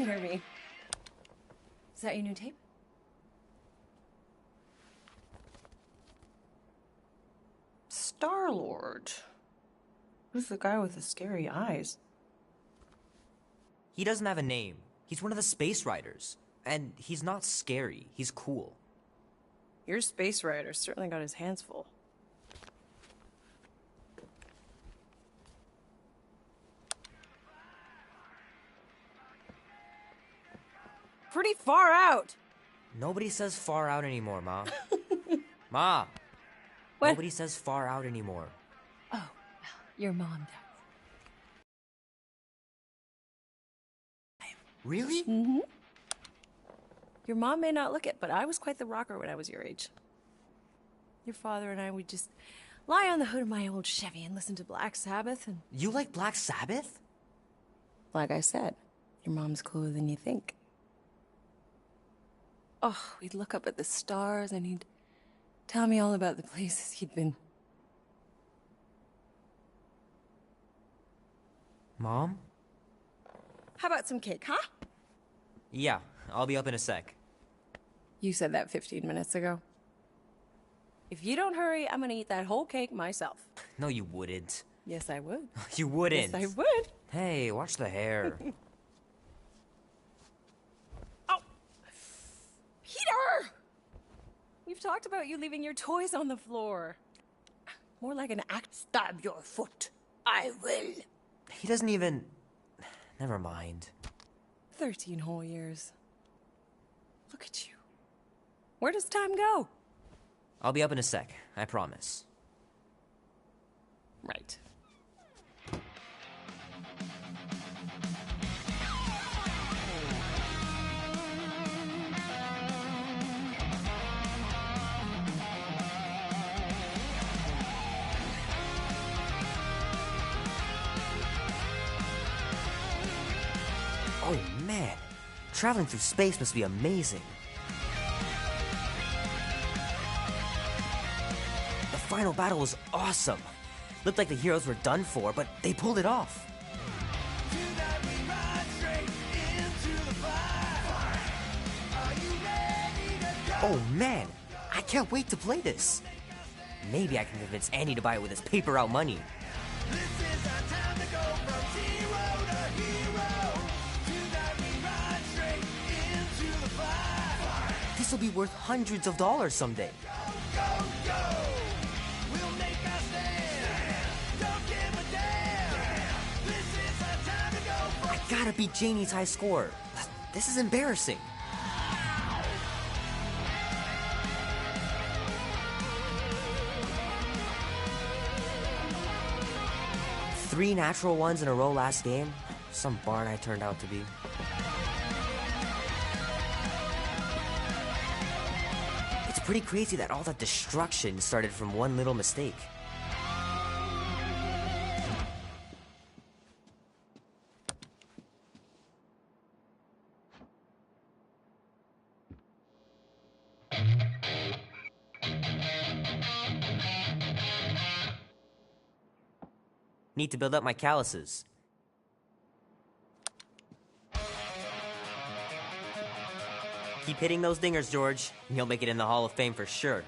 hear me. Is that your new tape? Star-Lord. Who's the guy with the scary eyes? He doesn't have a name. He's one of the space riders. And he's not scary. He's cool. Your space rider certainly got his hands full. Pretty far out. Nobody says far out anymore, Ma. Ma! What? Nobody says far out anymore. Oh, your mom does. Really? Mm-hmm. Your mom may not look it, but I was quite the rocker when I was your age. Your father and I would just lie on the hood of my old Chevy and listen to Black Sabbath and... You like Black Sabbath? Like I said, your mom's cooler than you think. Oh, we'd look up at the stars and he'd tell me all about the places he'd been. Mom? How about some cake, huh? Yeah, I'll be up in a sec. You said that 15 minutes ago. If you don't hurry, I'm gonna eat that whole cake myself. No, you wouldn't. Yes, I would. You wouldn't. Yes, I would. Hey, watch the hair. Oh! Peter! We've talked about you leaving your toys on the floor. More like an act. Stab your foot. I will. He doesn't even... Never mind. 13 whole years. Look at you. Where does time go? I'll be up in a sec, I promise. Right. Oh man, traveling through space must be amazing. The final battle was awesome. Looked like the heroes were done for, but they pulled it off. Oh man, I can't wait to play this. Maybe I can convince Andy to buy it with his paper route money. This will be worth hundreds of dollars someday. I gotta beat Janie's high score. This is embarrassing. Three natural ones in a row last game. Some bard I turned out to be. It's pretty crazy that all that destruction started from one little mistake. Need to build up my calluses. Keep hitting those dingers, George, and you'll make it in the Hall of Fame for sure.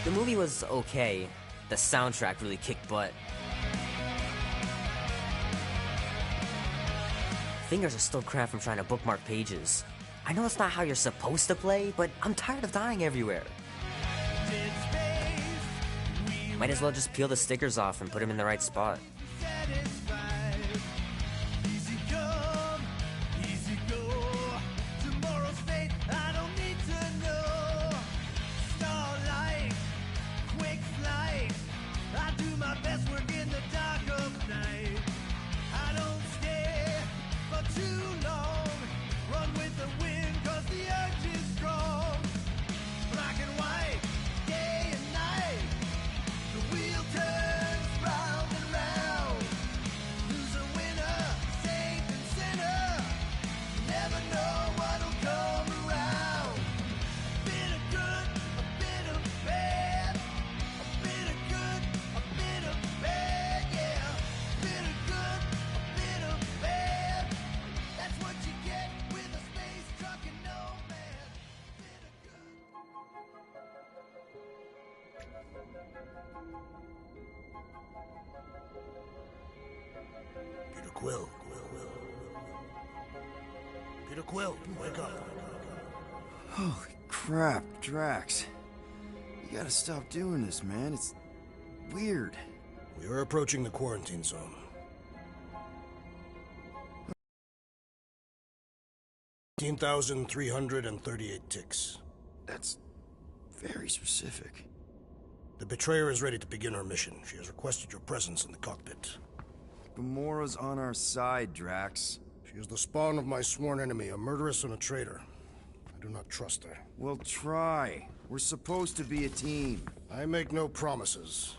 The movie was okay. The soundtrack really kicked butt. Fingers are still cramped from trying to bookmark pages. I know it's not how you're supposed to play, but I'm tired of dying everywhere. Might as well just peel the stickers off and put them in the right spot. Peter Quill. Peter Quill, wake up. Holy crap, Drax. You gotta stop doing this, man. It's weird. We are approaching the quarantine zone. 18,338 ticks. That's very specific. The betrayer is ready to begin her mission. She has requested your presence in the cockpit. Gamora's on our side, Drax. She is the spawn of my sworn enemy, a murderess and a traitor. I do not trust her. Well, try. We're supposed to be a team. I make no promises.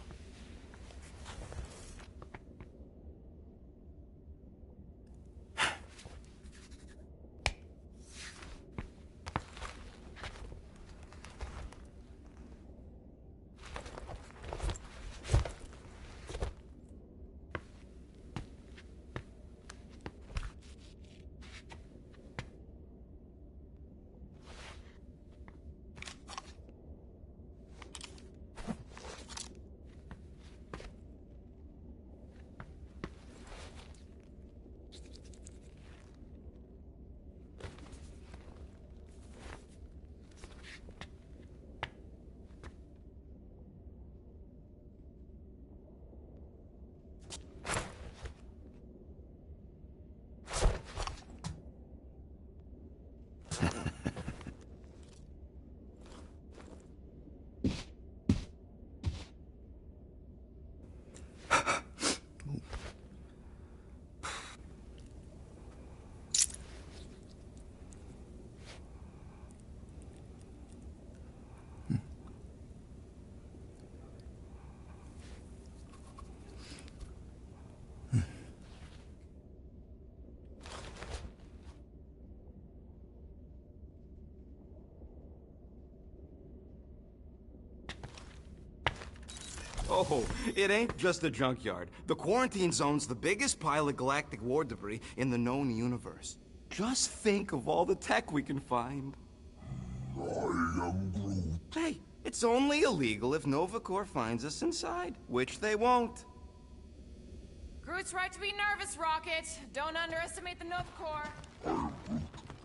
Oh, it ain't just a junkyard. The quarantine zone's the biggest pile of galactic war debris in the known universe. Just think of all the tech we can find. I am Groot. Hey, it's only illegal if Nova Corps finds us inside, which they won't. Groot's right to be nervous, Rocket. Don't underestimate the Nova Corps.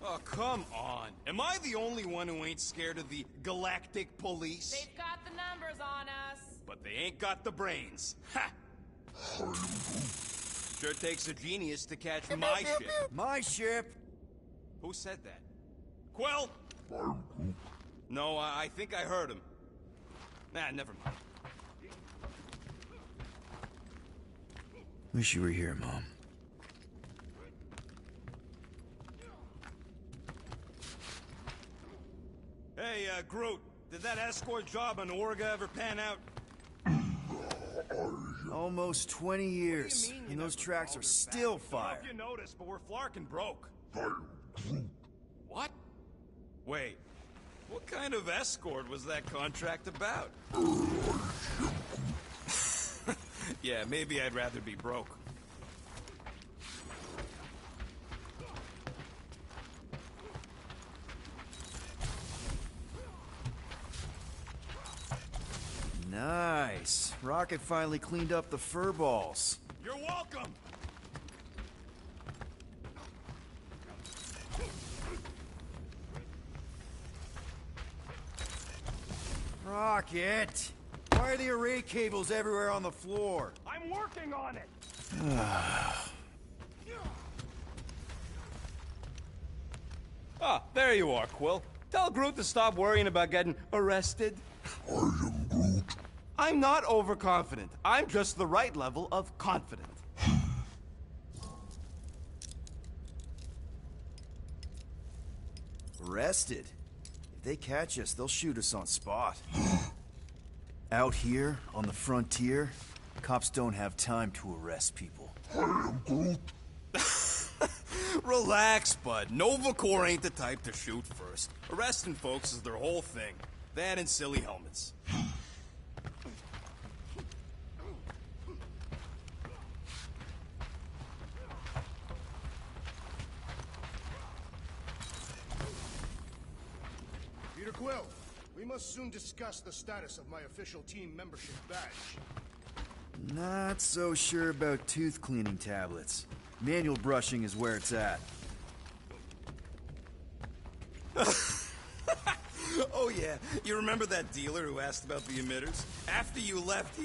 Oh, come on. Am I the only one who ain't scared of the galactic police? They've got the numbers on us. But they ain't got the brains. Ha! Sure takes a genius to catch my ship. My ship! Who said that? Quill? No, I think I heard him. Nah, never mind. Wish you were here, Mom. Hey, Groot, did that escort job on Orga ever pan out? Almost 20 years, and those tracks are still fire. I don't know if you noticed, but we're flarkin' broke. What? Wait, what kind of escort was that contract about? Yeah, maybe I'd rather be broke. Nice. Rocket finally cleaned up the fur balls. You're welcome! Rocket! Why are the array cables everywhere on the floor? I'm working on it! Ah, there you are, Quill. Tell Groot to stop worrying about getting arrested. I am Groot. I'm not overconfident. I'm just the right level of confident. Arrested? If they catch us, they'll shoot us on spot. Out here, on the frontier, cops don't have time to arrest people. I am Groot. Relax, bud. Nova Corps ain't the type to shoot first. Arresting folks is their whole thing. That and silly helmets. Peter Quill, We must soon discuss the status of my official team membership badge. Not so sure about tooth cleaning tablets. Manual brushing is where it's at. Oh yeah, you remember that dealer who asked about the emitters? After you left,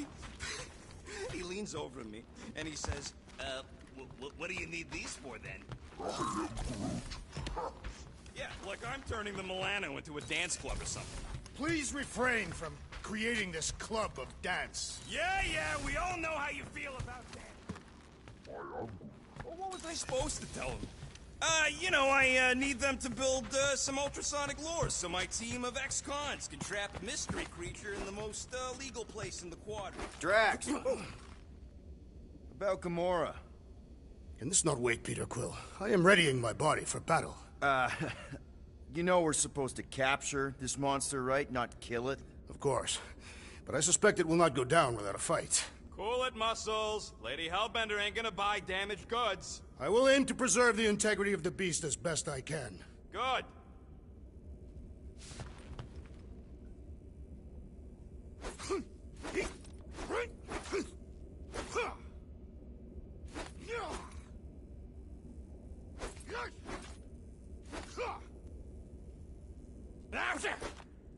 he leans over to me and he says, what do you need these for then? Yeah, like I'm turning the Milano into a dance club or something. Please refrain from creating this club of dance. Yeah, we all know how you feel about that. Well, what was I supposed to tell him? I need them to build some ultrasonic lures so my team of ex-cons can trap a mystery creature in the most legal place in the quadrant. Drax! About Gamora. Can this not wait, Peter Quill? I am readying my body for battle. You know we're supposed to capture this monster, right? Not kill it? Of course. But I suspect it will not go down without a fight. Cool it, Muscles. Lady Hellbender ain't gonna buy damaged goods. I will aim to preserve the integrity of the beast as best I can. Good.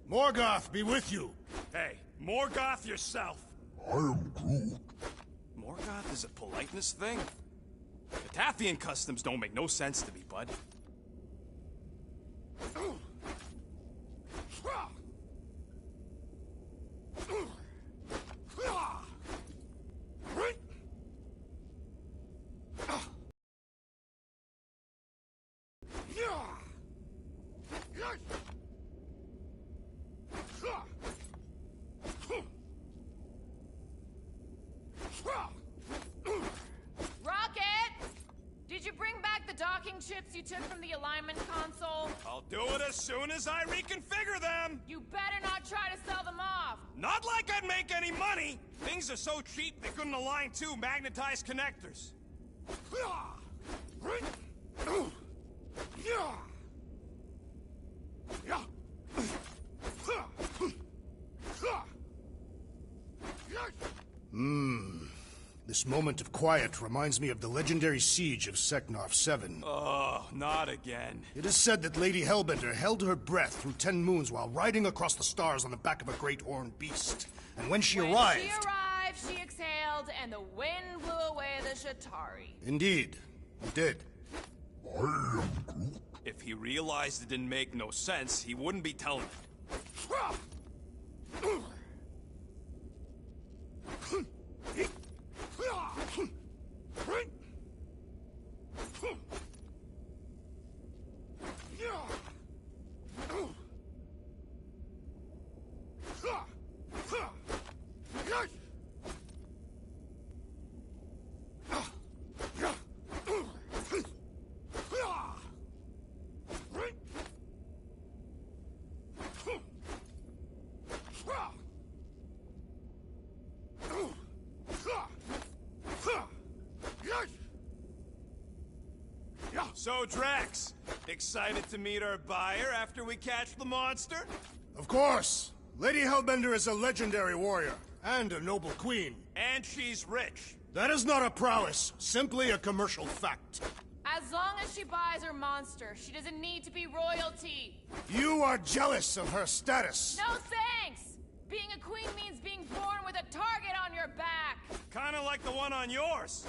Morgoth be with you. Hey, Morgoth yourself. I am Groot. Morgoth is a politeness thing? Cathathian customs don't make no sense to me, bud. Rocket! Did you bring back the docking chips you took from the alignment console? I'll do it as soon as I reconfigure them! You better not try to sell them off! Not like I'd make any money! Things are so cheap they couldn't align two magnetized connectors. This moment of quiet reminds me of the legendary siege of Seknarf 7. Oh, not again. It is said that Lady Hellbender held her breath through 10 moons while riding across the stars on the back of a great horned beast. And when she arrived... she exhaled, and the wind blew away the Shatari. Indeed, it did. I am Groot. If he realized it didn't make no sense, he wouldn't be telling it. So, Drax, excited to meet our buyer after we catch the monster? Of course! Lady Hellbender is a legendary warrior, and a noble queen. And she's rich. That is not a prowess, simply a commercial fact. As long as she buys her monster, she doesn't need to be royalty. You are jealous of her status. No thanks! Being a queen means being born with a target on your back. Kinda like the one on yours.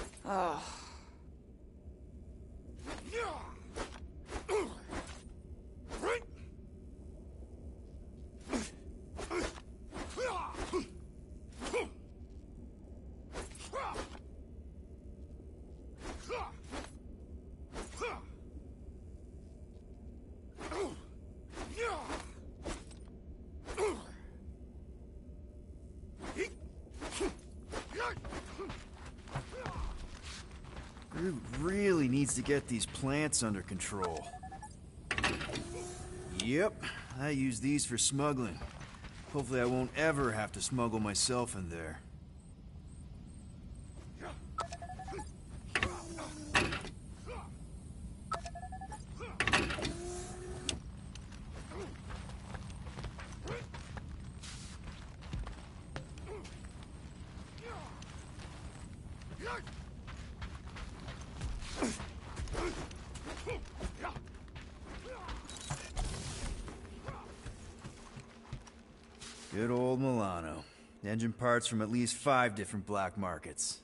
Groot really needs to get these plants under control. Yep, I use these for smuggling. Hopefully I won't ever have to smuggle myself in there. Good old Milano. Engine parts from at least 5 different black markets.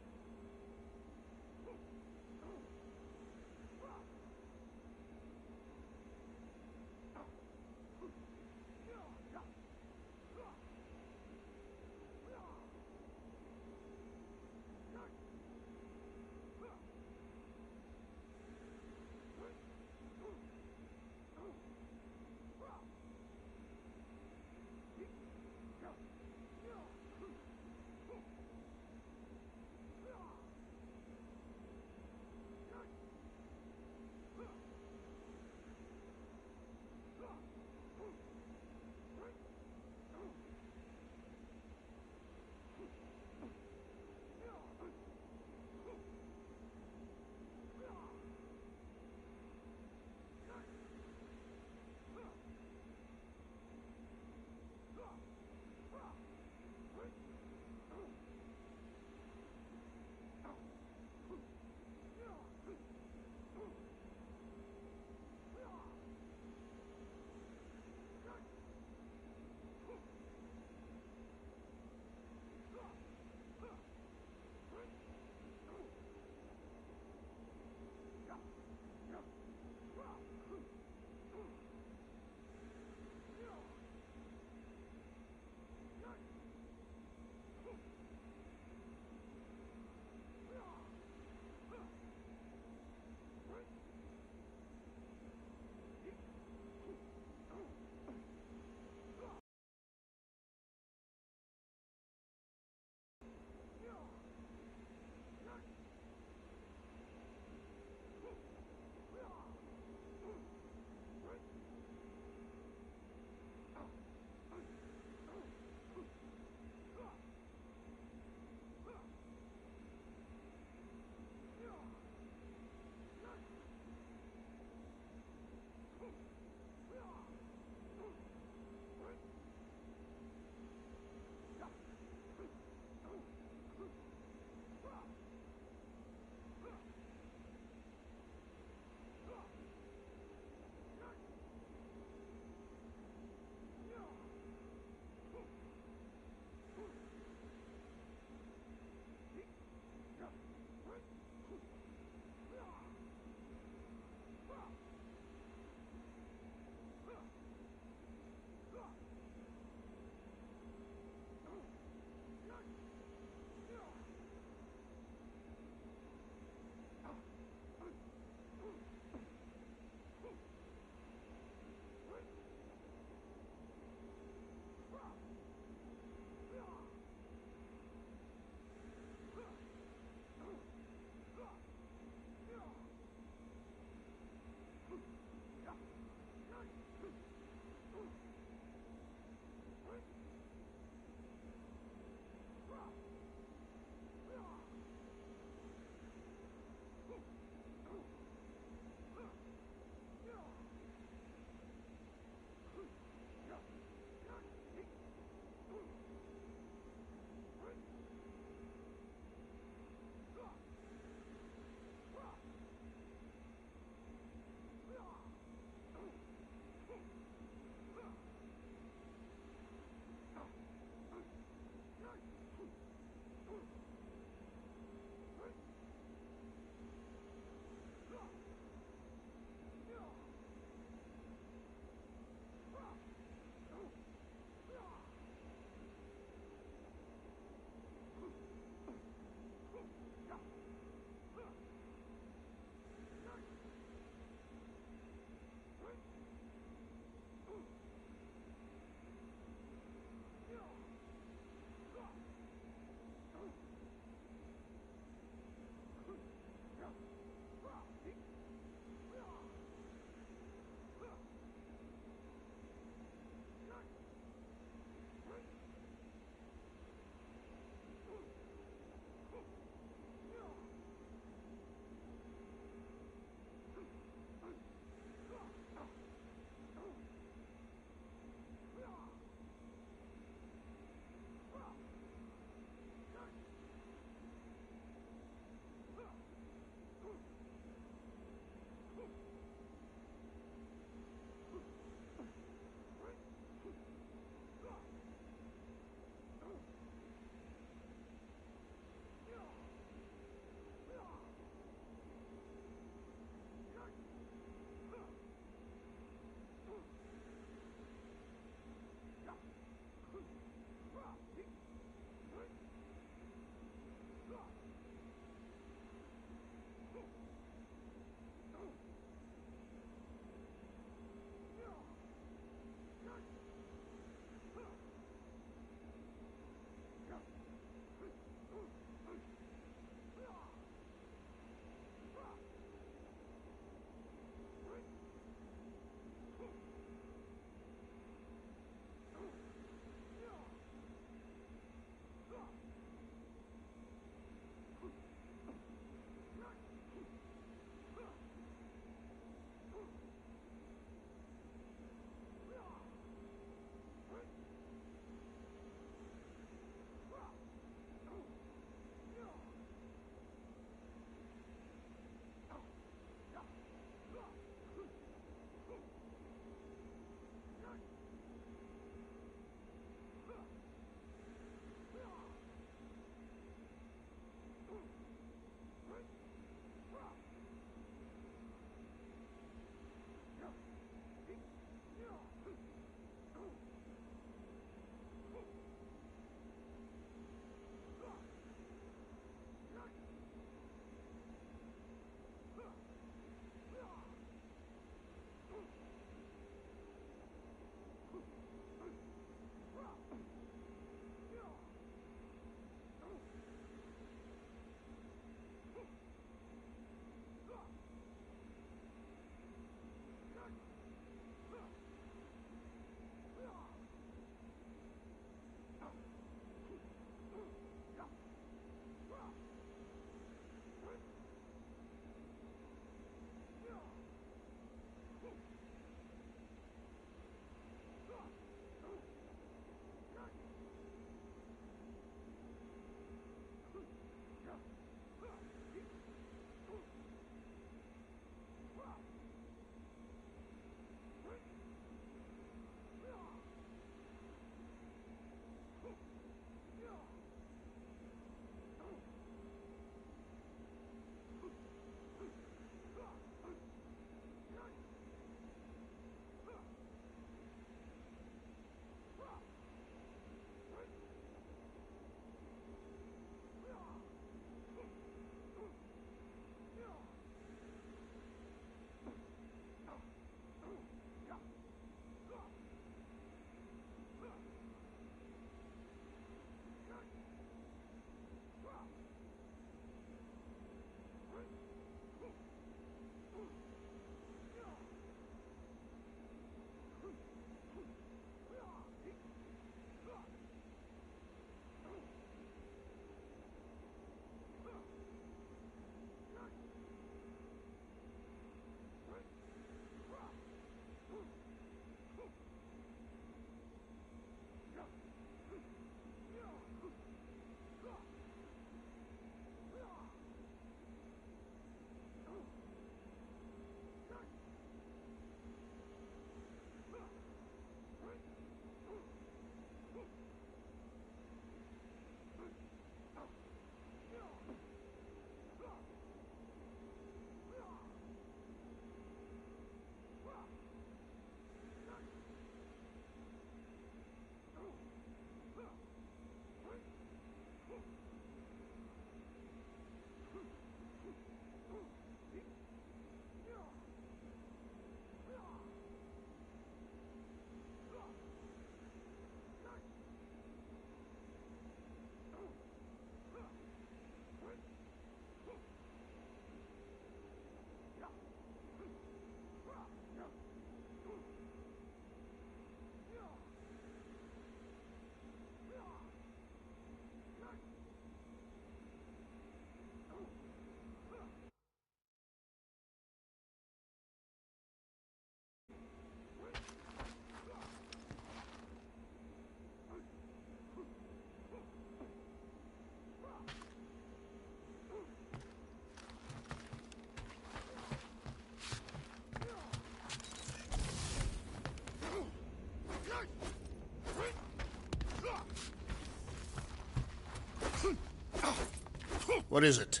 What is it?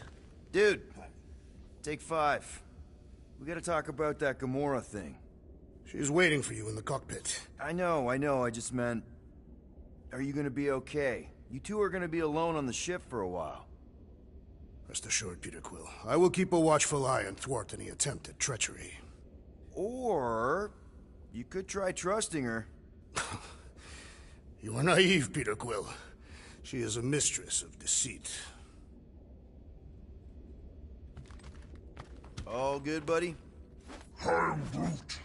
Dude, take 5. We gotta talk about that Gamora thing. She's waiting for you in the cockpit. I know, I just meant... Are you gonna be okay? You two are gonna be alone on the ship for a while. Rest assured, Peter Quill. I will keep a watchful eye and thwart any attempt at treachery. Or... you could try trusting her. You are naive, Peter Quill. She is a mistress of deceit. All good, buddy? I am Groot.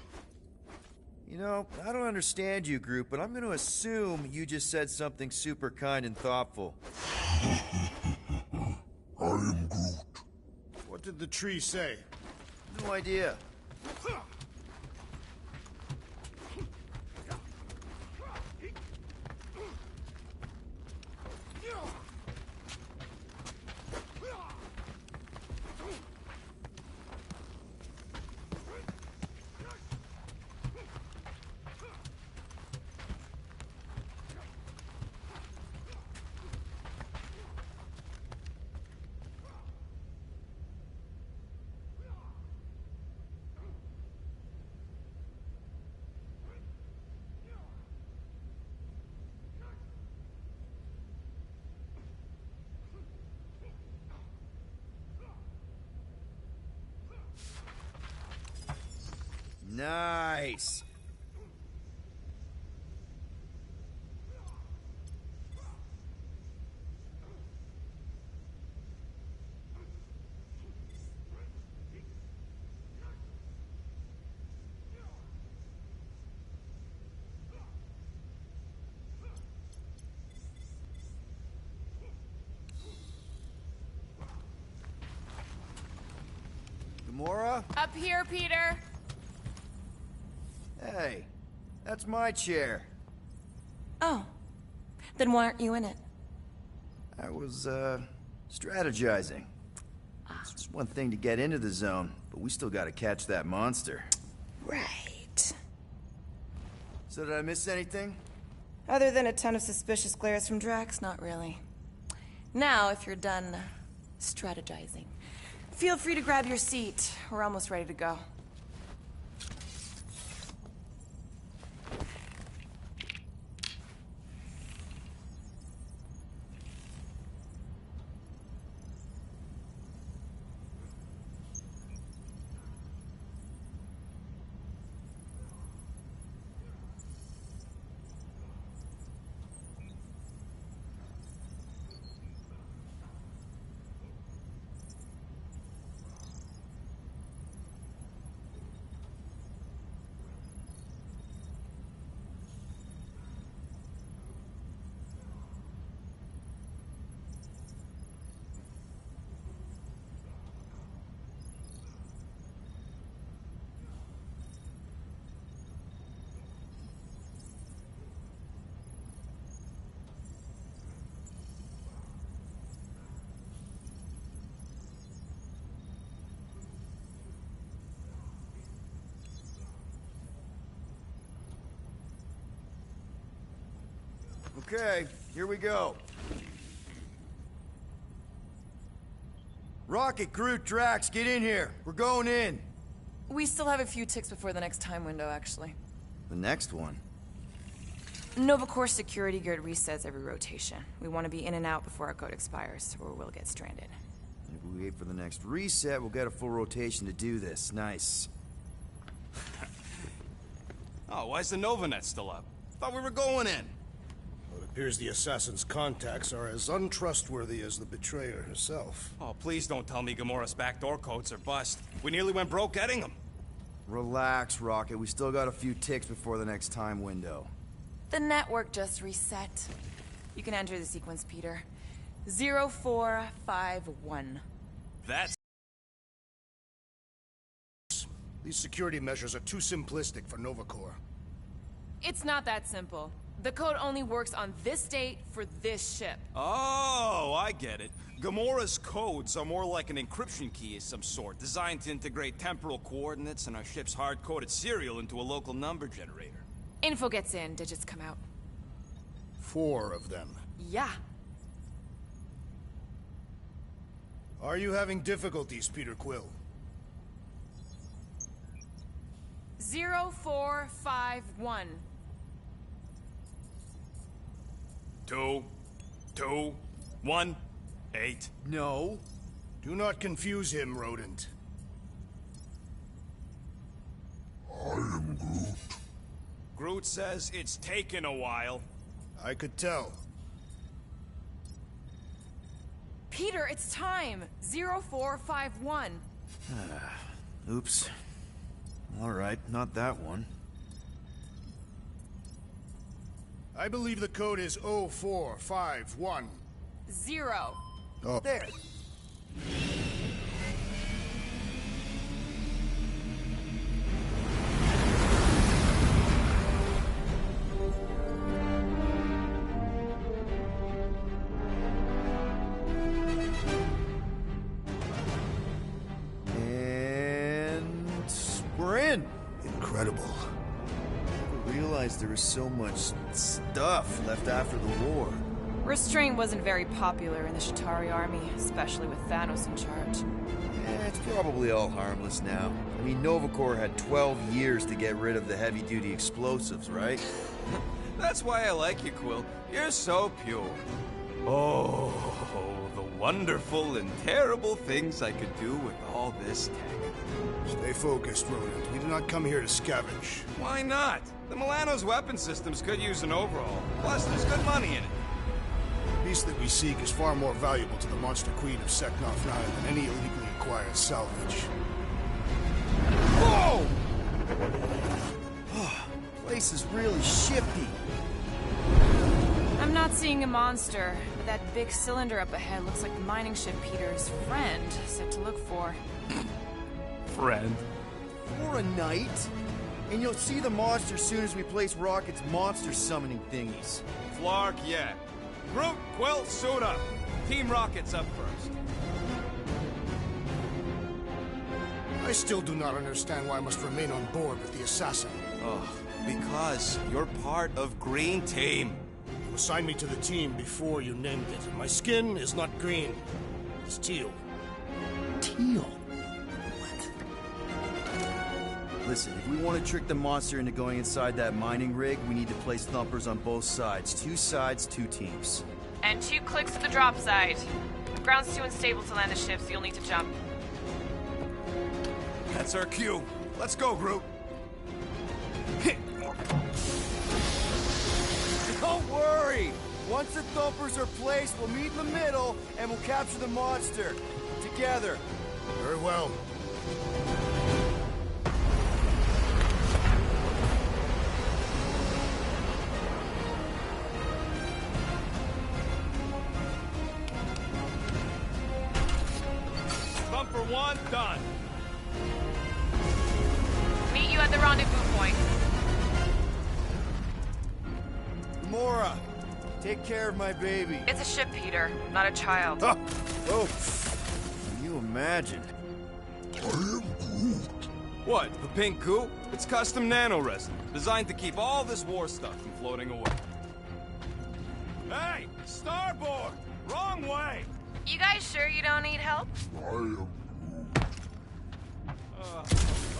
You know, I don't understand you, Groot, but I'm gonna assume you just said something super kind and thoughtful. I am Groot. What did the tree say? No idea. Nice. Gamora? Up here, Peter. Hey, that's my chair. Oh. Then why aren't you in it? I was, strategizing. It's just one thing to get into the zone, but we still gotta catch that monster. Right. So did I miss anything? Other than a ton of suspicious glares from Drax, not really. Now, if you're done strategizing, feel free to grab your seat. We're almost ready to go. Okay, here we go. Rocket, Groot, Drax, get in here. We're going in. We still have a few ticks before the next time window, actually. The next one? Nova Corps security guard resets every rotation. We want to be in and out before our code expires, or we'll get stranded. If we wait for the next reset, we'll get a full rotation to do this. Nice. Oh, why's the Novanet still up? Thought we were going in. Well, it appears the assassin's contacts are as untrustworthy as the betrayer herself. Oh, please don't tell me Gamora's backdoor codes are bust. We nearly went broke getting them. Relax, Rocket. We still got a few ticks before the next time window. The network just reset. You can enter the sequence, Peter. 0451. That's... These security measures are too simplistic for Nova Corps. It's not that simple. The code only works on this date for this ship. Oh, I get it. Gamora's codes are more like an encryption key of some sort, designed to integrate temporal coordinates and our ship's hard-coded serial into a local number generator. Info gets in, digits come out. 4 of them. Yeah. Are you having difficulties, Peter Quill? 0451. 2, 2, 1, 8. No. Do not confuse him, rodent. I am Groot. Groot says it's taken a while. I could tell. Peter, it's time. 0451. Oops. All right, not that one. I believe the code is 0451. 0. Oh, There. And we're in. incredible. I realized there was so much stuff left after the war. Restraint wasn't very popular in the Shatari army, especially with Thanos in charge. It's probably all harmless now. I mean, Nova Corps had 12 years to get rid of the heavy-duty explosives, right? That's why I like you, Quill. You're so pure. Oh, the wonderful and terrible things I could do with all this tech. Stay focused, rodent. We do not come here to scavenge. Why not? The Milano's weapon systems could use an overhaul. Plus, there's good money in it. The piece that we seek is far more valuable to the Monster Queen of Seknov 9 than any illegally acquired salvage. Whoa! Place is really shifty. I'm not seeing a monster, but that big cylinder up ahead looks like the mining ship Peter's friend said to look for. Friend. For a night. And you'll see the monster soon as we place Rocket's monster summoning thingies. Flark, yeah. Groot, Quill, suit up. Team Rocket's up first. I still do not understand why I must remain on board with the assassin. Oh, because you're part of Green Team. You assigned me to the team before you named it, and my skin is not green. It's teal. Teal? Listen, if we want to trick the monster into going inside that mining rig, we need to place thumpers on both sides. 2 sides, 2 teams. And 2 clicks to the drop side. The ground's too unstable to land the ship, so you'll need to jump. That's our cue. Let's go, Groot. Don't worry! Once the thumpers are placed, we'll meet in the middle, and we'll capture the monster. Together. Very well. Bumper 1, done. Meet you at the rendezvous point. Mora, take care of my baby. It's a ship, Peter, not a child. Oh, can you imagine? I am Groot. What, the pink goo? It's custom nano-resin, designed to keep all this war stuff from floating away. Hey, starboard! Wrong way! You guys sure you don't need help? I am Groot.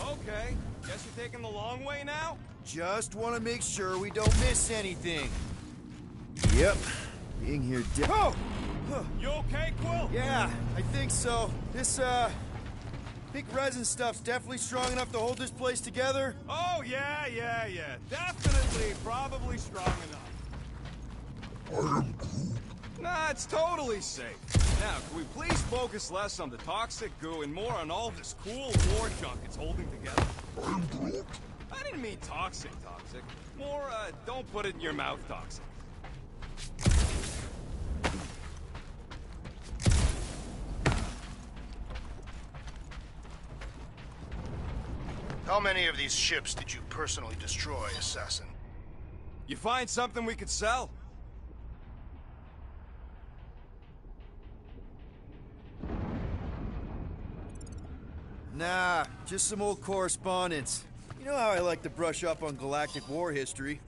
Okay. Guess you're taking the long way now? Just want to make sure we don't miss anything. Yep. Being here Oh! You okay, Quill? Yeah, I think so. This, pink resin stuff's definitely strong enough to hold this place together. Oh, yeah. Definitely, probably strong enough. I am Groot. Nah, it's totally safe. Now, can we please focus less on the toxic goo and more on all this cool war junk it's holding together? I am Groot. I didn't mean toxic. More, don't put it in your mouth toxic. How many of these ships did you personally destroy, Assassin? You find something we could sell? Nah, just some old correspondence. You know how I like to brush up on galactic war history.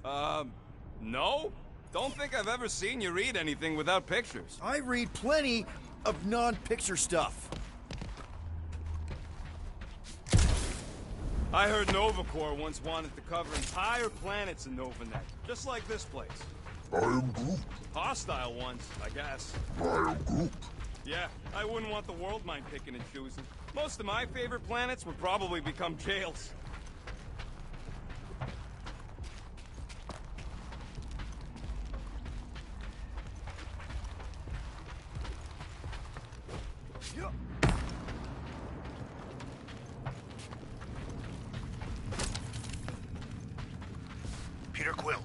No? Don't think I've ever seen you read anything without pictures. I read plenty, of non-picture stuff. I heard NovaCorps once wanted to cover entire planets in NovaNet, just like this place. I am Groot. Hostile ones, I guess. I am Groot. Yeah, I wouldn't want the world mind picking and choosing. Most of my favorite planets would probably become jails. Peter Quill,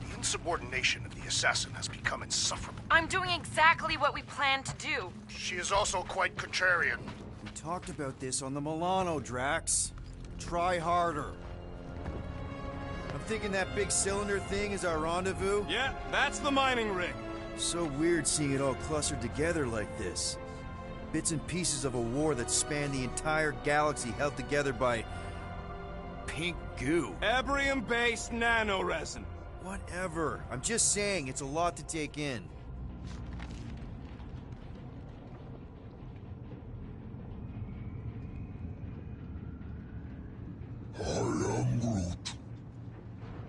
the insubordination of the assassin has become insufferable. I'm doing exactly what we planned to do. She is also quite contrarian. We talked about this on the Milano, Drax. Try harder. I'm thinking that big cylinder thing is our rendezvous. Yeah, that's the mining rig. So weird seeing it all clustered together like this. Bits and pieces of a war that spanned the entire galaxy held together by pink goo. Ebrium-based nanoresin. Whatever. I'm just saying, it's a lot to take in. I am Groot.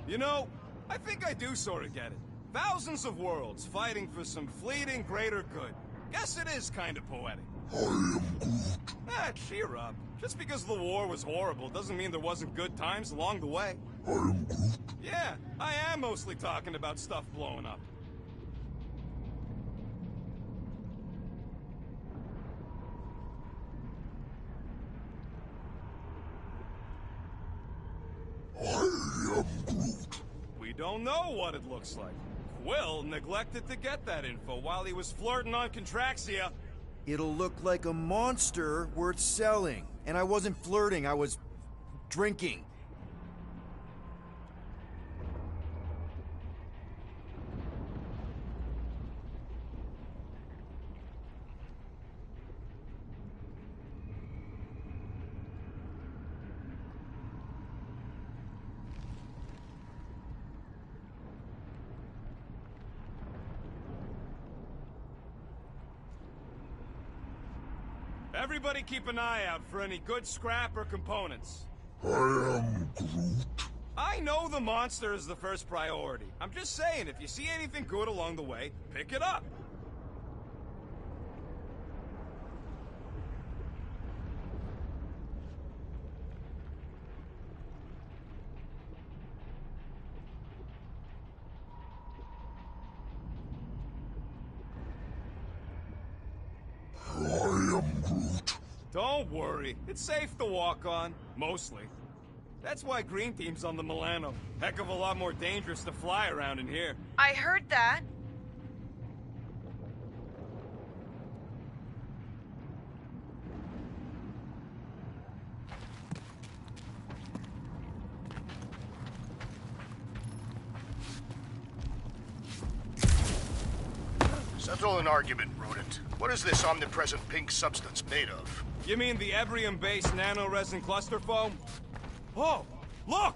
You know, I think I do sort of get it. Thousands of worlds fighting for some fleeting greater good. Guess it is kind of poetic. I am Groot. Cheer up. Just because the war was horrible doesn't mean there wasn't good times along the way. I am Groot. Yeah, I am mostly talking about stuff blowing up. I am Groot. We don't know what it looks like. Quill neglected to get that info while he was flirting on Contraxia. It'll look like a monster worth selling. And I wasn't flirting, I was drinking. Everybody keep an eye out for any good scrap or components. I am Groot. I know the monster is the first priority. I'm just saying, if you see anything good along the way, pick it up. I am Groot. Don't worry, it's safe to walk on, mostly. That's why Green Team's on the Milano. Heck of a lot more dangerous to fly around in here. I heard that. Settle an argument, rodent. What is this omnipresent pink substance made of? You mean the Ebrium-based nanoresin cluster foam? Oh, look!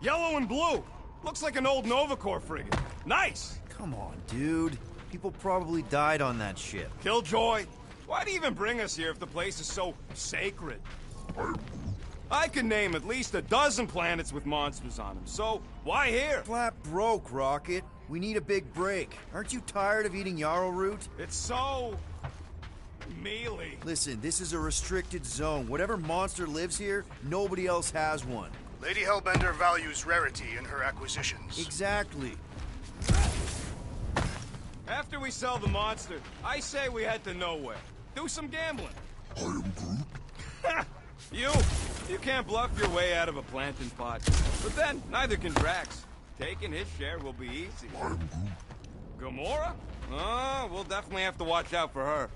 Yellow and blue! Looks like an old NovaCorps frigate. Nice! Come on, dude. People probably died on that ship. Killjoy! Why'd he even bring us here if the place is so sacred? I can name at least a dozen planets with monsters on them, so why here? Flat broke, Rocket. We need a big break. Aren't you tired of eating yarrow root? It's so... mealy. Listen, this is a restricted zone. Whatever monster lives here, nobody else has one. Lady Hellbender values rarity in her acquisitions. Exactly. After we sell the monster, I say we head to nowhere. Do some gambling. I am Groot. You can't bluff your way out of a planting pot. But then, neither can Drax. Taking his share will be easy. I am Groot. Gamora? Oh, we'll definitely have to watch out for her.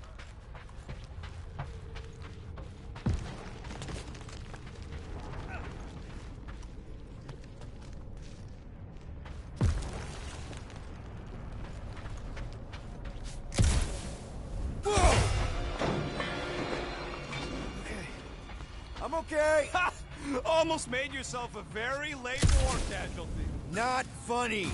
I'm okay. Ha! Almost made yourself a very late war casualty. Not funny.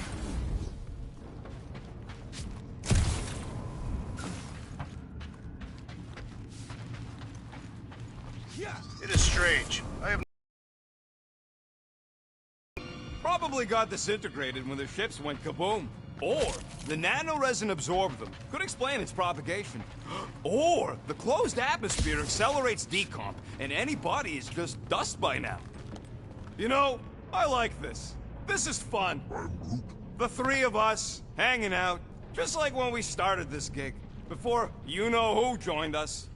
strange. I have Probably got disintegrated when the ships went kaboom. Or the nanoresin absorbed them. Could explain its propagation. Or the closed atmosphere accelerates decomp, and any body is just dust by now. You know, I like this. This is fun. The three of us, hanging out, just like when we started this gig. Before you-know-who joined us.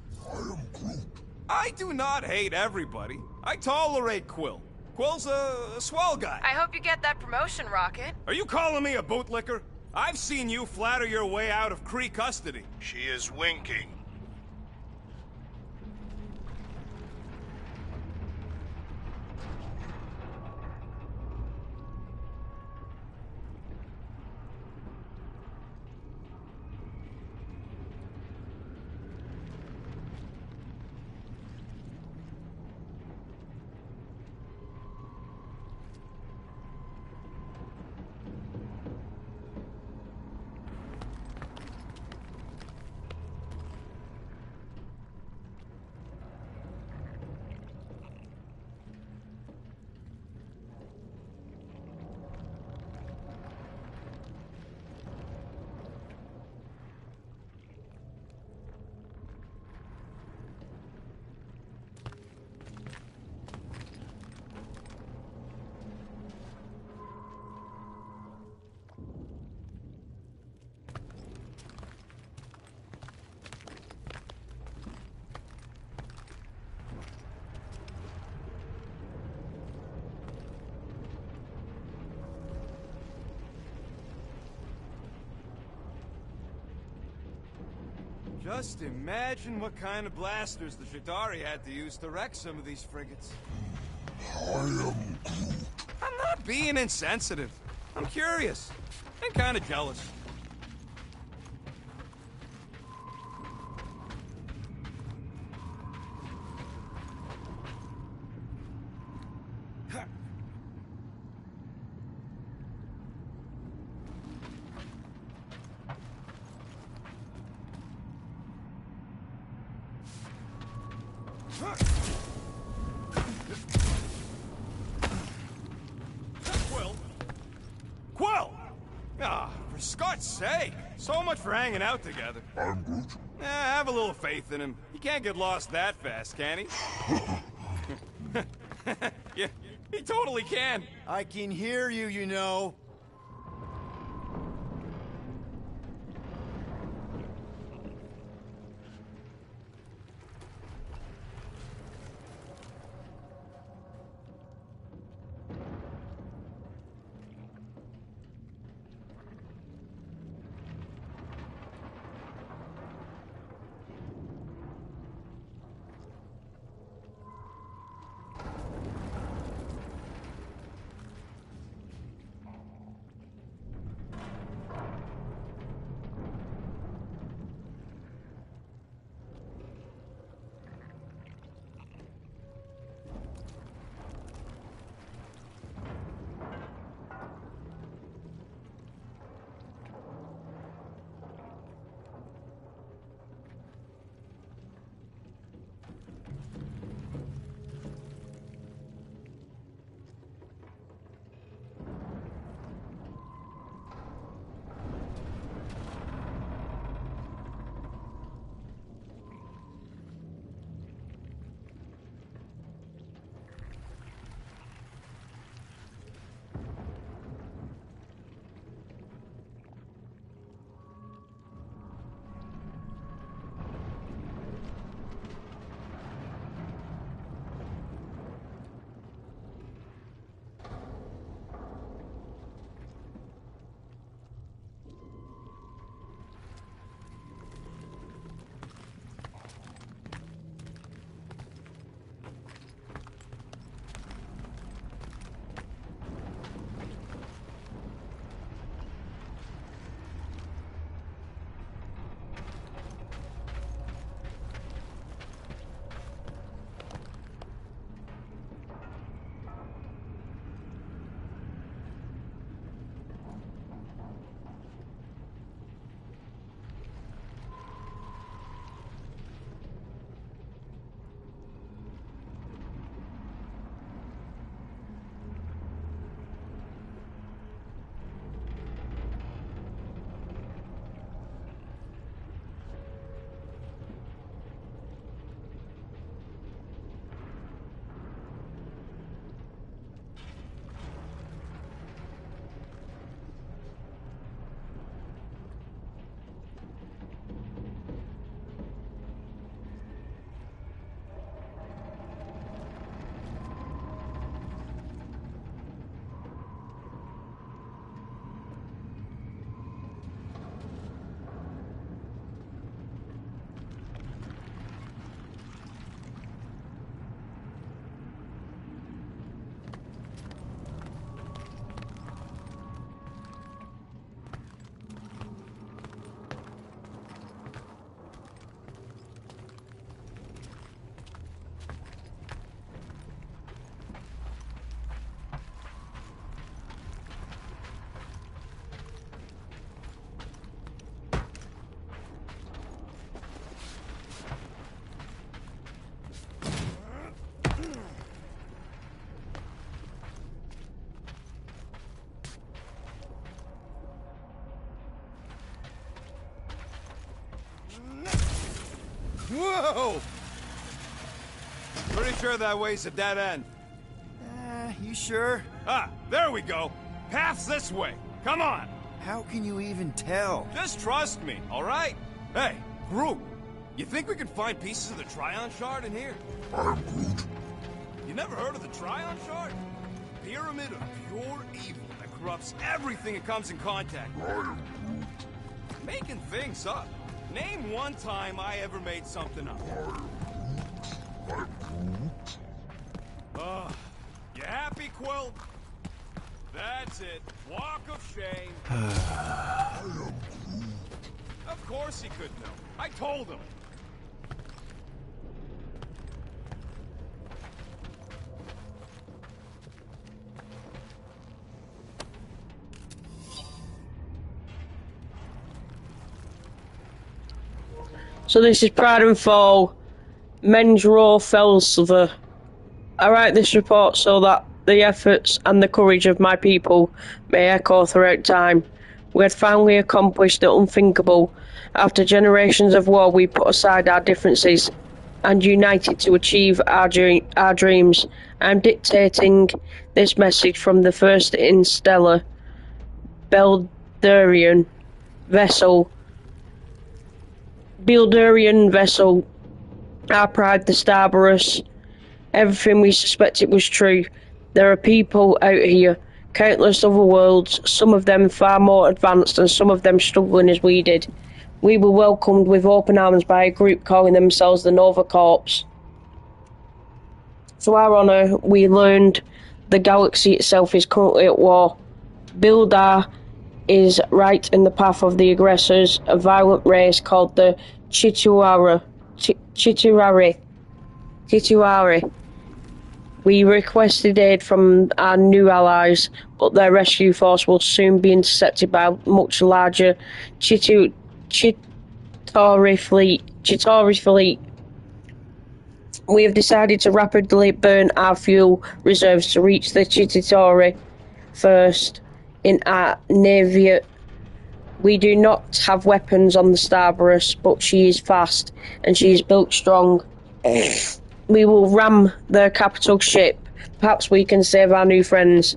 I do not hate everybody. I tolerate Quill. Quill's a swell guy. I hope you get that promotion, Rocket. Are you calling me a bootlicker? I've seen you flatter your way out of Kree custody. She is winking. Just imagine what kind of blasters the Chitauri had to use to wreck some of these frigates. I'm not being insensitive. I'm curious. And kind of jealous. Quill! Ah, for Scott's sake! So much for hanging out together. I'm Groot. Have a little faith in him. He can't get lost that fast, can he? Yeah, he totally can. I can hear you, you know. Whoa! Pretty sure that way's a dead end. You sure? Ah, there we go. Path's this way. Come on. How can you even tell? Just trust me, all right? Hey, Groot, you think we can find pieces of the Tryon Shard in here? I'm Groot. You never heard of the Tryon Shard? Pyramid of pure evil that corrupts everything it comes in contact with. I am Groot. Making things up. Name one time I ever made something up. I'm Groot. You happy, Quill? That's it. Walk of shame. I am Groot. Of course he could know. I told him. So this is Pride and Fall, Men's Row, Felsver. I write this report so that the efforts and the courage of my people may echo throughout time. We had finally accomplished the unthinkable. After generations of war, we put aside our differences and united to achieve our dreams. I'm dictating this message from the first interstellar Beldurian vessel, our pride, the Starburst. Everything we suspected was true. There are people out here, countless other worlds, some of them far more advanced and some of them struggling as we did. We were welcomed with open arms by a group calling themselves the Nova Corps. To our honour, we learned the galaxy itself is currently at war. Bildar is right in the path of the aggressors, a violent race called the Chitauri. We requested aid from our new allies, but their rescue force will soon be intercepted by a much larger Chitauri fleet. We have decided to rapidly burn our fuel reserves to reach the Chitauri first in our navy. We do not have weapons on the Starburst, but she is fast and she is built strong. We will ram their capital ship. Perhaps we can save our new friends.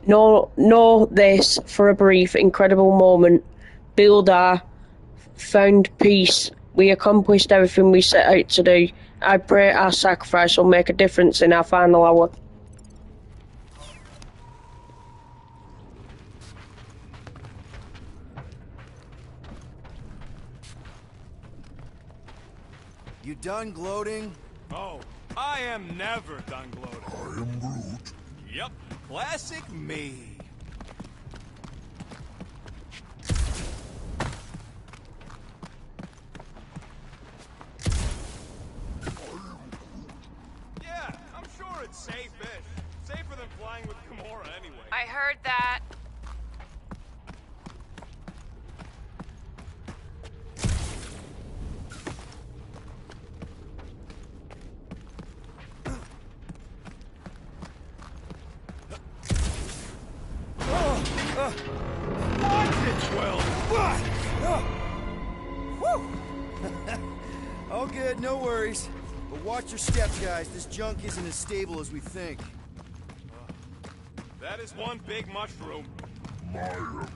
Know this for a brief, incredible moment. Bildar found peace. We accomplished everything we set out to do. I pray our sacrifice will make a difference in our final hour. You done gloating? Oh, I am never done gloating. I am Groot. Yep, classic me. Yeah, I'm sure it's safe-ish. Safer than flying with Gamora anyway. I heard that. All good, no worries. But watch your step, guys. This junk isn't as stable as we think. That is one big mushroom. My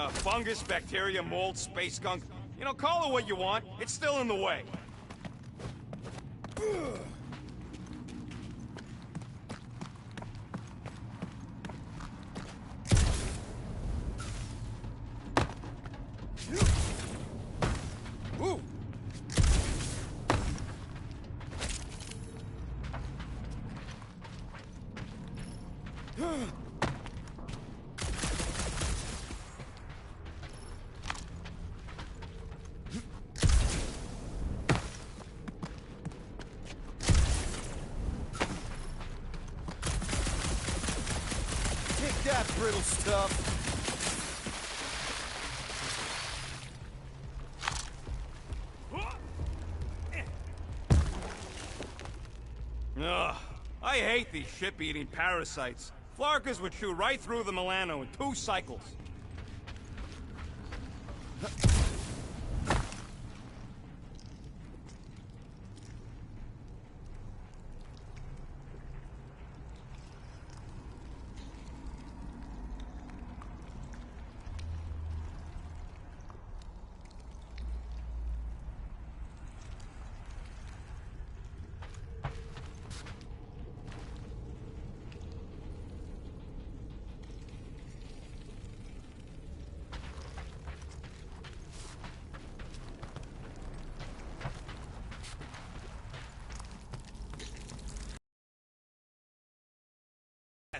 Fungus, bacteria, mold, space skunk. You know, call it what you want. It's still in the way. Take that, brittle stuff. Ugh, I hate these ship-eating parasites. Flarkers would chew right through the Milano in 2 cycles.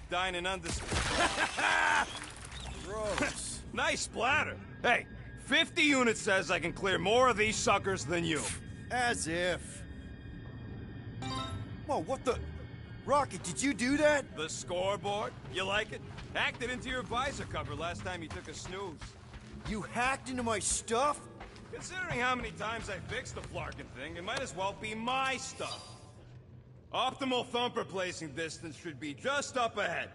dining under... Gross. Nice splatter. Hey, 50 units says I can clear more of these suckers than you. As if. Whoa, what the... Rocket, did you do that? The scoreboard? You like it? Hacked it into your visor cover last time you took a snooze. You hacked into my stuff? Considering how many times I fixed the flarkin' thing, it might as well be my stuff. Optimal thumper placing distance should be just up ahead.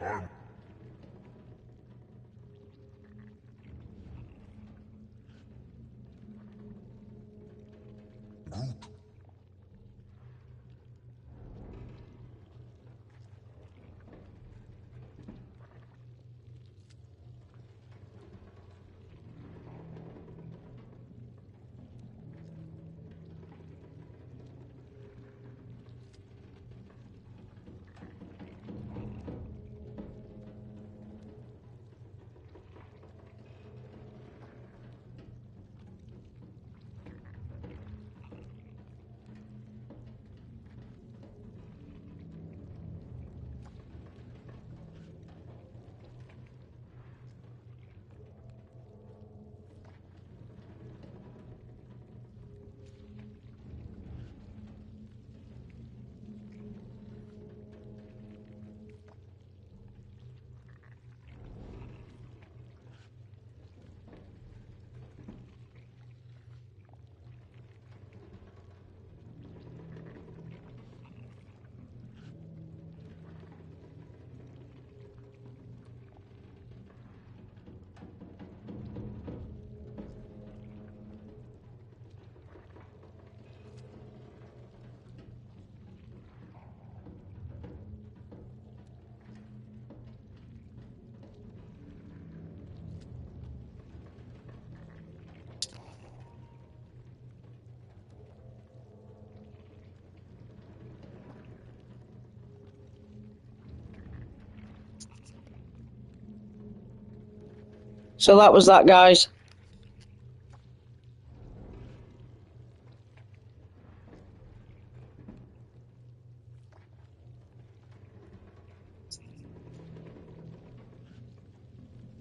So that was that, guys.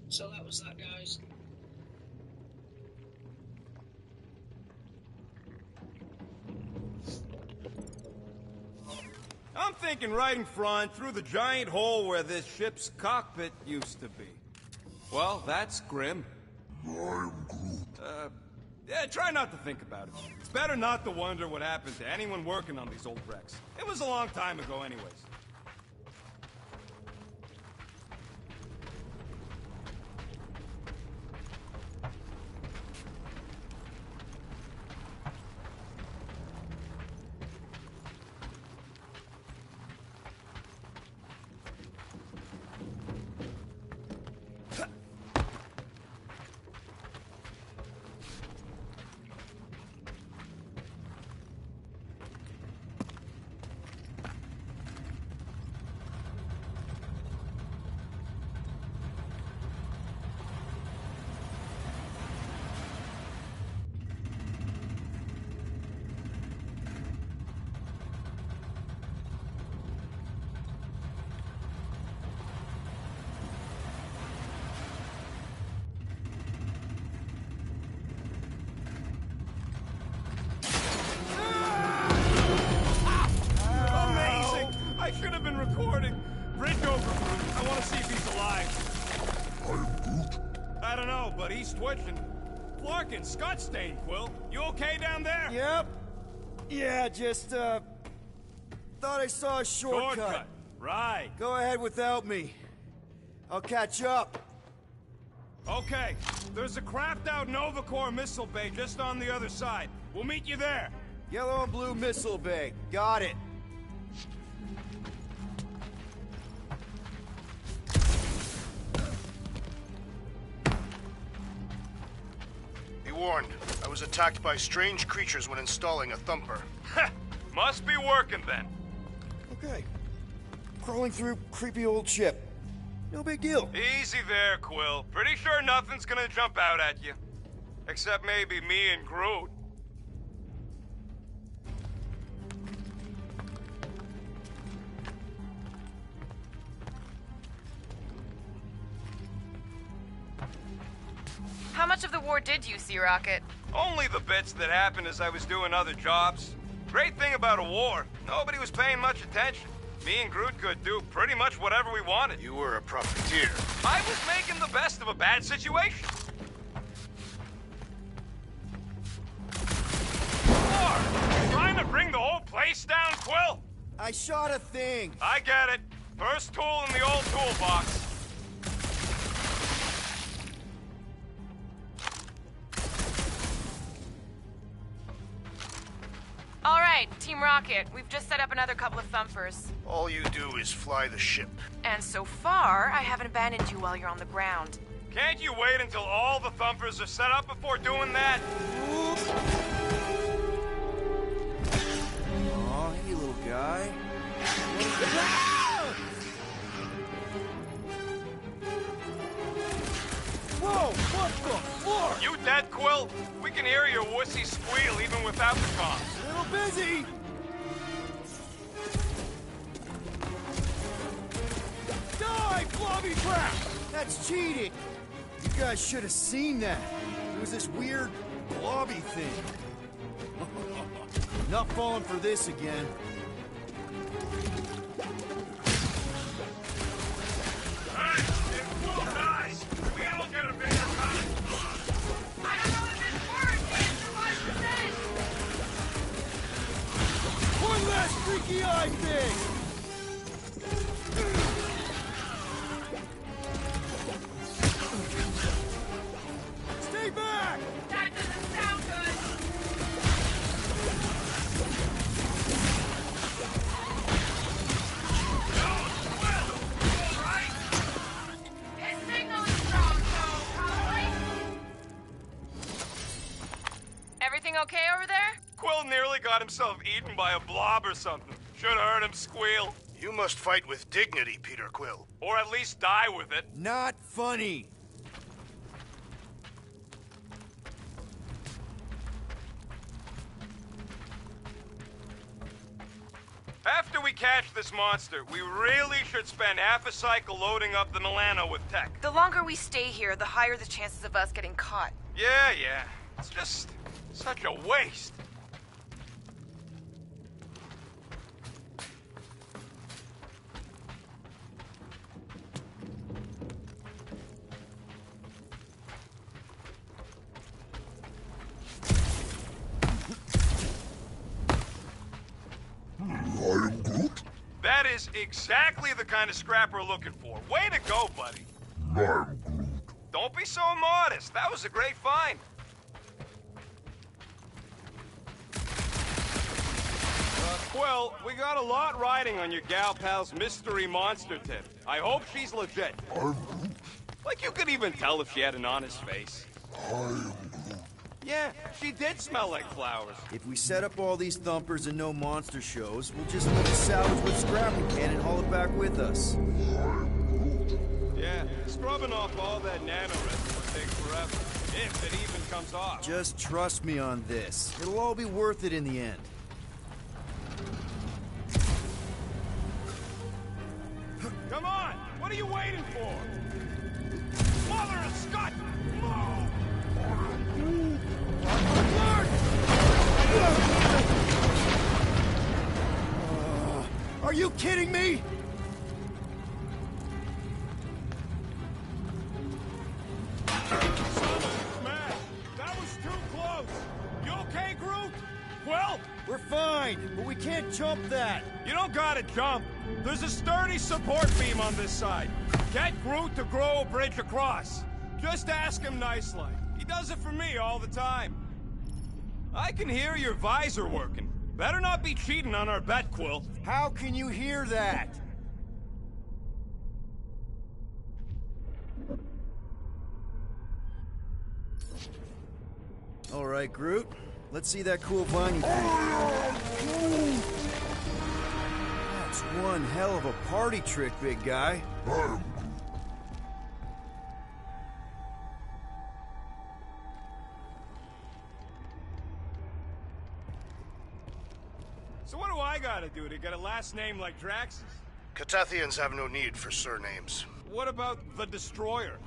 So that was that, guys. I'm thinking right in front, through the giant hole where this ship's cockpit used to be. Well, that's grim. I'm Groot. Yeah, try not to think about it. It's better not to wonder what happened to anyone working on these old wrecks. It was a long time ago anyways. I should have been recording. Bridge over, Groot. I want to see if he's alive. I'm Groot. I don't know, but he's twitching. Flarkin, Scott stain, Quill. You okay down there? Yep. Yeah, just, thought I saw a shortcut. Right. Go ahead without me. I'll catch up. Okay. There's a craft-out Nova Corps missile bay just on the other side. We'll meet you there. Yellow and blue missile bay. Got it. Be warned, I was attacked by strange creatures when installing a thumper. Must be working then. Okay. Crawling through creepy old ship. No big deal. Easy there, Quill. Pretty sure nothing's gonna jump out at you. Except maybe me and Groot. How much of the war did you see, Rocket? Only the bits that happened as I was doing other jobs. Great thing about a war, nobody was paying much attention. Me and Groot could do pretty much whatever we wanted. You were a profiteer. I was making the best of a bad situation. War! Trying to bring the whole place down, Quill? I shot a thing. I get it. First tool in the old toolbox. All right, Team Rocket, we've just set up another couple of thumpers. All you do is fly the ship. And so far, I haven't abandoned you while you're on the ground. Can't you wait until all the thumpers are set up before doing that? Aw, hey, little guy. Whoa, what the floor? You dead, Quill? We can hear your wussy squeal even without the comms. A little busy. Die, blobby crap! That's cheating. You guys should have seen that. It was this weird blobby thing. Not falling for this again. One last freaky eye thing! Stay back! That doesn't sound good! His signal is strong, so probably... Everything okay over there? Quill nearly got himself eaten by a blob or something. Should've heard him squeal. You must fight with dignity, Peter Quill. Or at least die with it. Not funny. After we catch this monster, we really should spend half a cycle loading up the Milano with tech. The longer we stay here, the higher the chances of us getting caught. Yeah. It's just such a waste. I am Groot. That is exactly the kind of scrap we're looking for. Way to go, buddy. I am Groot. Don't be so modest. That was a great find. Quill, we got a lot riding on your gal pal's mystery monster tip. I hope she's legit. I'm Groot. Like you could even tell if she had an honest face. I am Groot. Yeah, she did smell like flowers. If we set up all these thumpers and no monster shows, we'll just need to salvage what scrap we can and haul it back with us. Yeah, scrubbing off all that nano resin will take forever. If it even comes off. Just trust me on this. It'll all be worth it in the end. Come on! What are you waiting for? Mother of Scott! Move! Are you kidding me? Man, that was too close. You okay, Groot? Well, We're fine, but we can't jump that. you don't gotta jump. There's a sturdy support beam on this side. Get Groot to grow a bridge across. Just ask him nicely. He does it for me all the time. I can hear your visor working. Better not be cheating on our bet, Quill. How can you hear that? All right, Groot. Let's see that cool vine. That's one hell of a party trick, big guy. I am Groot. So what do I gotta do to get a last name like Drax's? Catathians have no need for surnames. What about the Destroyer?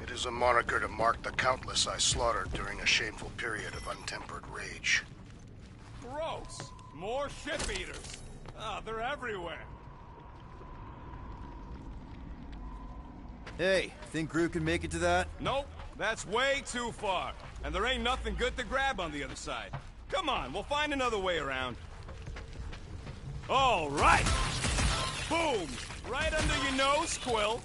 It is a moniker to mark the countless I slaughtered during a shameful period of untempered rage. Gross! More ship eaters! Ah, they're everywhere. Hey, think Groot can make it to that? Nope, that's way too far. And there ain't nothing good to grab on the other side. Come on, we'll find another way around. All right! Boom! Right under your nose, Quill.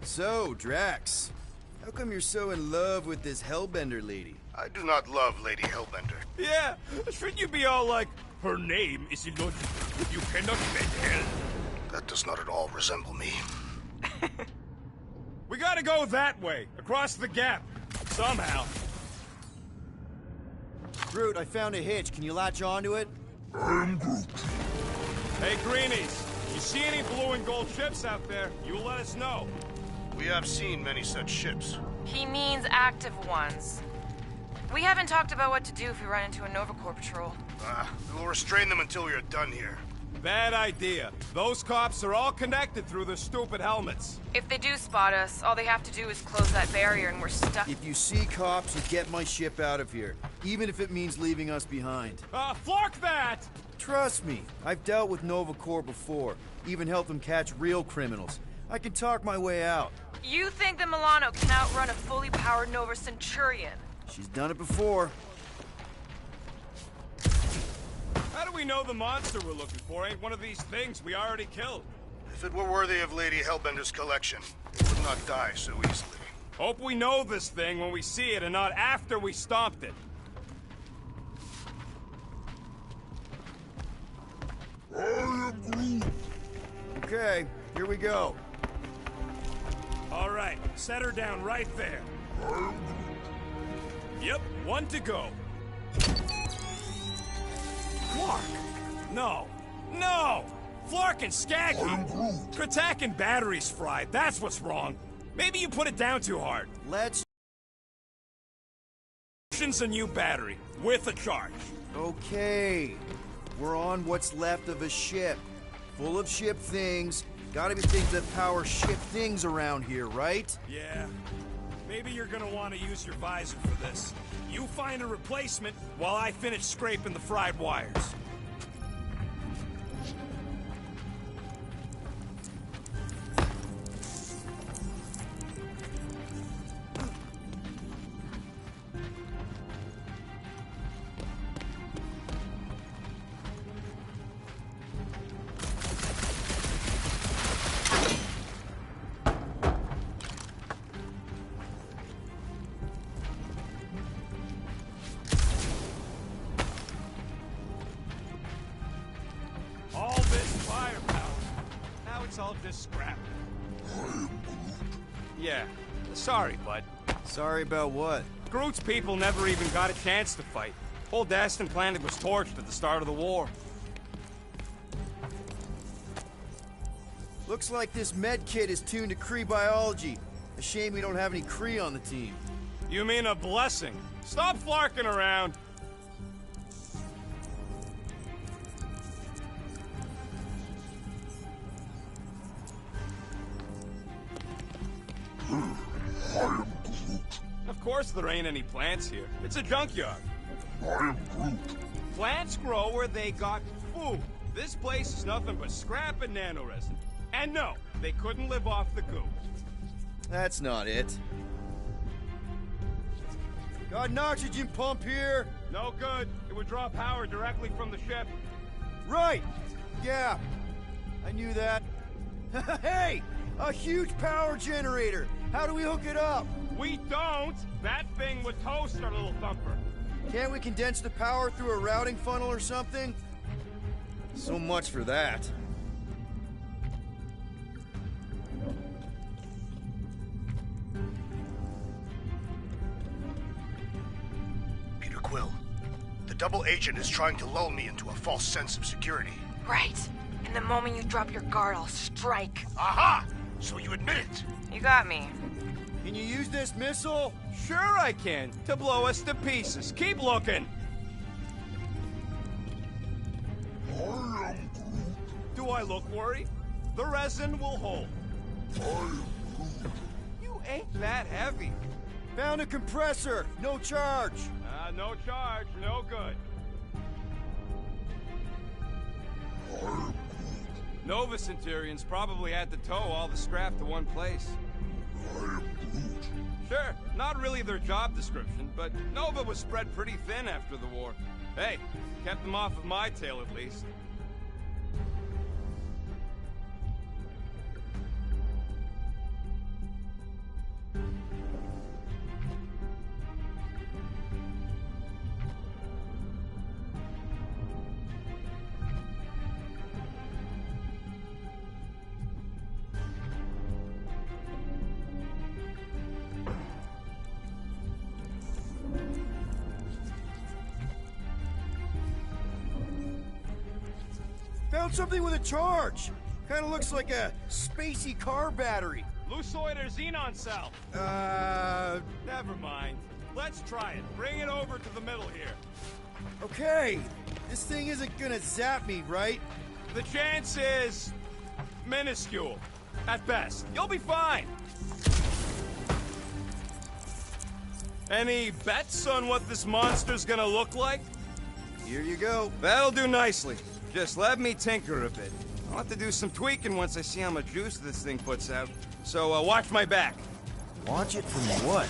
So, Drax, how come you're so in love with this Hellbender lady? I do not love Lady Hellbender. Yeah, shouldn't you be all like, her name is illogical. You cannot bend hell. That does not at all resemble me. We gotta go that way, across the gap. Somehow. Groot, I found a hitch. Can you latch onto it? I'm Groot. Hey, Greenies, you see any blue and gold ships out there, you let us know. We have seen many such ships. He means active ones. We haven't talked about what to do if we run into a Nova Corps patrol. We will restrain them until we are done here. Bad idea. Those cops are all connected through their stupid helmets. If they do spot us, all they have to do is close that barrier and we're stuck. If you see cops, you get my ship out of here, even if it means leaving us behind. Flark that! Trust me, I've dealt with Nova Corps before, even helped them catch real criminals. I can talk my way out. You think that Milano can outrun a fully powered Nova Centurion? She's done it before. How do we know the monster we're looking for ain't one of these things we already killed? If it were worthy of Lady Hellbender's collection, it would not die so easily. Hope we know this thing when we see it and not after we stomped it. I am Groot. Okay, here we go. All right, set her down right there. Yep, one to go. Flark! No! No! Flark and Skaggy! Kratak and batteries fried, that's what's wrong. Maybe you put it down too hard. Let's... A new battery, with a charge. Okay. We're on what's left of a ship. Full of ship things. Gotta be things that power ship things around here, right? Yeah. Maybe you're gonna want to use your visor for this. You find a replacement while I finish scraping the fried wires. All this firepower. Now it's all just scrap. Yeah. Sorry, bud. Sorry about what? Groot's people never even got a chance to fight. Whole Daston planet was torched at the start of the war. Looks like this med kit is tuned to Kree biology. A shame we don't have any Kree on the team. You mean a blessing? Stop flarking around. Of course there ain't any plants here. It's a junkyard. I am Groot. Plants grow where they got food. This place is nothing but scrap and nanoresin. And no, they couldn't live off the goo. That's not it. Got an oxygen pump here? No good. It would draw power directly from the ship. Right! Yeah, I knew that. Hey! A huge power generator! How do we hook it up? We don't! That thing would toast our little thumper. Can't we condense the power through a routing funnel or something? So much for that. Peter Quill, the double agent is trying to lull me into a false sense of security. Right. And the moment you drop your guard, I'll strike. Aha! So you admit it! You got me. Can you use this missile? Sure I can, to blow us to pieces. Keep looking. I am Groot. Do I look worried? The resin will hold. I am Groot. You ain't that heavy. Found a compressor! No charge! No charge, no good. Nova Centurions probably had to tow all the scrap to one place. Sure, not really their job description, but Nova was spread pretty thin after the war. Hey, kept them off of my tail at least. Found something with a charge! Kinda looks like a spacey car battery. Lucioid or xenon cell? Never mind. Let's try it. Bring it over to the middle here. Okay, this thing isn't gonna zap me, right? The chance is minuscule, at best. You'll be fine. Any bets on what this monster's gonna look like? Here you go. That'll do nicely. Just let me tinker a bit. I'll have to do some tweaking once I see how much juice this thing puts out. So, watch my back. Watch it from what?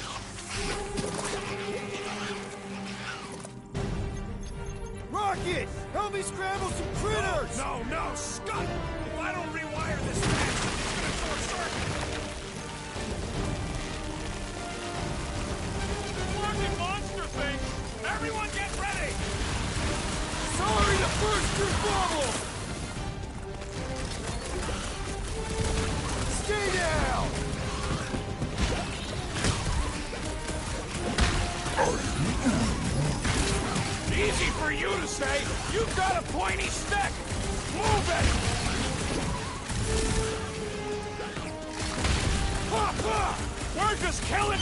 Rocket! Help me scramble some critters! No, Scott! If I don't rewire this thing, it's gonna short circuit! Fucking monster thing! Everyone get ready! Sorry to burst your bubble! Stay down! Easy for you to say! You've got a pointy stick! Move it! Ha! We're just killing...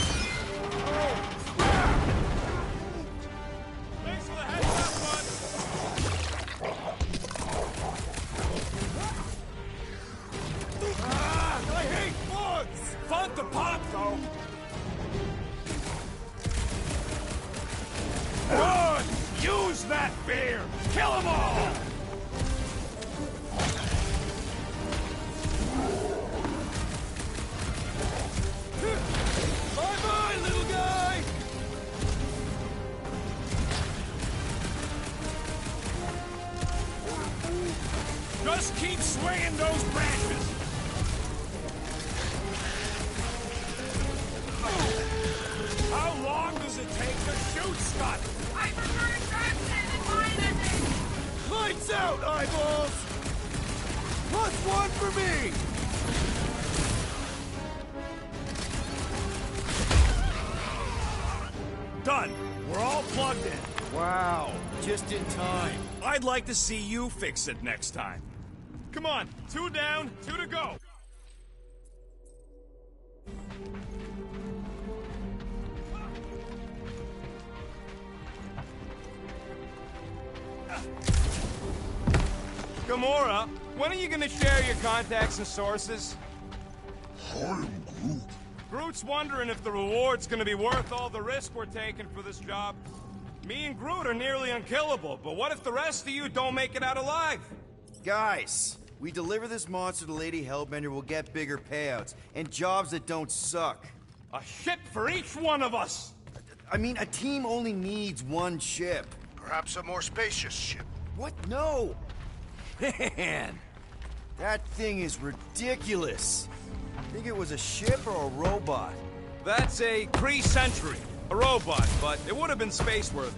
Oh, crap! Thanks for the heads up, bud! I hate bugs! Fun to pop, though! Good! Use that beer! Kill them all! Bye-bye, little guy! Just keep swinging those branches! How long does it take to shoot, Scott? I prefer traction and mine. Lights out, eyeballs! +1 for me! Done. We're all plugged in. Wow, just in time. I'd like to see you fix it next time. Come on, 2 down, 2 to go. Gamora, when are you gonna share your contacts and sources? I am Groot. Groot's wondering if the reward's gonna be worth all the risk we're taking for this job. Me and Groot are nearly unkillable, but what if the rest of you don't make it out alive? Guys, we deliver this monster to Lady Hellbender, we'll get bigger payouts, and jobs that don't suck. A ship for each one of us! I mean, a team only needs one ship. Perhaps a more spacious ship. What? No! Man, that thing is ridiculous. Think it was a ship or a robot? That's a Kree Sentry, a robot, but it would have been space-worthy.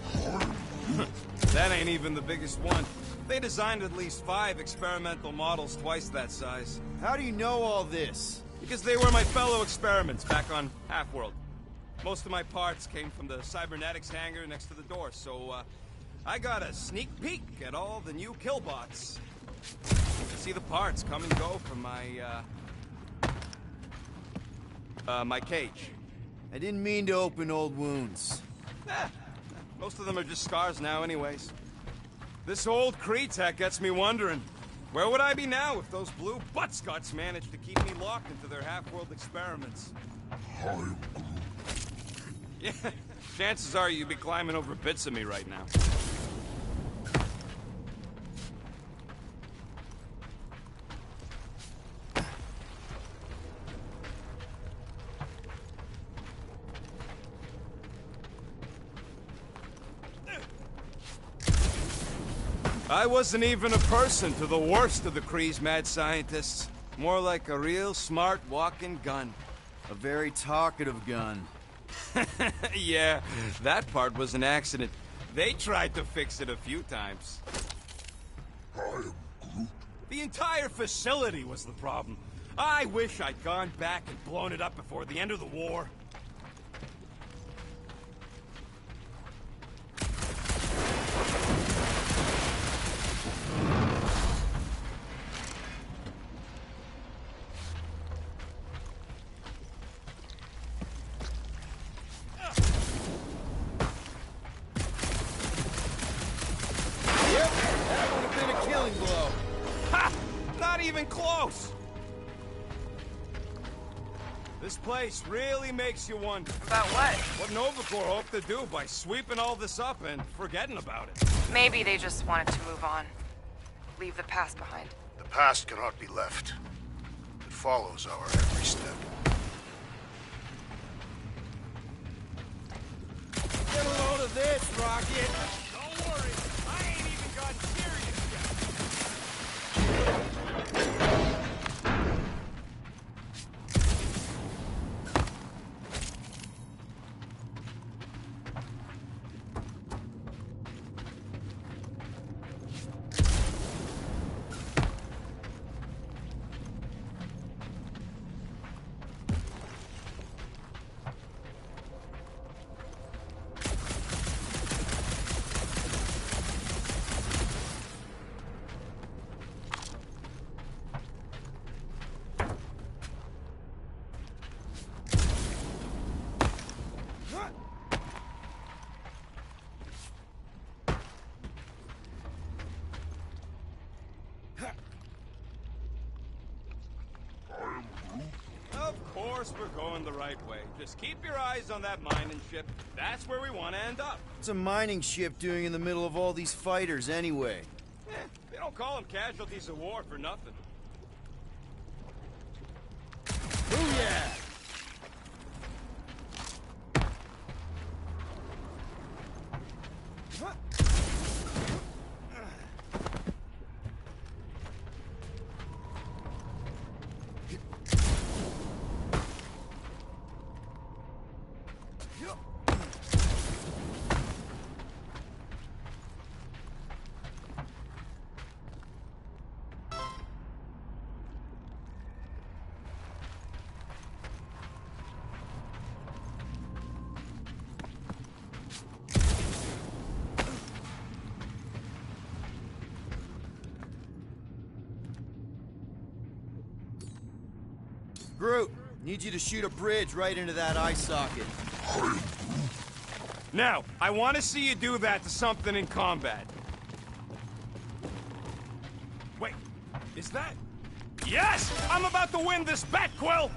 That ain't even the biggest one. They designed at least 5 experimental models twice that size. How do you know all this? Because they were my fellow experiments back on Half-World. Most of my parts came from the cybernetics hangar next to the door, so I got a sneak peek at all the new killbots. To see the parts come and go from my cage. I didn't mean to open old wounds. Most of them are just scars now anyways. This old Kree tech gets me wondering, Where would I be now if those blue butt-scuts managed to keep me locked into their half-world experiments? Heim Yeah, chances are you'd be climbing over bits of me right now. I wasn't even a person to the worst of the Kree's mad scientists. More like a real smart walking gun. A very talkative gun. Yeah, that part was an accident. They tried to fix it a few times. The entire facility was the problem. I wish I'd gone back and blown it up before the end of the war. Even close! This place really makes you wonder. About what? What Nova Corps hoped to do by sweeping all this up and forgetting about it. Maybe they just wanted to move on. Leave the past behind. The past cannot be left. It follows our every step. Get a load of this, Rocket! Don't worry, I ain't even gotten serious yet. Of course we're going the right way. Just keep your eyes on that mining ship. That's where we want to end up. What's a mining ship doing in the middle of all these fighters, anyway? They don't call them casualties of war for nothing. Booyah! Groot, need you to shoot a bridge right into that eye socket. Now, I want to see you do that to something in combat. Wait, is that... Yes! I'm about to win this bet, Quill!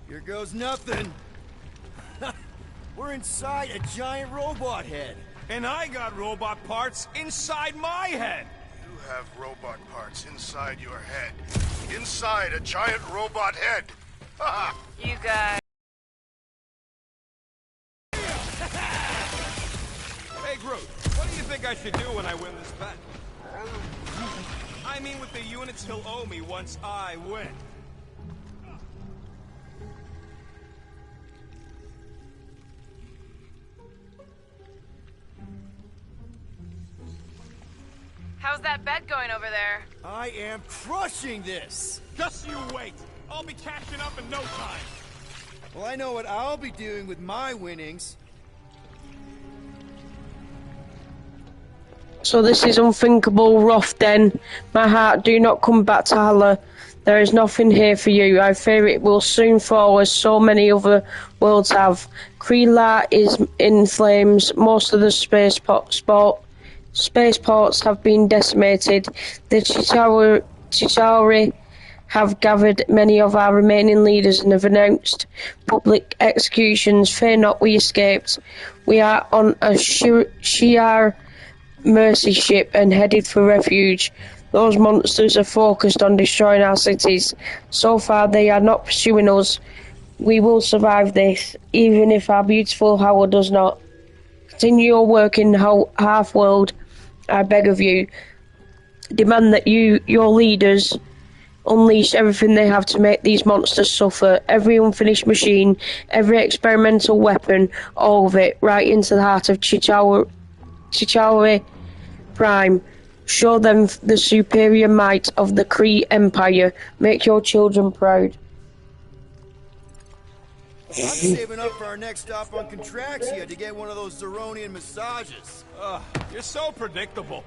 Here goes nothing. We're inside a giant robot head. And I got robot parts inside my head. You have robot parts inside your head. Inside a giant robot head. Ha! You guys... Hey, Groot, what do you think I I should do when I win this bet? I mean with the units he'll owe me once I win. How's that bet going over there? I am crushing this! Just you wait. I'll be catching up in no time. Well, I know what I'll be doing with my winnings. So this is unthinkable, rough den. My heart, do not come back to Hala. There is nothing here for you. I fear it will soon fall as so many other worlds have. Kreela is in flames. Most of the spaceports have been decimated. The Chitauri have gathered many of our remaining leaders and have announced public executions. Fear not, we escaped. We are on a Shi'ar mercy ship and headed for refuge. Those monsters are focused on destroying our cities. So far they are not pursuing us. We will survive this, even if our beautiful Hala does not. Continue your work in Half-World, I beg of you. Demand that your leaders unleash everything they have to make these monsters suffer. Every unfinished machine, every experimental weapon, all of it, right into the heart of Chitauri Prime. Show them the superior might of the Kree Empire. Make your children proud. I'm saving up for our next stop on Contraxia to get one of those Zeronian massages. You're so predictable.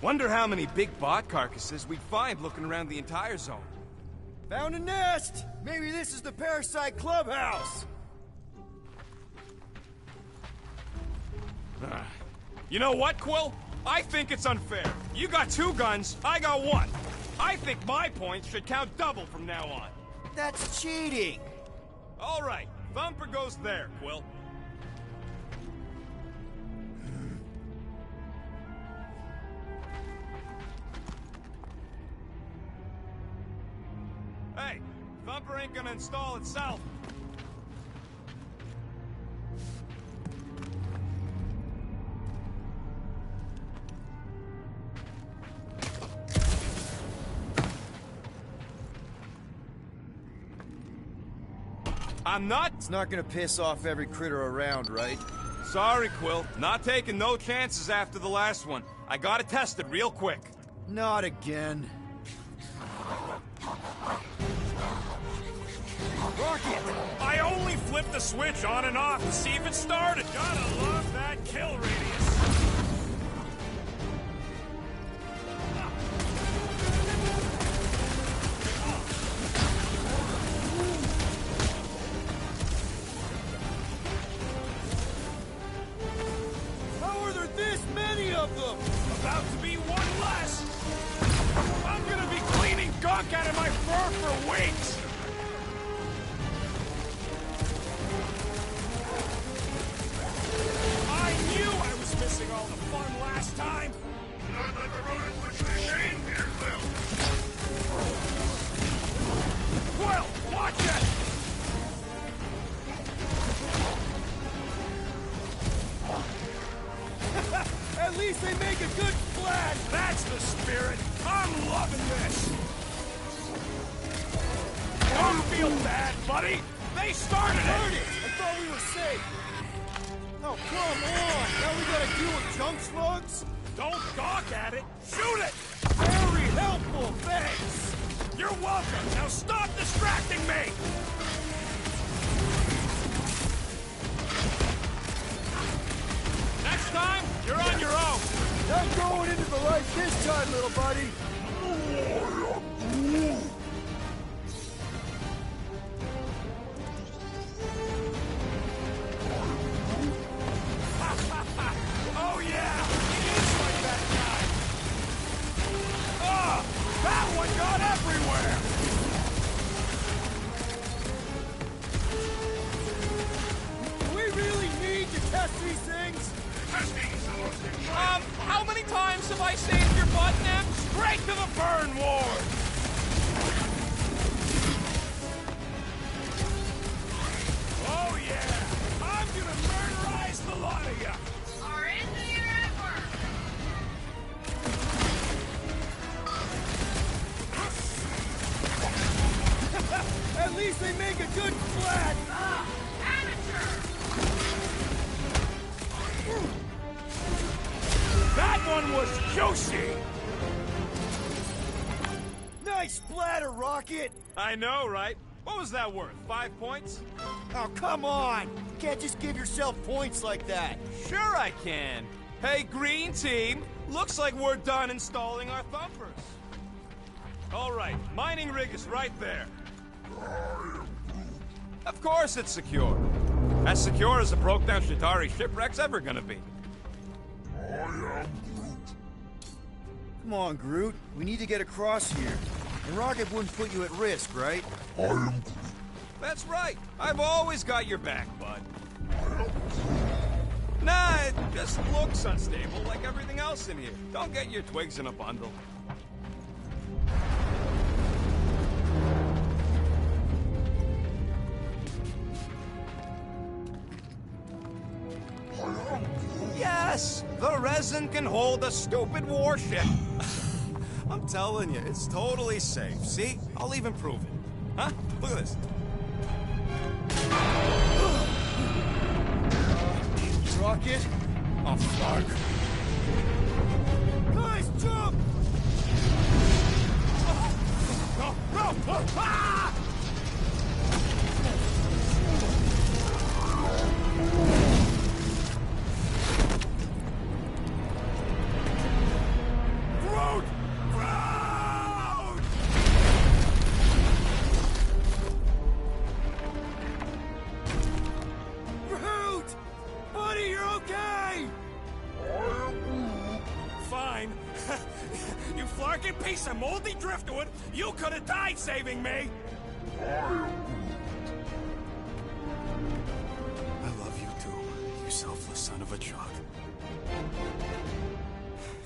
Wonder how many big bot carcasses we'd find looking around the entire zone. Found a nest! Maybe this is the Parasite Clubhouse! You know what, Quill? I think it's unfair. You got 2 guns, I got 1. I think my points should count double from now on. That's cheating! All right, Thumper goes there, Quill. Hey, Thumper ain't gonna install itself. I'm not... It's not gonna piss off every critter around, right? Sorry, Quill. Not taking no chances after the last one. I gotta test it real quick. Not again. Rocket! I only flipped the switch on and off to see if it started. Gotta love that kill radius. How are there this many of them? About to be one less. I'm gonna be cleaning gunk out of my fur for weeks. I knew I was missing all the fun last time. Not let the rodent push the shame here, Will. Quill, watch it! At least they make a good splash! That's the spirit! I'm loving this! Don't feel bad, buddy! They started it! I thought we were safe! Oh, come on! Now we gotta deal with junk slugs? Don't gawk at it! Shoot it! Very helpful, thanks! You're welcome! Now stop distracting me! Next time, you're on your own! Not going into the light this time, little buddy! Oh yeah! It is like that guy! Ah! That one got everywhere! Do we really need to test these things? How many times have I saved your butt, Nim? Straight least they make a good flat! That one was juicy! Nice splatter, Rocket! I know, right? What was that worth? 5 points? Oh, come on! You can't just give yourself points like that. Sure I can. Hey, green team, looks like we're done installing our thumpers. All right, mining rig is right there. Of course it's secure. As secure as a broke-down Shatari shipwreck's ever gonna be. Come on, Groot. We need to get across here. And Rocket wouldn't put you at risk, right? That's right. I've always got your back, bud. Nah, it just looks unstable like everything else in here. Don't get your twigs in a bundle. Yes! The resin can hold a stupid warship. I'm telling you, it's totally safe. See? I'll even prove it. Huh? Look at this. Rocket? Oh, fuck. Guys, jump! No! No! Ah! Groot! Groot! Groot! Buddy, you're okay! Fine. You flarkin' piece of moldy driftwood, you could have died saving me! I love you too, you selfless son of a chud.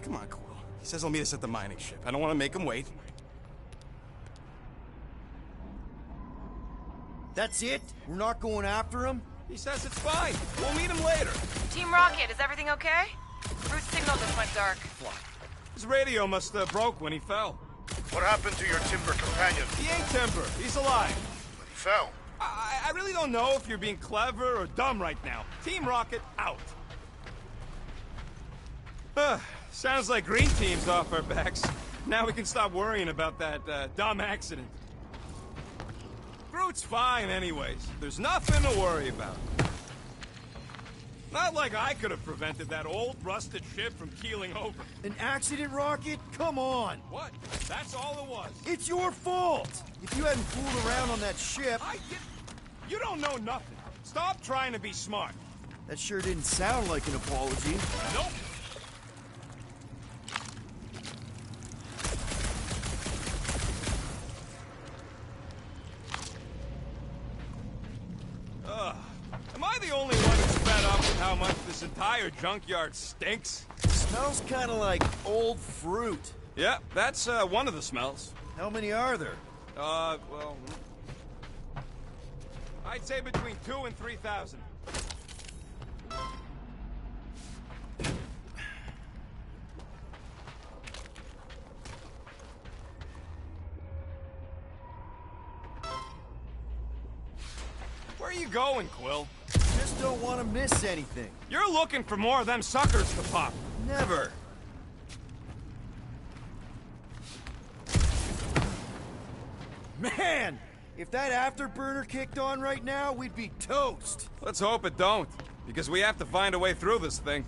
Come on, Quill. He says he'll meet us at the mining ship. I don't want to make him wait. That's it? We're not going after him? He says it's fine. We'll meet him later. Team Rocket, is everything okay? Root signal just went dark. His radio must have broke when he fell. What happened to your timber companion? He ain't timber. He's alive. But he fell. I really don't know if you're being clever or dumb right now. Team Rocket, out. Sounds like Green Team's off our backs. Now we can stop worrying about that dumb accident. Groot's fine anyways. There's nothing to worry about. Not like I could have prevented that old rusted ship from keeling over. An accident, Rocket? Come on! What? That's all it was. It's your fault! If you hadn't fooled around on that ship... You don't know nothing. Stop trying to be smart. That sure didn't sound like an apology. Nope. Am I the only one who's fed up with how much this entire junkyard stinks? Smells kind of like old fruit. Yeah, that's one of the smells. How many are there? Well... I'd say between 2,000 and 3,000. Where are you going, Quill? Just don't want to miss anything. You're looking for more of them suckers to pop. Never. Man! If that afterburner kicked on right now, we'd be toast. Let's hope it don't, because we have to find a way through this thing.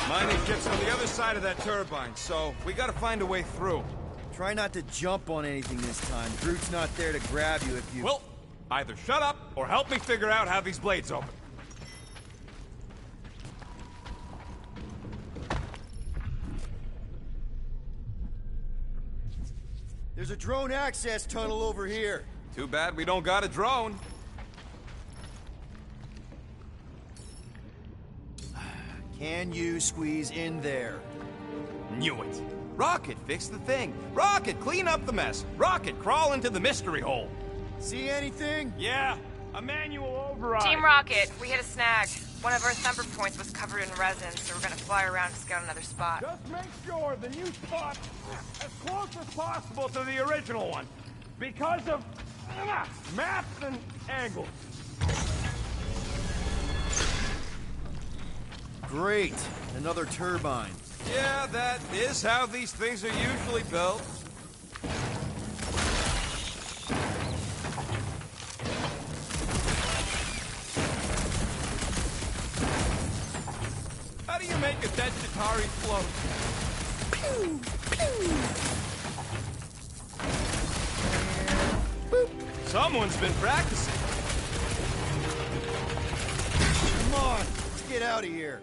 Mining ship's on the other side of that turbine, so we gotta find a way through. Try not to jump on anything this time. Groot's not there to grab you if you... Well, either shut up or help me figure out how these blades open. There's a drone access tunnel over here. Too bad we don't got a drone. Can you squeeze in there? Knew it. Rocket, fix the thing. Rocket, clean up the mess. Rocket, crawl into the mystery hole. See anything? Yeah, a manual override. Team Rocket, we hit a snag. One of our thumper points was covered in resin, so we're gonna fly around to scout another spot. Just make sure the new spot as close as possible to the original one. Because of Maps and angles. Great. Another turbine. Yeah, that is how these things are usually built. How do you make a dead Chitauri float? Pew! Pew! Someone's been practicing. Come on, let's get out of here.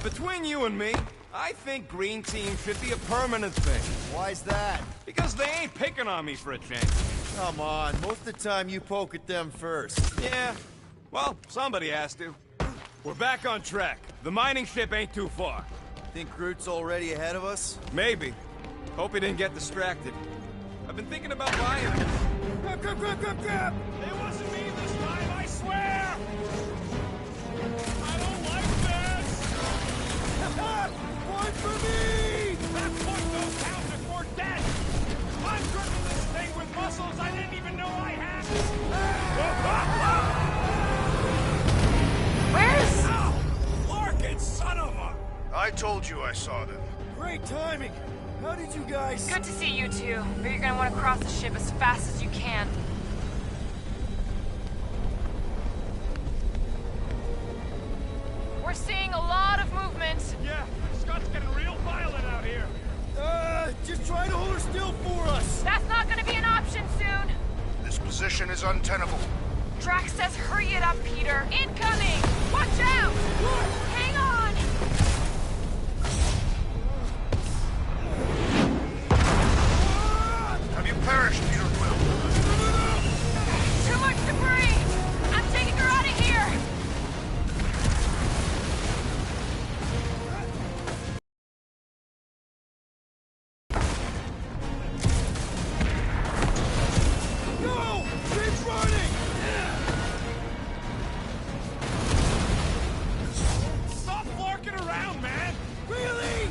Between you and me, I think Green Team should be a permanent thing. Why's that? Because they ain't picking on me for a change. Come on, most of the time you poke at them first. Yeah, well, somebody has to. We're back on track. The mining ship ain't too far. Think Groot's already ahead of us? Maybe. Hope he didn't get distracted. I've been thinking about buying this. Grab! It wasn't me this time, I swear! I don't like this! Point for me! That point goes down to quartet! I'm gripping this thing with muscles I didn't even know I had! Where's... Ow! Larkin, son of a... I told you I saw them. Great timing! How did you guys... Good to see you two, but you're gonna want to cross the ship as fast as you can. We're seeing a lot of movement. Yeah, Scott's getting real violent out here. Just try to hold her still for us! That's not gonna be an option soon. This position is untenable. Drax says hurry it up, Peter. Incoming! Watch out! Hang on! Have you perished, Peter Quill? Too much debris! I'm taking her out of here! No! Keep running! Stop flarking around, man! Really?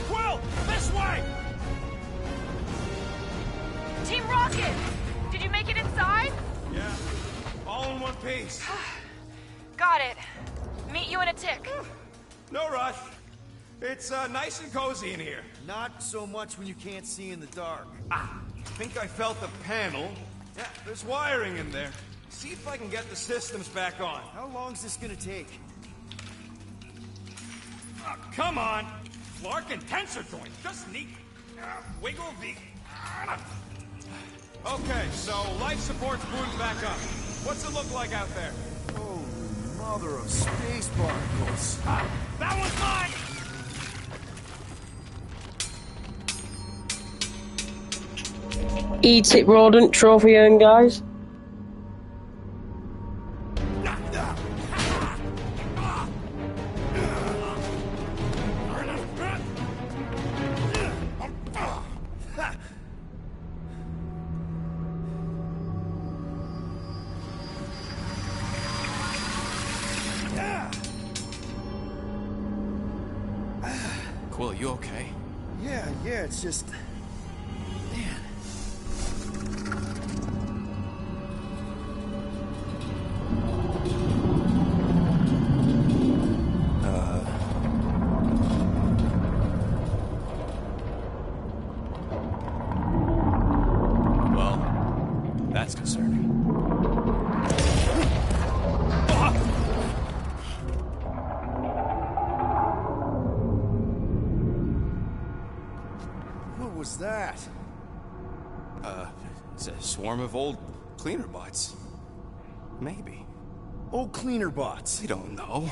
Quill, this way! Team Rocket! Did you make it inside? Yeah, all in one piece. Got it. Meet you in a tick. No rush. It's nice and cozy in here. Not so much when you can't see in the dark. I think I felt the panel. Yeah, there's wiring in there. See if I can get the systems back on. How long's this gonna take? Oh, come on! Flark and tensor joint. Just neat. Wiggle the... Okay, so life support's booted back up. What's it look like out there? Oh, mother of space particles. That one's mine! Eat it, rodent. Trophy earned, guys. Quill, you okay? Yeah, it's just... Man. Well, that's concerning. What was that? It's a swarm of old cleaner bots. Maybe. Old cleaner bots. We don't know.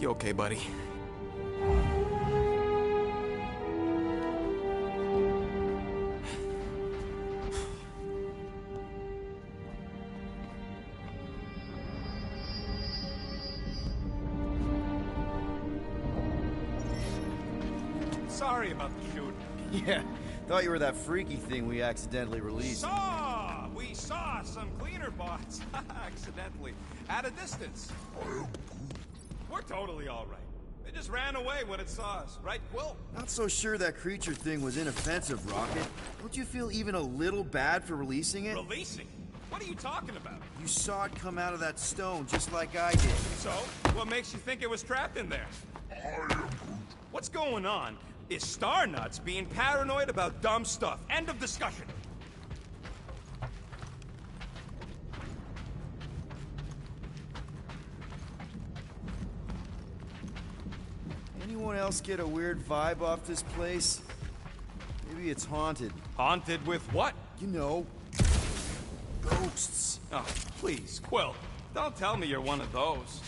You okay, buddy? Sorry about the shooting. Yeah, thought you were that freaky thing we accidentally released. We saw some cleaner bots, accidentally, at a distance. We're totally all right. They just ran away when it saw us, right, Quill? Not so sure that creature thing was inoffensive, Rocket. Don't you feel even a little bad for releasing it? Releasing? What are you talking about? You saw it come out of that stone just like I did. So, what makes you think it was trapped in there? What's going on is Star Nuts being paranoid about dumb stuff. End of discussion. Anyone else get a weird vibe off this place? Maybe it's haunted. Haunted with what? You know, ghosts. Oh, please, Quill. Don't tell me you're one of those.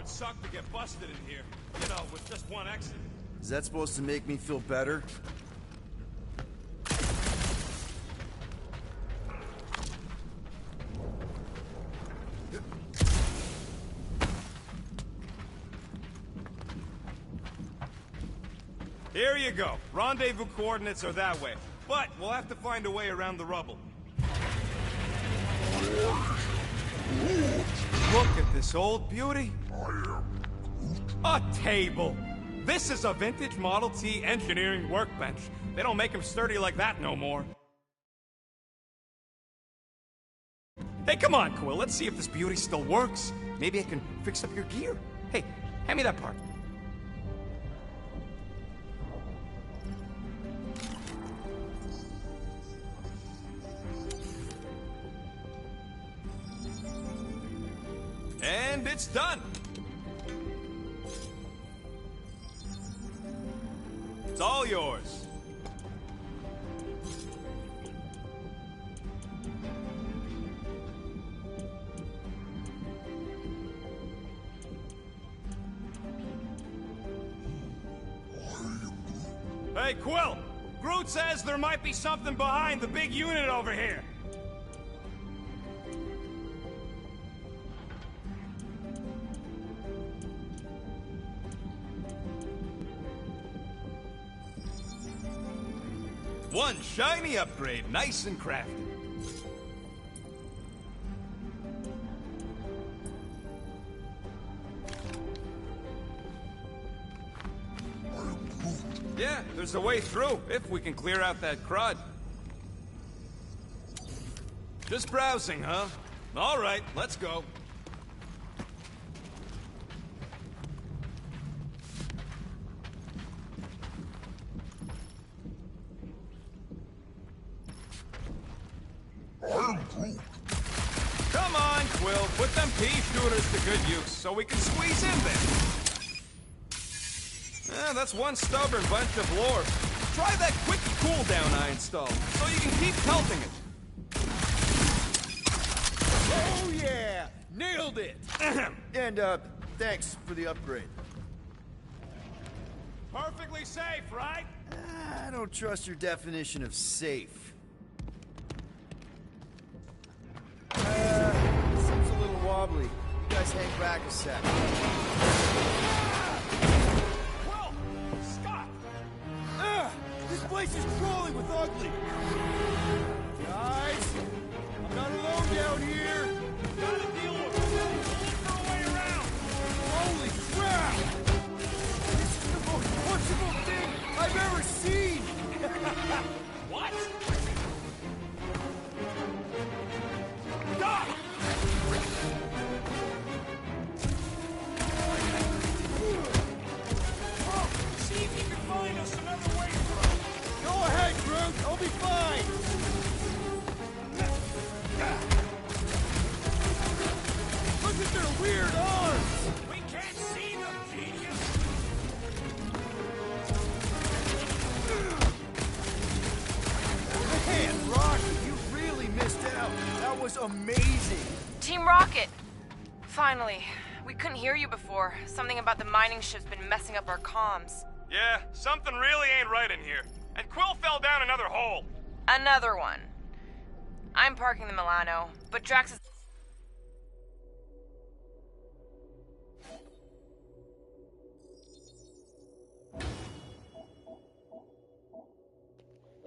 Suck to get busted in here, you know, with just one exit. Is that supposed to make me feel better? Here you go. Rendezvous coordinates are that way, but we'll have to find a way around the rubble. Look at this old beauty. A table! This is a vintage Model T engineering workbench. They don't make them sturdy like that no more. Hey, come on, Quill. Let's see if this beauty still works. Maybe I can fix up your gear. Hey, hand me that part. And it's done. It's all yours. Hey, Quill! Groot says there might be something behind the big unit over here. One shiny upgrade, nice and crafted. Yeah, there's a way through, if we can clear out that crud. Just browsing, huh? All right, let's go. Come on, Quill, put them pea shooters to good use so we can squeeze in there. That's one stubborn bunch of lore. Try that quick cooldown I installed, so you can keep pelting it. Oh yeah! Nailed it! And, thanks for the upgrade. Perfectly safe, right? I don't trust your definition of safe. Seems a little wobbly. You guys hang back a sec. Well, Scott! This place is crawling with ugly. Guys, I'm not alone down here. Gotta deal with it. We'll look for a way around. Holy crap! This is the most punchable thing I've ever seen! What? Stop! See if you can find us another way through. Go ahead, Groot. I'll be fine. amazing! Team Rocket! Finally. We couldn't hear you before. Something about the mining ship's been messing up our comms. Yeah, something really ain't right in here. And Quill fell down another hole. Another one. I'm parking the Milano, but Drax is...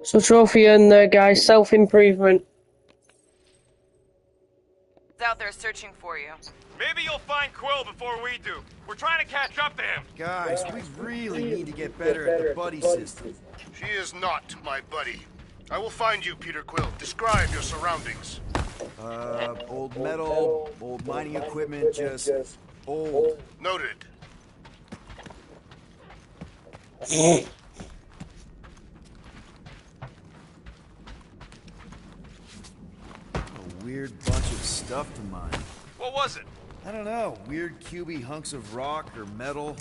So trophy earned there, guys. Self-improvement. out there searching for you. Maybe you'll find Quill before we do. We're trying to catch up to him. Guys, we really need to get better at the buddy system. She is not my buddy. I will find you, Peter Quill. Describe your surroundings. Old metal, old mining equipment, just old. Noted. A weird bunch of stuff to mine. What was it? I don't know. Weird cubey hunks of rock or metal.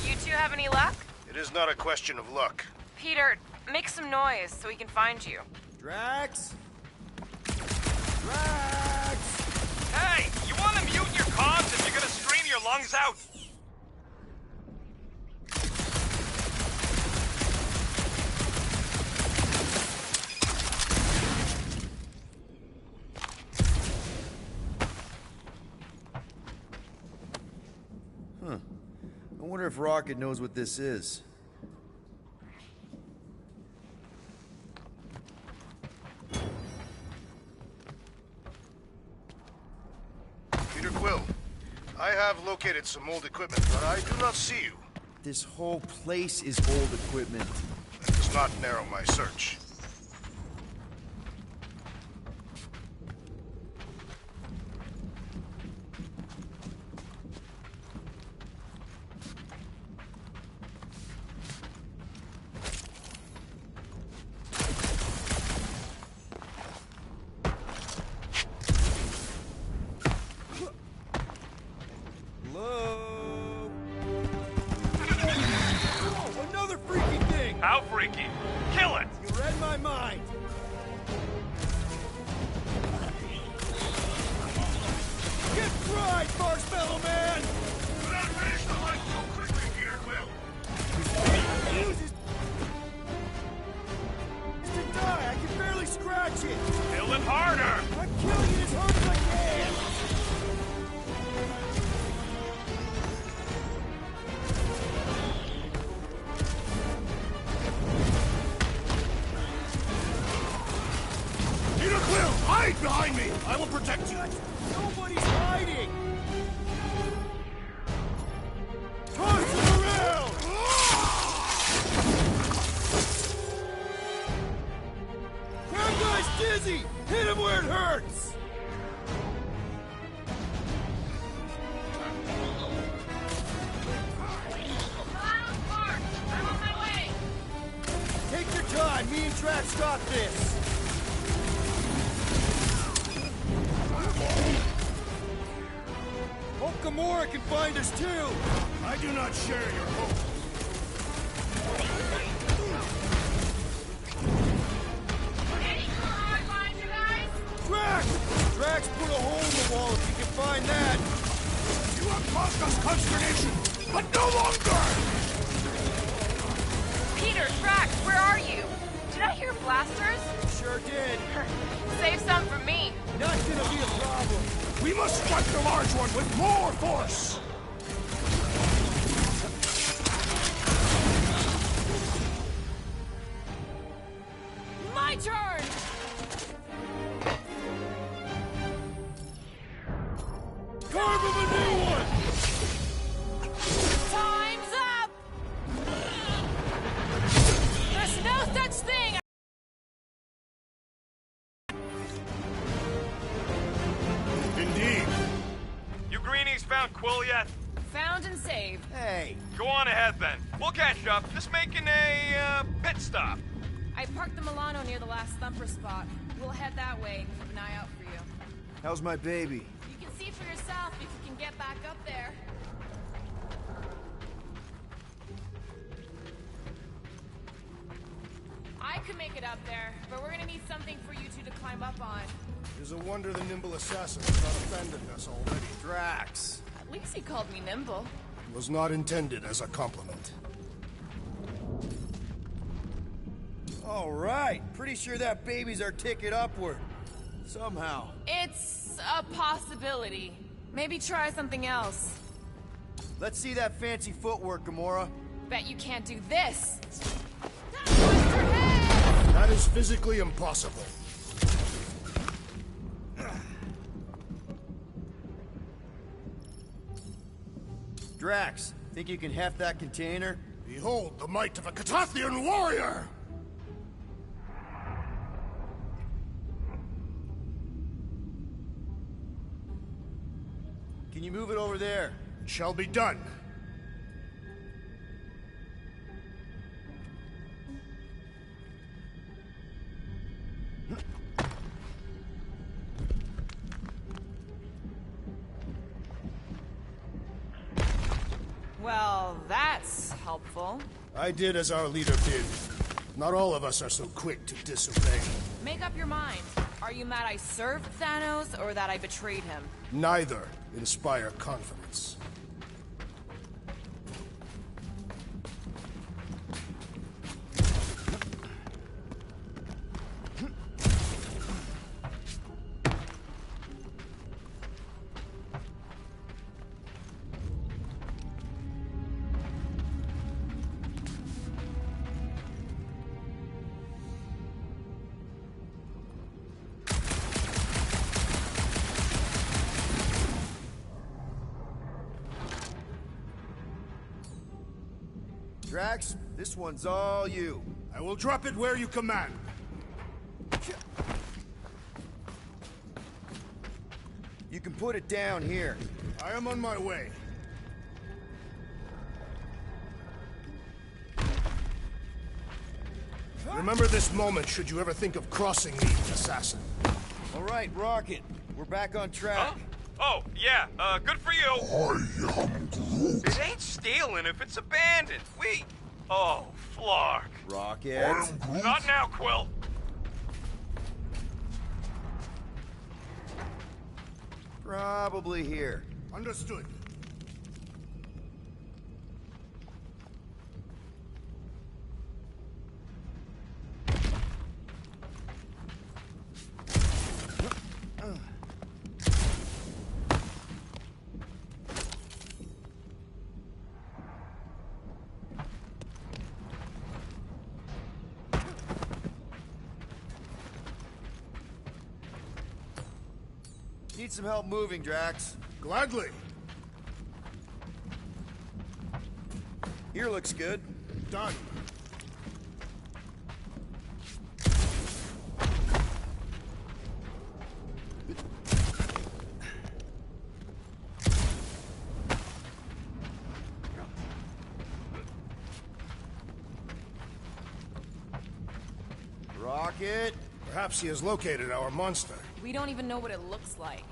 You two have any luck? It is not a question of luck. Peter, make some noise so we can find you. Drax? Drax! Hey, you want to mute your comms if you're gonna scream your lungs out? Huh. I wonder if Rocket knows what this is. Peter Quill, I have located some old equipment, but I do not see you. This whole place is old equipment. That does not narrow my search. Hello? Oh, another freaky thing! How freaky? Kill it! You read my mind! Get fried, Marshmallow Man! Do not finish the hunt so quickly, Peter Quill! Uses to die. I can barely scratch it. Kill it harder! I'm killing it as hard as I can. Peter Quill, hide behind me! I will protect you! Nobody's hiding. Toss it around. That guy's dizzy. Hit him where it hurts. Milano's parked! I'm on my way! Take your time. Me and Drax got this. Hope Gamora can find us too. I do not share your hope. Any garage behind you guys? Drax! Drax put a hole in the wall if you can find that. You have caused us consternation, but no longer! Peter, Drax, where are you? Did I hear blasters? Sure did. Save some for me. Not gonna be a problem. We must strike the large one with more force! My turn! Carve him a new one! Time's up! There's no such thing! Indeed. You greenies found Quill yet? Found and saved. Hey, Go on ahead then. We'll catch up. Just making a, pit stop. I parked the Milano near the last thumper spot. We'll head that way and keep an eye out for you. How's my baby? You can see for yourself if you can get back up there. I could make it up there, but we're gonna need something for you two to climb up on. It is a wonder the nimble assassin has not abandoned us already. Drax. At least he called me nimble. It was not intended as a compliment. All right. Pretty sure that baby's our ticket upward. Somehow. It's a possibility. Maybe try something else. Let's see that fancy footwork, Gamora. Bet you can't do this. That is physically impossible. Drax, think you can heft that container? Behold the might of a Catathian warrior! Can you move it over there? It shall be done. Well, that's helpful. I did as our leader bid. Not all of us are so quick to disobey. Make up your mind. Are you mad I served Thanos or that I betrayed him? Neither inspire confidence. Drax, this one's all you. I will drop it where you command. You can put it down here. I am on my way. Remember this moment should you ever think of crossing me, assassin. All right, Rocket. We're back on track. Oh, yeah, good for you. It ain't stealing if it's abandoned. Oh, Flark. Rocket. Not now, Quill. Probably here. Understood. Need some help moving, Drax. Gladly. Here looks good. Done. Rocket. Perhaps he has located our monster. We don't even know what it looks like.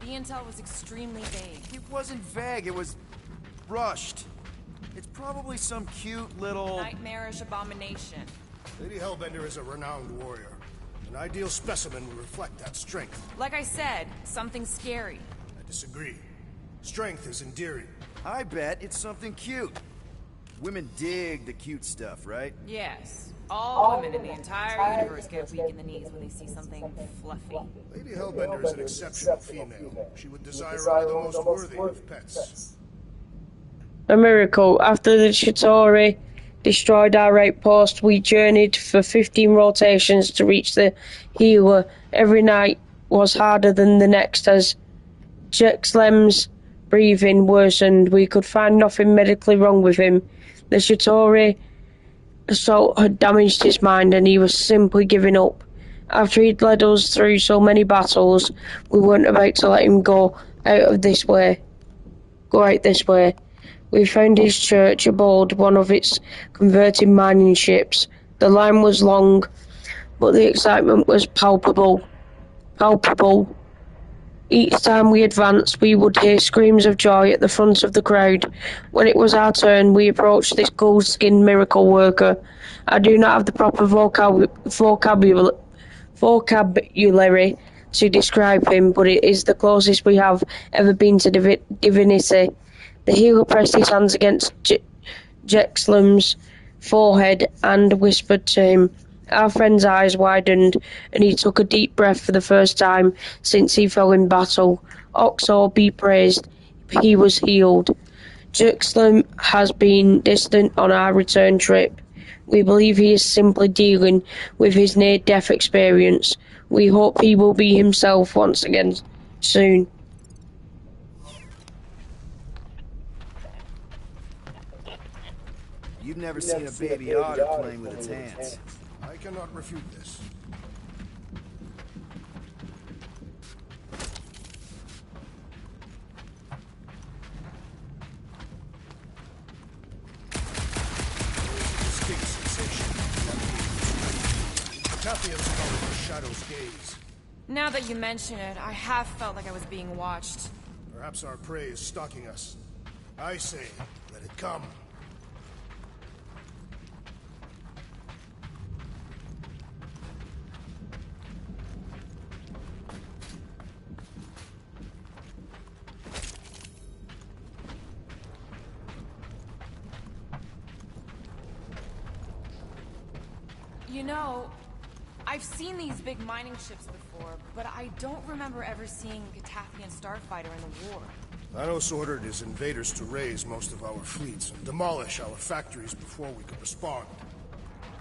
The intel was extremely vague. It wasn't vague, it was rushed. It's probably some cute little... Nightmarish abomination. Lady Hellbender is a renowned warrior. An ideal specimen would reflect that strength. Like I said, something scary. I disagree. Strength is endearing. I bet it's something cute. Women dig the cute stuff, right? Yes. All women in the entire universe get weak in the knees when they see something fluffy. Lady Hellbender is an exceptional female. She would desire only the most worthy of pets. A miracle. After the Chitauri destroyed our outpost, we journeyed for 15 rotations to reach the healer. Every night was harder than the next as Jexlem's breathing worsened. We could find nothing medically wrong with him. The Chitauri assault had damaged his mind and he was simply giving up. After he'd led us through so many battles, we weren't about to let him go out this way. We found his church aboard one of its converted mining ships. The line was long, but the excitement was palpable. Palpable. Each time we advanced, we would hear screams of joy at the front of the crowd. When it was our turn, we approached this gold-skinned miracle worker. I do not have the proper vocabulary to describe him, but it is the closest we have ever been to divinity. The healer pressed his hands against Jexlam's forehead and whispered to him. Our friend's eyes widened, and he took a deep breath for the first time since he fell in battle. Oxor be praised, he was healed. Jexlam has been distant on our return trip. We believe he is simply dealing with his near-death experience. We hope he will be himself once again soon. You've never seen a baby otter playing with its hands. I cannot refute this. Distinct sensation. Tathian's calling the Shadow's gaze. Now that you mention it, I have felt like I was being watched. Perhaps our prey is stalking us. I say, let it come. You know, I've seen these big mining ships before, but I don't remember ever seeing a Cathathian starfighter in the war. Thanos ordered his invaders to raise most of our fleets and demolish our factories before we could respond.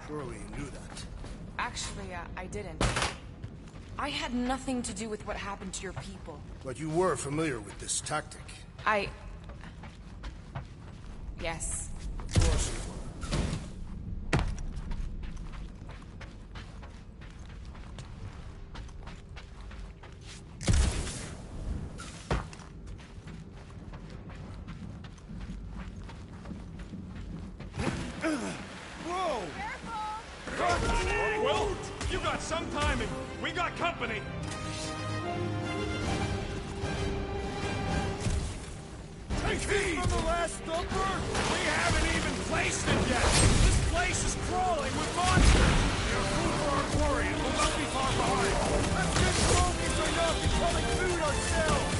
Surely you knew that. Actually, I didn't. I had nothing to do with what happened to your people. But you were familiar with this tactic. Yes. Of course you were. Well, you got some timing. We got company. Take heed! From the last thumper? We haven't even placed it yet. This place is crawling with monsters. They're food for our quarry, and we'll not be far behind. Let's get focused on not becoming food ourselves.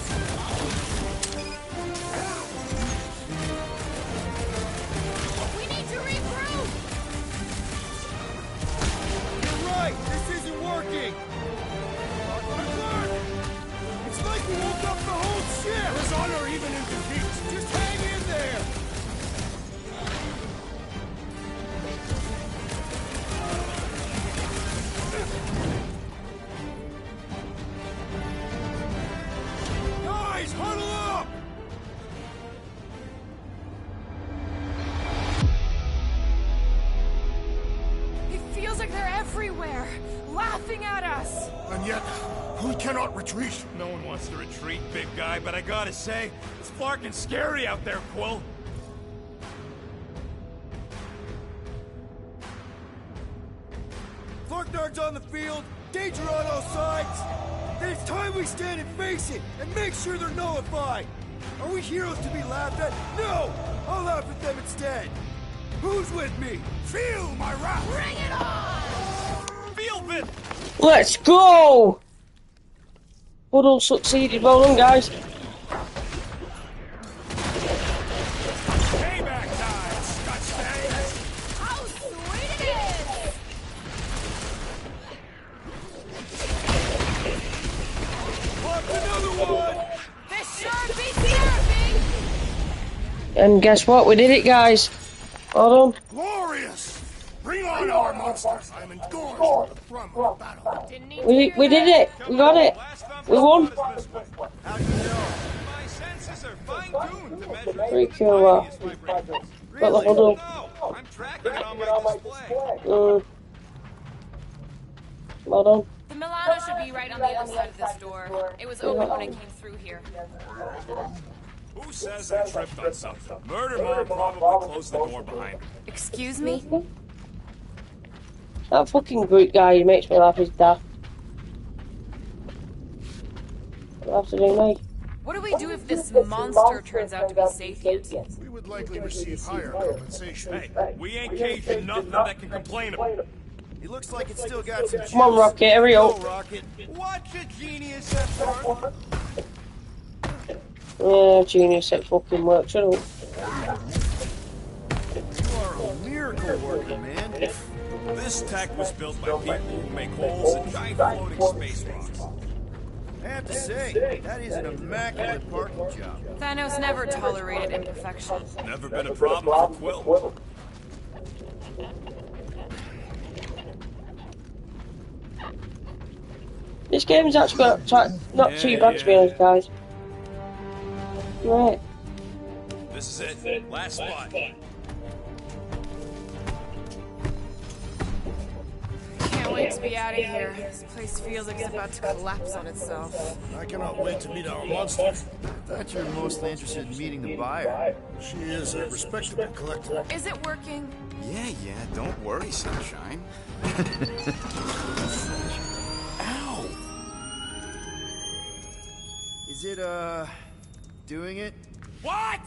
We need to regroup! Right, this isn't working! It's like we woke up the whole ship! There's honor even in defeat. Just hang in there! Guys, huddle up! It feels like they're everywhere, laughing at us. And yet, we cannot retreat. No one wants to retreat, big guy, but I gotta say, it's fucking scary out there, Quill. Flarknard's on the field, danger on all sides! Then it's time we stand and face it, and make sure they're nullified! Are we heroes to be laughed at? No! I'll laugh at them instead! Who's with me? Feel my wrath! Bring it on! Feel it! Let's go! Huddle succeeded. Well done, guys. Payback time, Scotchbag! How sweet it is! Lock another one! This sure beats surfing! And guess what? We did it, guys. Well done. Glorious! Bring on our monsters! I am engorged with the thrum of the battle. Didn't need We did it. We got it. We won. How do you know? My senses are fine-tuned to measure Pretty even cool, the tiniest vibrations. Got the huddle. No, I'm tracking it on my display. Well done. The Milano should be right on the other side of this door. It was open when I came through here. Who says I tripped on something? Murder Mom probably closed the door behind her. Excuse me? That fucking Groot guy, he makes me laugh, he's daft. What do I have to do, mate? What do we do if this monster turns out to be sapient? We would likely receive higher compensation. Hey, we ain't caging nothing that can complain about. He looks like it's still got some juice. Come on, Rocket, hurry Go, up. Rocket. Watch a genius at work. Yeah, genius at fucking work, shut up. You are a miracle worker, man. This tech was built by people who make holes in giant floating space rocks. I have to say, that is an immaculate parking job. Thanos never tolerated imperfection. Never been a problem for Quill. This game's actually not too bad, to be honest, guys. Right. This is it. Last spot. Can't wait to be out of here. This place feels like it's about to collapse on itself. I cannot wait to meet our monster. I thought you were mostly interested in meeting the buyer. She is a respectable collector. Is it working? Yeah, don't worry, Sunshine. Ow! Is it, doing it? What?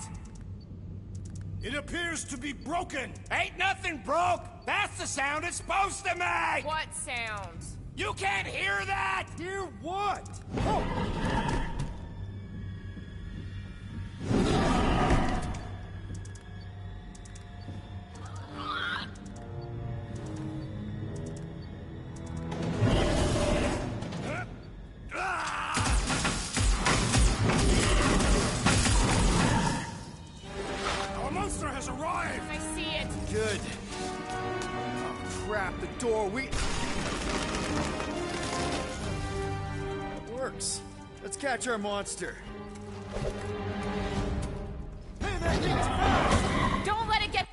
It appears to be broken. Ain't nothing broke! That's the sound it's supposed to make! What sounds? You can't hear that! Hear what? Our monster has arrived. I see it. Good. Oh, crap, the door, It works. Let's catch our monster. Hey, that thing's fast! Don't let it get...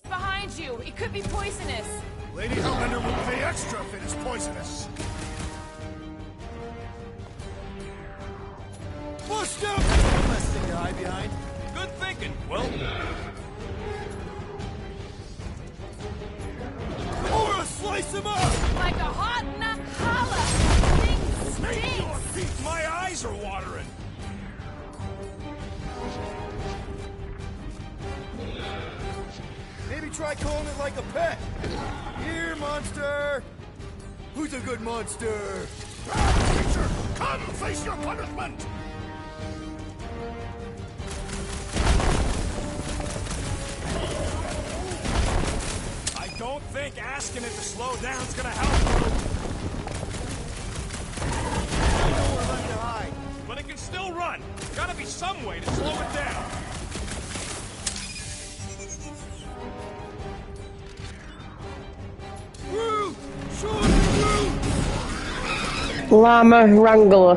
Behind you! It could be poisonous! Lady Hellbender will pay extra if it is poisonous. Bust out! Less thing to hide behind. Good thinking, Quill. Or slice him up! Like a hot nut holla! Things stinks! My eyes are watering. Maybe try calling it like a pet. Here, monster! Who's a good monster? Creature, come face your punishment! I don't think asking it to slow down's gonna help. Nowhere left to hide. But it can still run. Gotta be some way to slow it down. Llama Wrangler.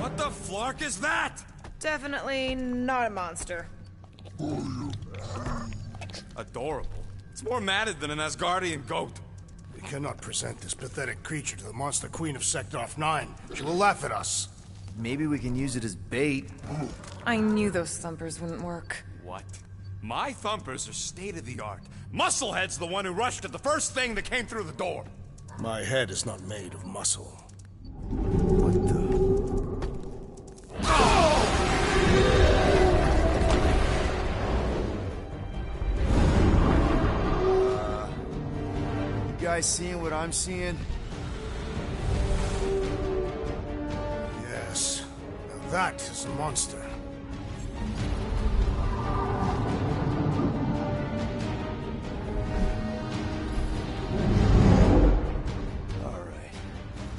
What the flark is that? Definitely not a monster. Adorable. It's more matted than an Asgardian goat. We cannot present this pathetic creature to the monster queen of Sector 9. She will laugh at us. Maybe we can use it as bait. I knew those thumpers wouldn't work. What? My thumpers are state-of-the-art. Musclehead's the one who rushed at the first thing that came through the door. My head is not made of muscle. What the? You guys seeing what I'm seeing? Yes. Now that is a monster.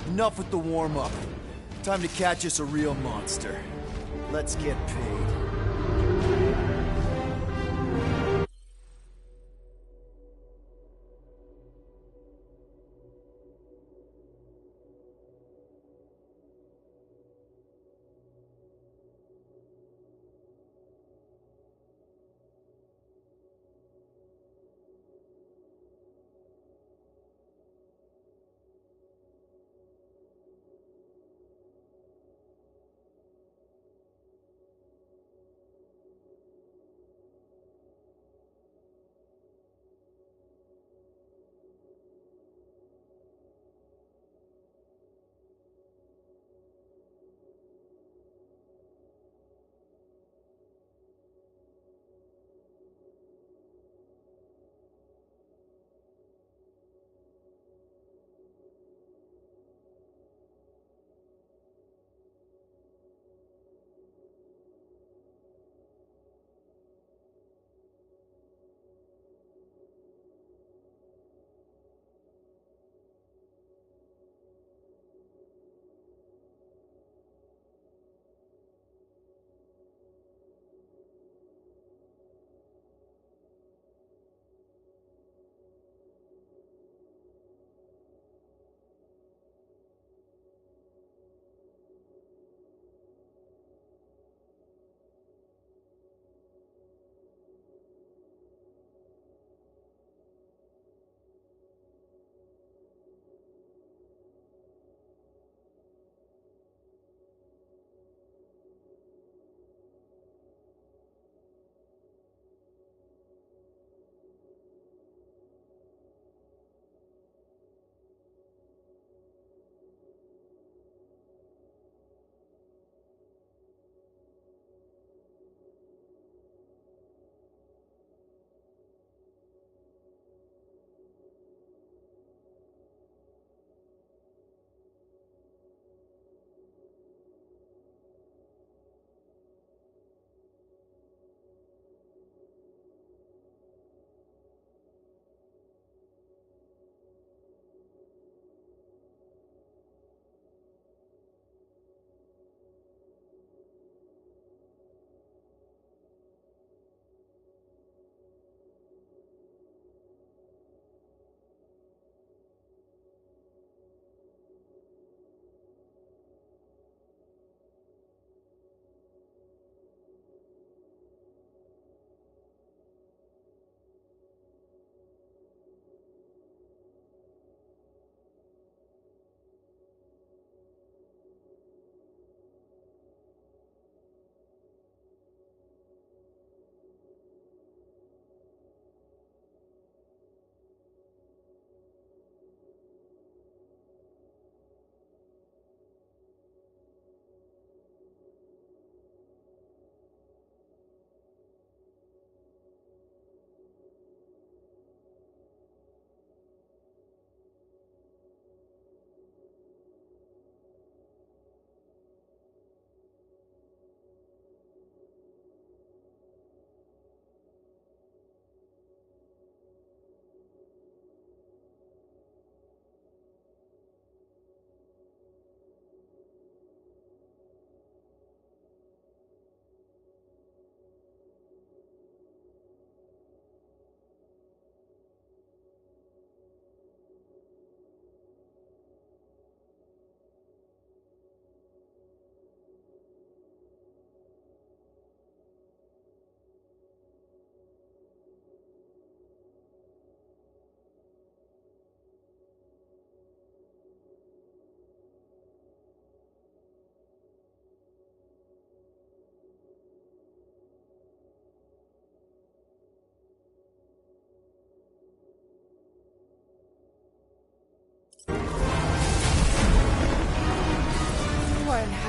Enough with the warm-up. Time to catch us a real monster. Let's get paid.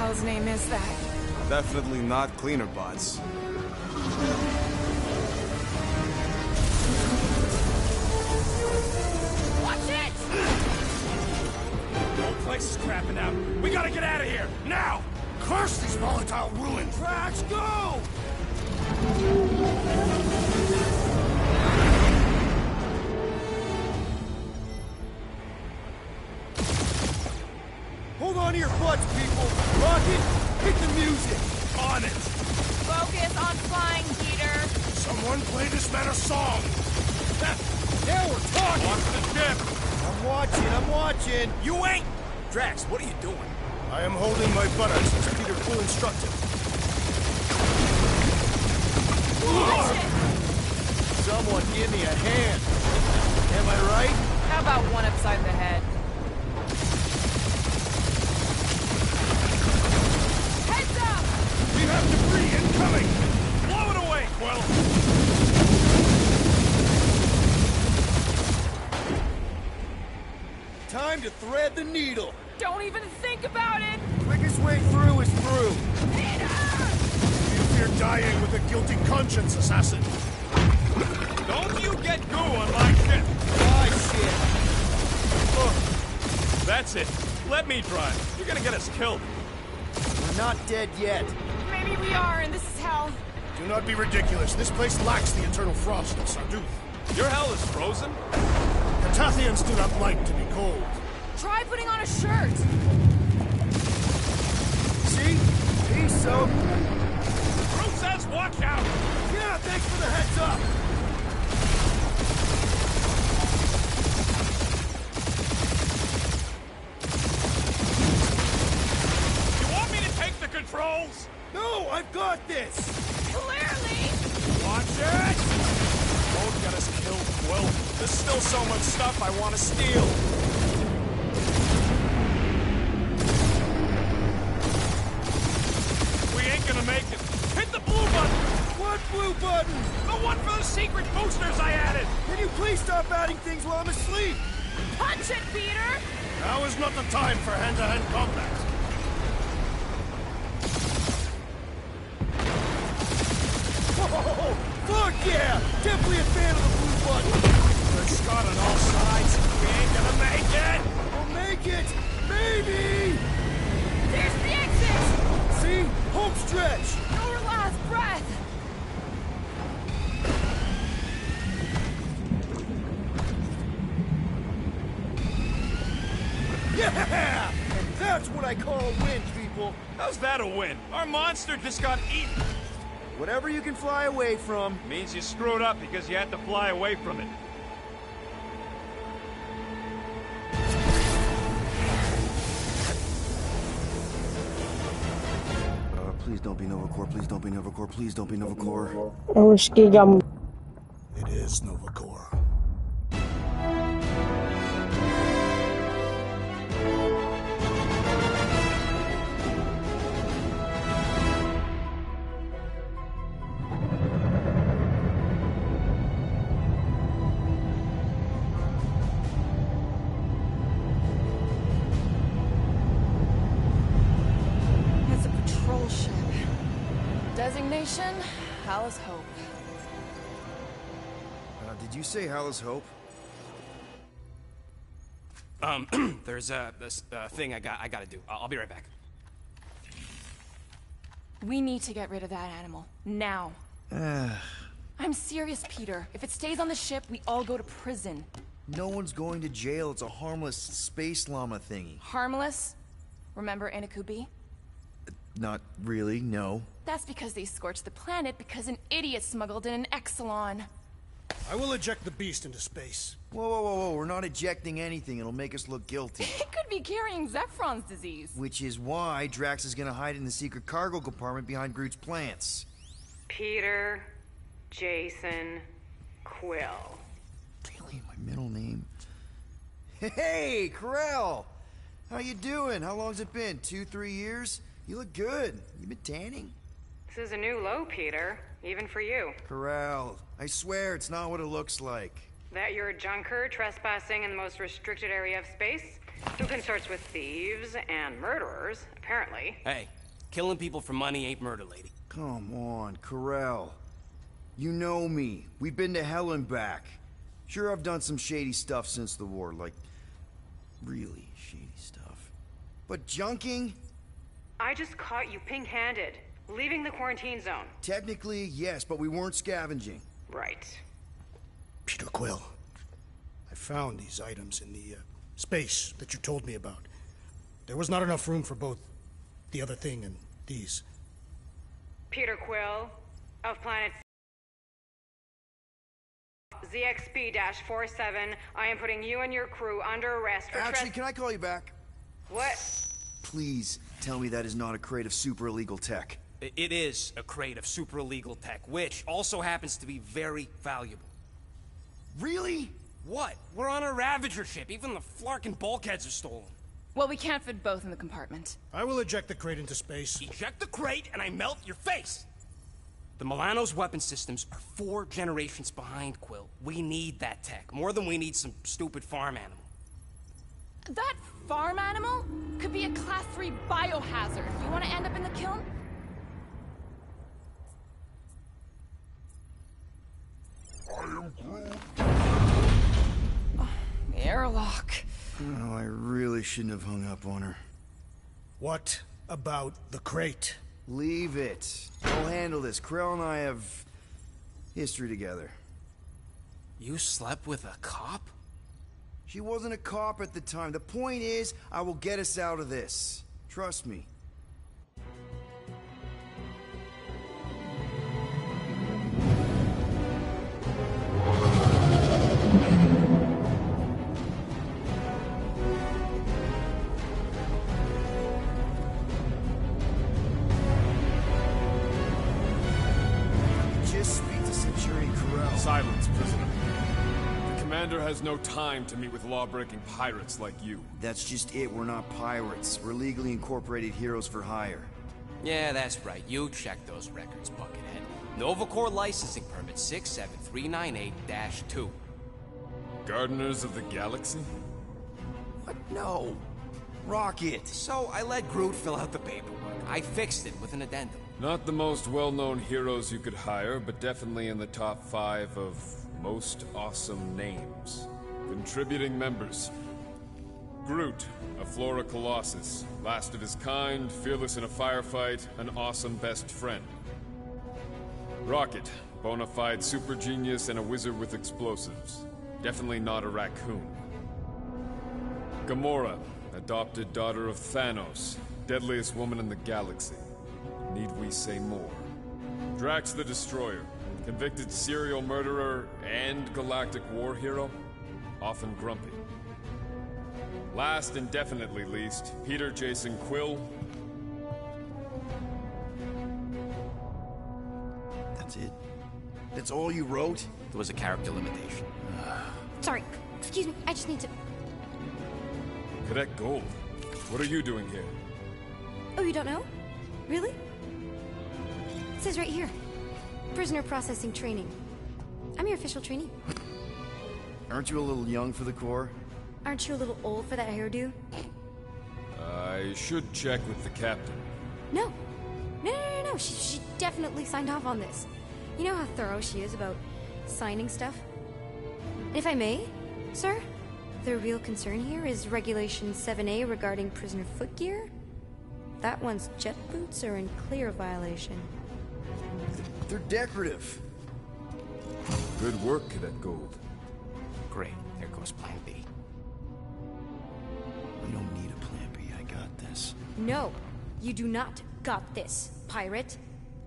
hell's name is that? Definitely not cleaner bots. Watch it! The whole place is crapping out. We gotta get out of here, now! Curse these volatile ruins! Drax, go! Hold on to your butts, people! Rocket, hit the music! On it! Focus on flying, Peter. Someone play this man a song! Now we're talking! Watch the ship! I'm watching! You ain't! Drax, what are you doing? I am holding my buttocks as Peter Quill instructed. Someone give me a hand! Am I right? How about one upside the head? Heads up! We have debris incoming! Blow it away, Quill! Time to thread the needle! Don't even think about it! Quickest way through is through! You fear dying with a guilty conscience, assassin. Don't you get goo on my ship! My shit! That's it. Let me drive. You're gonna get us killed. We're not dead yet. Maybe we are, and this is hell. Do not be ridiculous. This place lacks the eternal frost of Sarduth. Your hell is frozen? Catathians do not like to be cold. Try putting on a shirt. See? He's so... Crew says watch out! Yeah, thanks for the heads up! You want me to take the controls? No, I've got this! Clearly! Watch it! Don't get us killed, Quill. There's still so much stuff I want to steal. We ain't gonna make it. Hit the blue button! What blue button? The one for the secret boosters I added! Can you please stop adding things while I'm asleep? Punch it, Peter! Now is not the time for hand-to-hand combat. Oh, fuck yeah! Definitely a fan of the blue button! There's Scott on all sides. We ain't gonna make it! We'll make it! Maybe! There's the exit! See? Home stretch! Your last breath! Yeah! And that's what I call a win, people! How's that a win? Our monster just got eaten. Whatever you can fly away from. Means you screwed up because you had to fly away from it. Please don't be Novacore, please don't be Novacore, please don't be Novacore. It is Novacore. It's a patrol ship. Designation, Hal's Hope. Did you say Hal's Hope? There's this thing I gotta do. I'll be right back. We need to get rid of that animal. Now. I'm serious, Peter. If it stays on the ship, we all go to prison. No one's going to jail. It's a harmless space llama thingy. Harmless? Remember Inakubi? Not really, no. That's because they scorched the planet because an idiot smuggled in an Exelon. I will eject the beast into space. Whoa, whoa, whoa, whoa. We're not ejecting anything. It'll make us look guilty. It could be carrying Zephron's disease. Which is why Drax is gonna hide in the secret cargo compartment behind Groot's plants. Peter, Jason, Quill. Really? My middle name? Hey, Corell! How you doing? How long's it been? 2-3 years? You look good. You been tanning? This is a new low, Peter. Even for you. Corell, I swear it's not what it looks like. That you're a junker trespassing in the most restricted area of space? Who consorts with thieves and murderers, apparently. Hey, Killing people for money ain't murder, lady. Come on, Carell. You know me. We've been to hell and back. Sure, I've done some shady stuff since the war, like really shady stuff. But junking? I just caught you pink-handed, leaving the quarantine zone. Technically, yes, but we weren't scavenging. Right. Peter Quill, I found these items in the space that you told me about. There was not enough room for both the other thing and these. Peter Quill, of planet ZXP-47, I am putting you and your crew under arrest for Actually, can I call you back? What? Please tell me that is not a crate of super illegal tech. It is a crate of super illegal tech, which also happens to be very valuable. Really? What? We're on a Ravager ship. Even the Flarkin bulkheads are stolen. Well, we can't fit both in the compartment. I will eject the crate into space. Eject the crate and I melt your face! The Milano's weapon systems are 4 generations behind, Quill. We need that tech, more than we need some stupid farm animal. That farm animal could be a Class 3 biohazard. You want to end up in the kiln? Airlock. Oh, I really shouldn't have hung up on her. What about the crate? Leave it. I'll handle this. Krell and I have history together. You slept with a cop? She wasn't a cop at the time. The point is, I will get us out of this. Trust me. Just speak to Centurion Carell. Silence, prisoner. The commander has no time to meet with law-breaking pirates like you. That's just it. We're not pirates. We're legally incorporated heroes for hire. Yeah, that's right. You check those records, Buckethead. Novacore licensing permit 67398-2. Gardeners of the Galaxy? What? No. Rocket. So I let Groot fill out the paperwork. I fixed it with an addendum. Not the most well-known heroes you could hire, but definitely in the top 5 of most awesome names. Contributing members. Groot, a Flora Colossus, last of his kind, fearless in a firefight, an awesome best friend. Rocket, bona fide super genius and a wizard with explosives. Definitely not a raccoon. Gamora, adopted daughter of Thanos, deadliest woman in the galaxy. Need we say more? Drax the Destroyer, convicted serial murderer and galactic war hero, often grumpy. Last and definitely least, Peter Jason Quill. That's it? That's all you wrote? There was a character limitation. Sorry, excuse me, I just need to... Cadet Gold, what are you doing here? Oh, you don't know? Really? It says right here. Prisoner processing training. I'm your official trainee. Aren't you a little young for the Corps? Aren't you a little old for that hairdo? I should check with the captain. No. No. She definitely signed off on this. You know how thorough she is about signing stuff? If I may, sir, the real concern here is Regulation 7A regarding prisoner footgear. That one's jet boots are in clear violation. They're decorative. Good work, Cadet Gold. Great. There goes Plan B. We don't need a Plan B. I got this. No, you do not got this, pirate.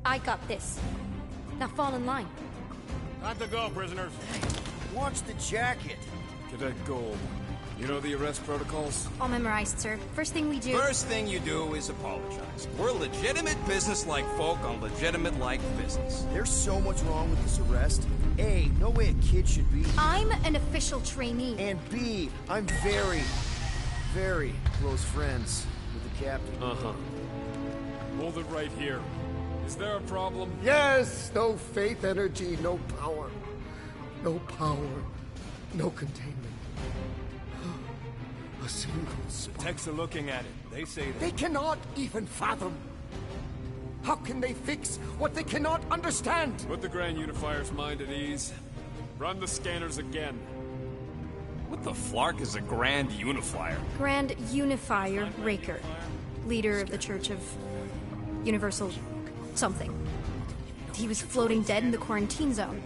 I got this. Now fall in line. Time to go, prisoners. Watch the jacket. Cadet Gold, you know the arrest protocols? All memorized, sir. First thing we do... First thing you do is apologize. We're legitimate business-like folk on legitimate-like business. There's so much wrong with this arrest. A, no way a kid should be here. I'm an official trainee. And B, I'm very, very close friends with the captain. Uh-huh. Hold it right here. Is there a problem? Yes! No faith energy, no power. No power, no containment. A single spark. Techs are looking at it. They say They cannot even fathom. How can they fix what they cannot understand? Put the Grand Unifier's mind at ease. Run the scanners again. What the flark is a Grand Unifier? Grand Unifier Raker, leader of the Church of Universal something. He was floating dead in the quarantine zone,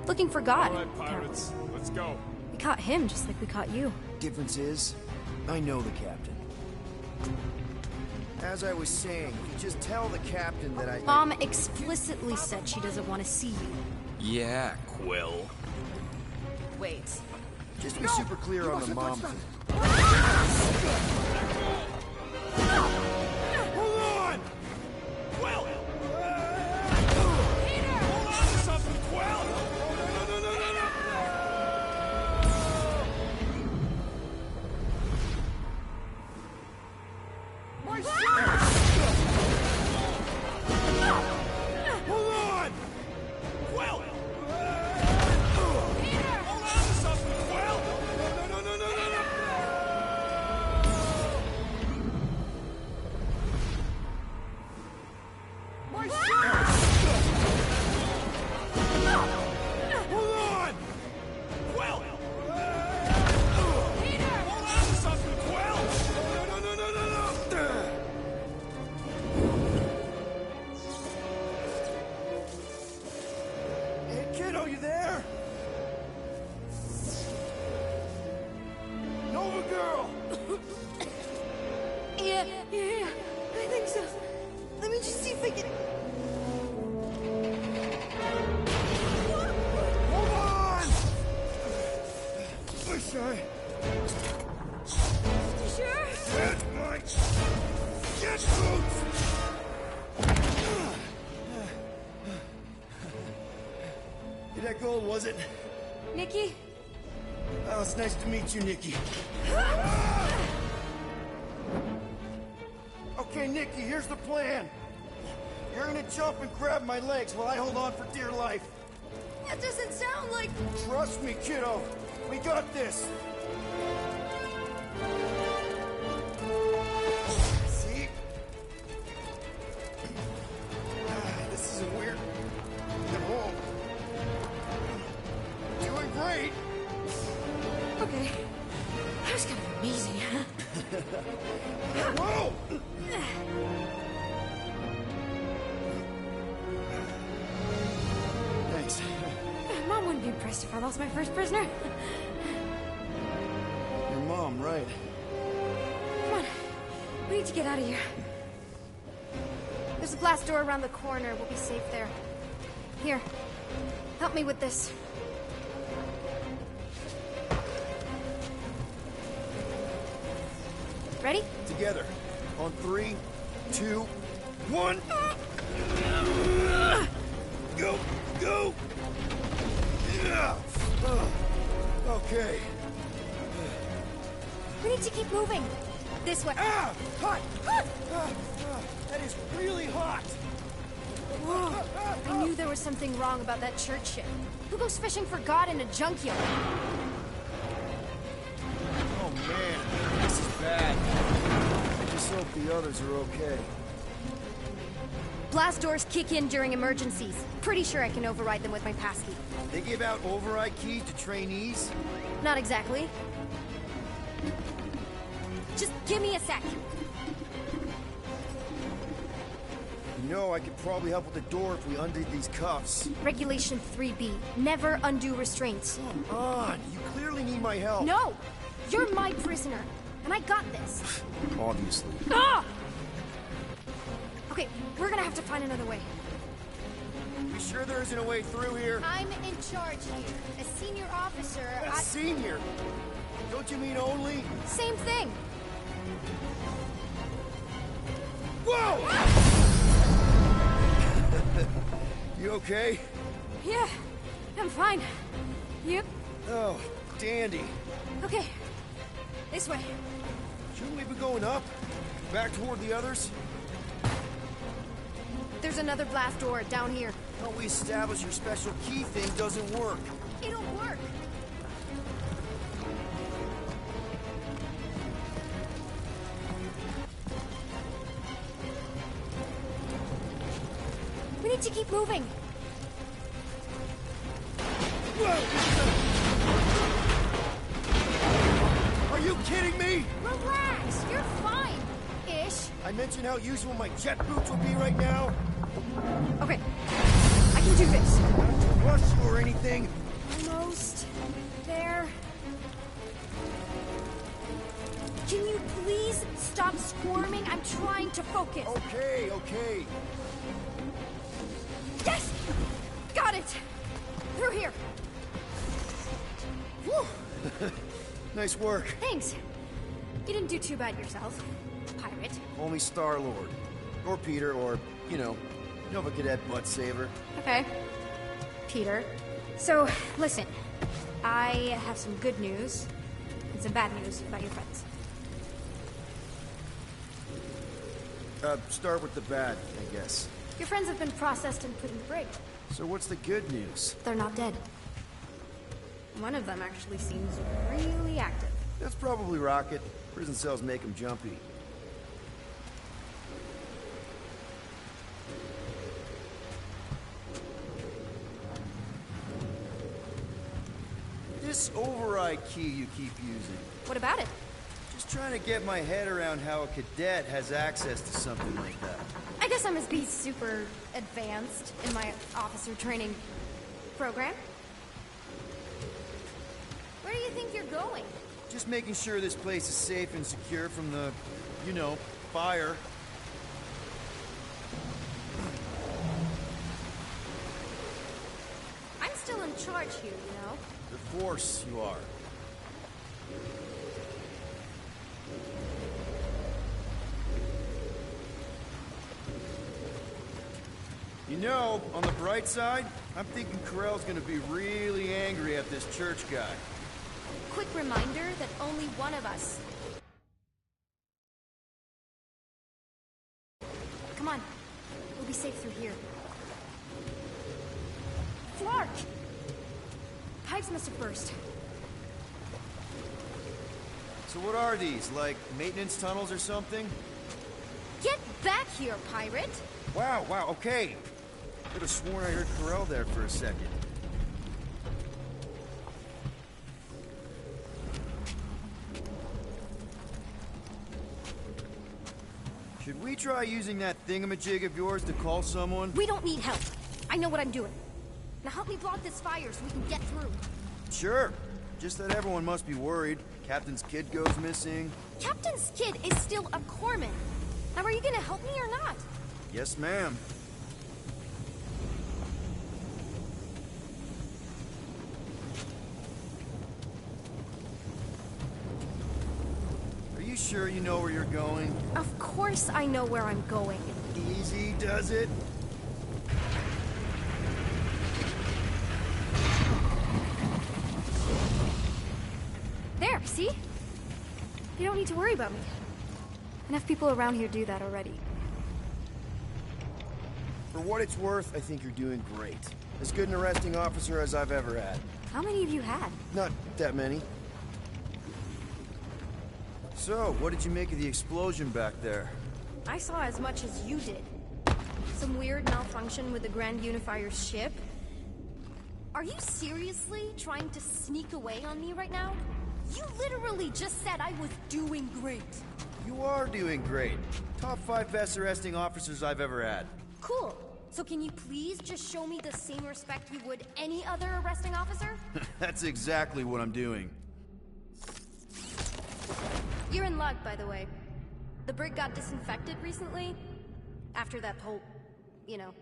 looking for God. All right, pirates, let's go. We caught him just like we caught you. Difference is, I know the captain. As I was saying, you just tell the captain that Mom explicitly said she doesn't want to see you. Yeah, Quill. Wait. Just be super clear on the mom thing. Hold on! Quill! Peter! Hold on to something, Quill! No! My shirt! Hold on! Quill! Peter! Hold on to something, Quill! No! My shirt! Hold on! Quill! Peter! Hold on to something, Quill! No! Hey, kiddo, you there? Nova girl! Yeah, I think so. Let me just see if I can... Hold on! Wish I... You sure? Get my... Get boots! Hey, that gold, was it? Nikki? Oh, it's nice to meet you, Nikki. Okay, Nikki, here's the plan. You're gonna jump and grab my legs while I hold on for dear life. That doesn't sound like... Trust me, kiddo. We got this. See? This isn't weird. At all. Doing great. Okay. That was kind of amazing, huh? Whoa! Thanks. Mom wouldn't be impressed if I lost my first prisoner. Your mom, right? Come on. We need to get out of here. There's a glass door around the corner. We'll be safe there. Here. Help me with this. Ready? Together. On 3, 2, 1. Go! Go! Yeah. Okay. We need to keep moving. This way. Ah! Hot! Hot! That is really hot! Whoa. I knew there was something wrong about that church ship. Who goes fishing for God in a junkyard? Oh man, this is bad. I just hope the others are okay. Blast doors kick in during emergencies. Pretty sure I can override them with my passkey. They give out override keys to trainees? Not exactly. Just give me a sec. You know, I could probably help with the door if we undid these cuffs. Regulation 3B. Never undo restraints. Come on, you clearly need my help. No! You're my prisoner, and I got this. Obviously. Ah! Okay, we're gonna have to find another way. You sure there isn't a way through here? I'm in charge here. As senior officer, A senior? Don't you mean only? Same thing. Whoa! You okay? Yeah, I'm fine. Yep. Oh, dandy. Okay, this way. Shouldn't we be going up? Back toward the others? There's another blast door down here. How we establish your special key thing doesn't work. It'll work. need to keep moving. Are you kidding me? Relax, you're fine. Ish. I mentioned how useful my jet boots will be right now. Okay, I can do this. Not to rush you or anything. Almost there. Can you please stop squirming? I'm trying to focus. Okay, okay. Yes! Got it! Through here. Whew. Nice work. Thanks. You didn't do too bad yourself, pirate. Call me Star-Lord. Or Peter, or, you know, Nova Cadet Butt Saver. Okay. Peter. So, listen. I have some good news and some bad news about your friends. Start with the bad, I guess. Your friends have been processed and put in the brig. So what's the good news? They're not dead. One of them actually seems really active. That's probably Rocket. Prison cells make him jumpy. This override key you keep using. What about it? Just trying to get my head around how a cadet has access to something like that. I guess I must be super advanced in my officer training program. Where do you think you're going? Just making sure this place is safe and secure from the, you know, fire. I'm still in charge here, you know? The Force, you are. You know, on the bright side, I'm thinking Corell's gonna be really angry at this church guy. Quick reminder that only one of us. Come on. We'll be safe through here. Flark! Pipes must have burst. So what are these, like maintenance tunnels or something? Get back here, pirate! Wow, okay. Could have sworn I heard Corell there for a second. Should we try using that thingamajig of yours to call someone? We don't need help. I know what I'm doing. Now help me block this fire so we can get through. Sure. Just that everyone must be worried. Captain's kid goes missing. Captain's kid is still a corpsman. Now are you gonna help me or not? Yes, ma'am. Are you sure you know where you're going? Of course I know where I'm going. Easy does it. There, see? You don't need to worry about me. Enough people around here do that already. For what it's worth, I think you're doing great. As good an arresting officer as I've ever had. How many have you had? Not that many. So, what did you make of the explosion back there? I saw as much as you did. Some weird malfunction with the Grand Unifier's ship. Are you seriously trying to sneak away on me right now? You literally just said I was doing great. You are doing great. Top 5 best arresting officers I've ever had. Cool. So can you please just show me the same respect you would any other arresting officer? That's exactly what I'm doing. You're in luck, by the way. The brig got disinfected recently. After that whole, you know,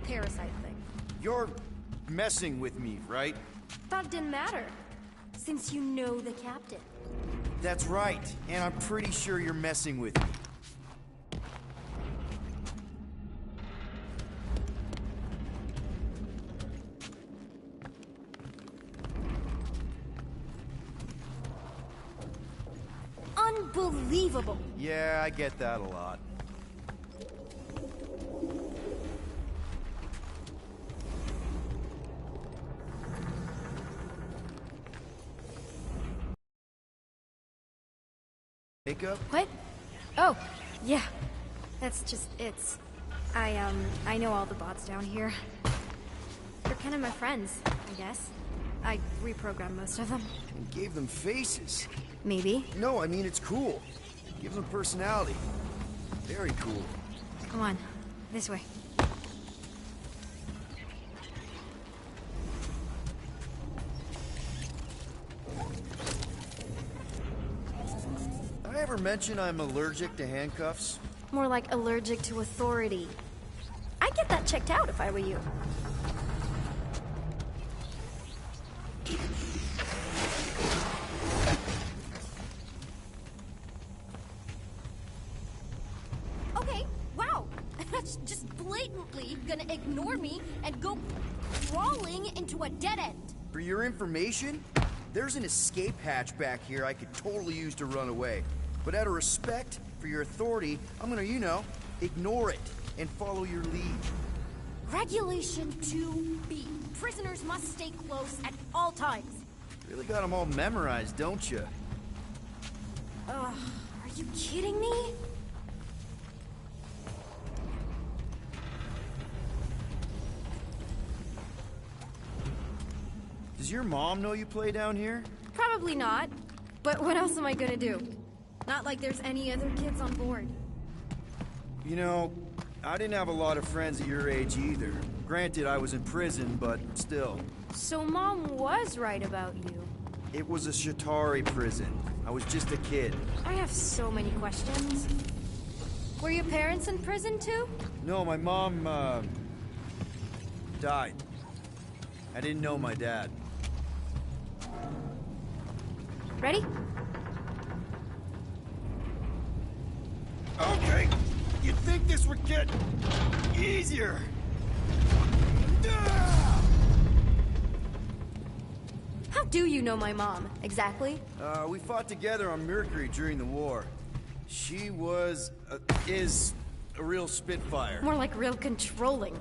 parasite thing. You're messing with me, right? Thought it didn't matter. Since you know the captain. That's right, and I'm pretty sure you're messing with me. Unbelievable. Yeah, I get that a lot. Makeup? What? Oh, yeah. That's just it's. I know all the bots down here. They're kind of my friends, I guess. I reprogrammed most of them. And gave them faces. Maybe. No, I mean, it's cool. Gives them personality. Very cool. Come on, this way. Did I ever mention I'm allergic to handcuffs? More like allergic to authority. I'd get that checked out if I were you. Okay, wow. That's just blatantly gonna ignore me and go crawling into a dead end. For your information, there's an escape hatch back here I could totally use to run away. But out of respect for your authority, I'm gonna, you know, ignore it and follow your lead. Regulation 2B. Prisoners must stay close at all times. Really got them all memorized, don't you? Ugh, are you kidding me? Does your mom know you play down here? Probably not. But what else am I gonna do? Not like there's any other kids on board. You know, I didn't have a lot of friends at your age either. Granted, I was in prison, but still. So Mom was right about you. It was a Shatari prison. I was just a kid. I have so many questions. Were your parents in prison too? No, my mom, died. I didn't know my dad. Ready? Okay, you'd think this would get easier. How do you know my mom, exactly? We fought together on Mercury during the war. She was, is a real spitfire. More like real controlling.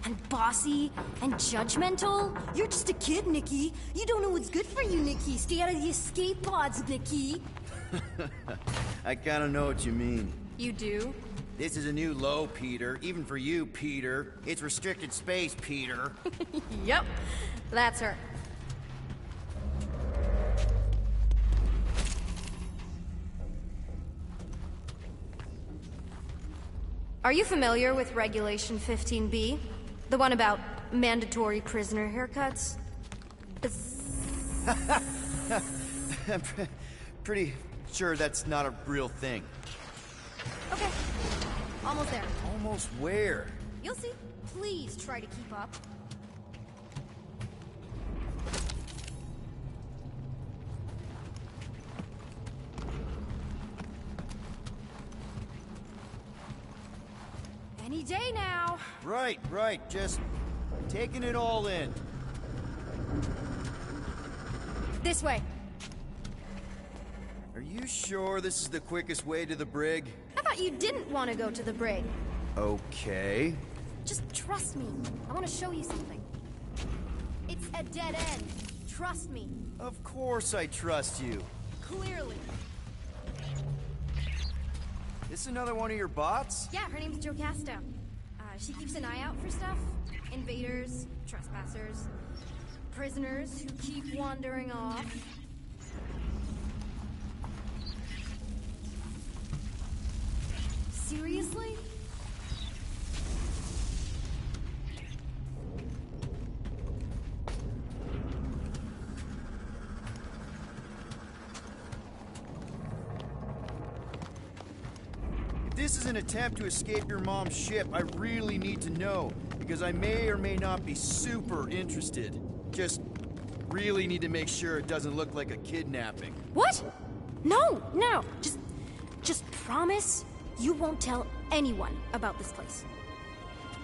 And bossy, and judgmental. You're just a kid, Nikki. You don't know what's good for you, Nikki. Stay out of the escape pods, Nikki. I kinda know what you mean. You do? This is a new low, Peter. Even for you, Peter. It's restricted space, Peter. Yep, that's her. Are you familiar with Regulation 15B? The one about mandatory prisoner haircuts? I'm pretty sure that's not a real thing. Okay, almost there. Almost where? You'll see. Please try to keep up. Any day now. Right, just taking it all in. This way. Are you sure this is the quickest way to the brig? I thought you didn't want to go to the brig. Okay. Just trust me. I want to show you something. It's a dead end. Trust me. Of course I trust you. Clearly. This another one of your bots? Yeah, her name's Jocasta. She keeps an eye out for stuff. Invaders, trespassers, prisoners who keep wandering off. Seriously? If this is an attempt to escape your mom's ship, I really need to know, because I may or may not be super interested. Just really need to make sure it doesn't look like a kidnapping. What? No. Just promise you won't tell anyone about this place.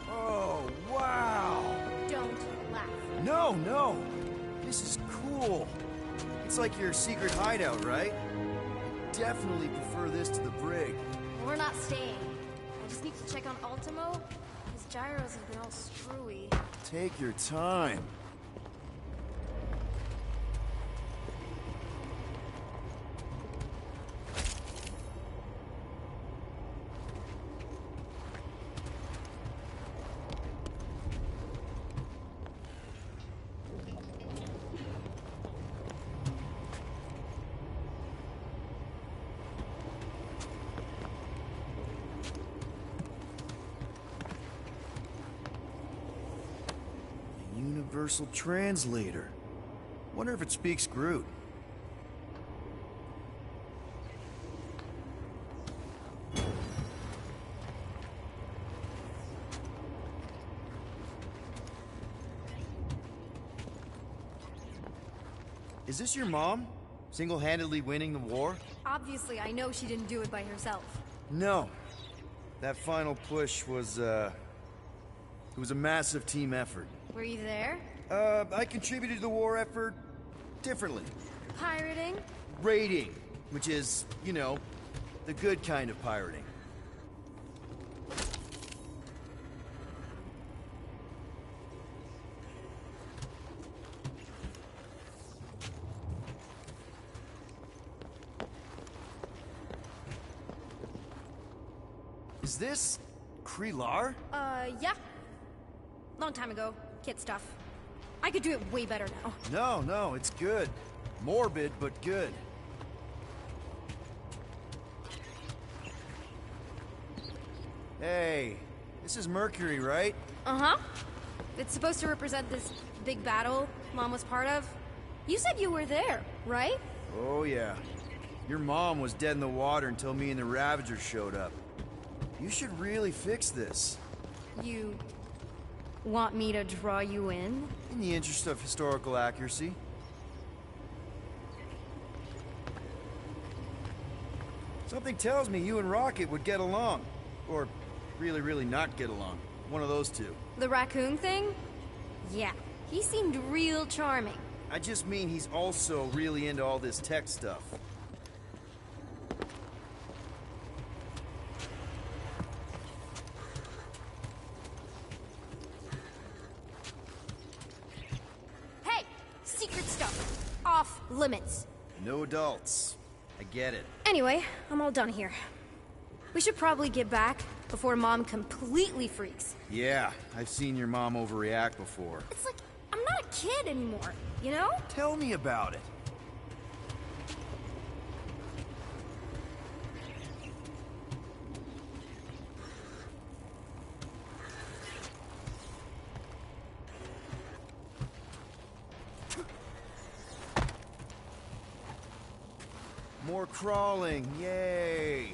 Oh, wow! Don't laugh. No! This is cool. It's like your secret hideout, right? I definitely prefer this to the brig. We're not staying. I just need to check on Ultimo. His gyros have been all screwy. Take your time. Universal translator. Wonder if it speaks Groot. Is this your mom? Single-handedly winning the war? Obviously, I know she didn't do it by herself. No. That final push was, it was a massive team effort. Were you there? I contributed to the war effort differently. Pirating? Raiding, which is, you know, the good kind of pirating. Is this Krelar? Yeah. Long time ago. Kid stuff. I could do it way better now. No, it's good. Morbid, but good. Hey, this is Mercury, right? Uh-huh. It's supposed to represent this big battle Mom was part of. You said you were there, right? Oh, yeah. Your mom was dead in the water until me and the Ravagers showed up. You should really fix this. You want me to draw you in? In the interest of historical accuracy. Something tells me you and Rocket would get along. Or really not get along. One of those two. The raccoon thing? Yeah, he seemed real charming. I just mean he's also really into all this tech stuff. Hey! Secret stuff. Off limits. No adults. I get it. Anyway, I'm all done here. We should probably get back before Mom completely freaks. Yeah, I've seen your mom overreact before. It's like, I'm not a kid anymore, you know? Tell me about it. More crawling, yay!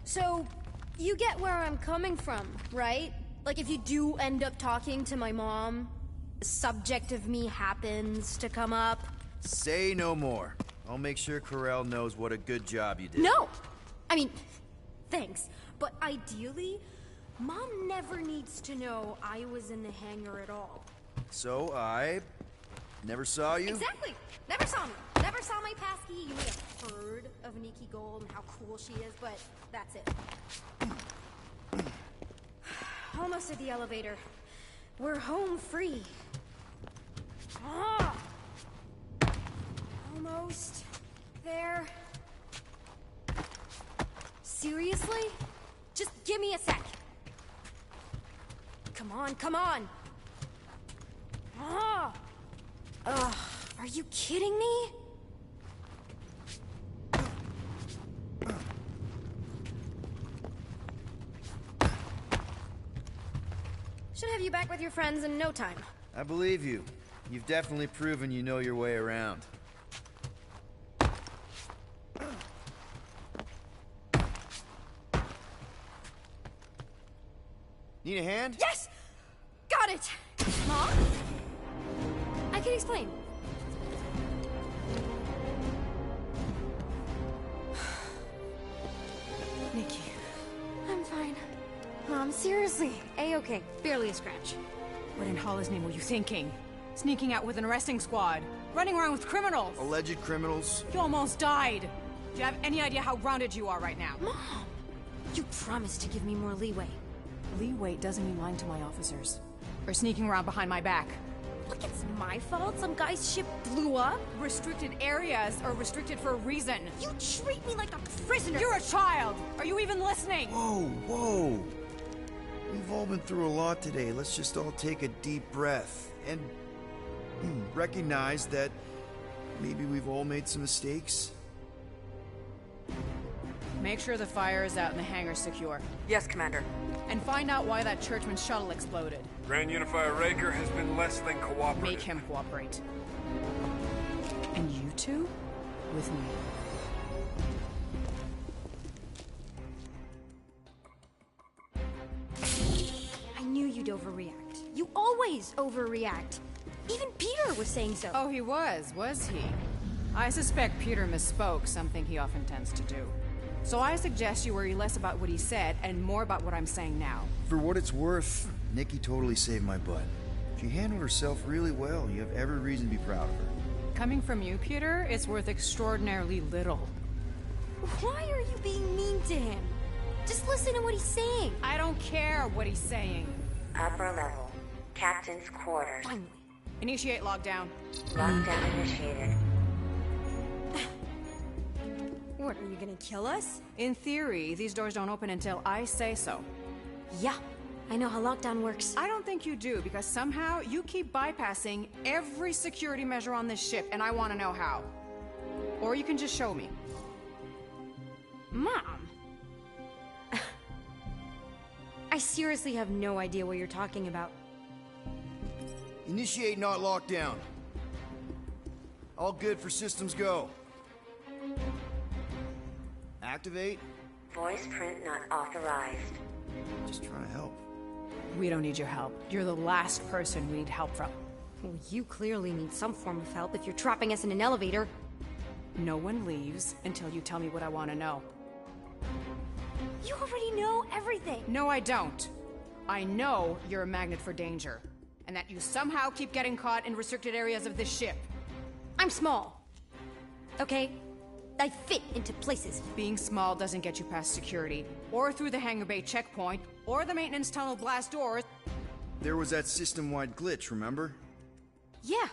So, you get where I'm coming from, right? Like if you do end up talking to my mom, the subject of me happens to come up. Say no more. I'll make sure Corell knows what a good job you did. No! I mean, thanks. But ideally, Mom never needs to know I was in the hangar at all. So I never saw you? Exactly! Never saw me. Never saw my passkey. You may have heard of Nikki Gold and how cool she is, but that's it. Almost at the elevator. We're home free. Ah! Almost there. Seriously? Just give me a sec. Come on, come on. Ah! Ugh, are you kidding me? Should have you back with your friends in no time. I believe you. You've definitely proven you know your way around. Need a hand? Yes! Got it! Mom? I can explain. Nikki. I'm fine. Mom, seriously. A-okay. Barely a scratch. What in Hollis' name were you thinking? Sneaking out with an arresting squad? Running around with criminals? Alleged criminals? You almost died. Do you have any idea how grounded you are right now? Mom! You promised to give me more leeway. Leeway doesn't mean lying to my officers. Or sneaking around behind my back. Look, it's my fault some guy's ship blew up. Restricted areas are restricted for a reason. You treat me like a prisoner. You're a child! Are you even listening? Whoa. We've all been through a lot today. Let's just all take a deep breath and recognize that maybe we've all made some mistakes. Make sure the fire is out and the hangar's secure. Yes, Commander. And find out why that churchman's shuttle exploded. Grand Unifier Raker has been less than cooperative. Make him cooperate. And you two? With me. I knew you'd overreact. You always overreact. Even Peter was saying so. Oh, he was he? I suspect Peter misspoke, something he often tends to do. So I suggest you worry less about what he said and more about what I'm saying now. For what it's worth, Nikki totally saved my butt. She handled herself really well. You have every reason to be proud of her. Coming from you, Peter, it's worth extraordinarily little. Why are you being mean to him? Just listen to what he's saying. I don't care what he's saying. Upper level. Captain's quarters. Finally. Initiate lockdown. Lockdown initiated. What, are you gonna kill us? In theory, these doors don't open until I say so. Yeah, I know how lockdown works. I don't think you do, because somehow you keep bypassing every security measure on this ship, and I want to know how. Or you can just show me. Mom! I seriously have no idea what you're talking about. Initiate not lockdown. All good for systems go. Activate. Voice print not authorized. Just trying to help. We don't need your help. You're the last person we need help from. Well, you clearly need some form of help if you're trapping us in an elevator. No one leaves until you tell me what I want to know. You already know everything. No, I don't. I know you're a magnet for danger, and that you somehow keep getting caught in restricted areas of this ship. I'm small. Okay? I fit into places. Being small doesn't get you past security, or through the hangar bay checkpoint, or the maintenance tunnel blast doors. There was that system-wide glitch, remember? Yeah.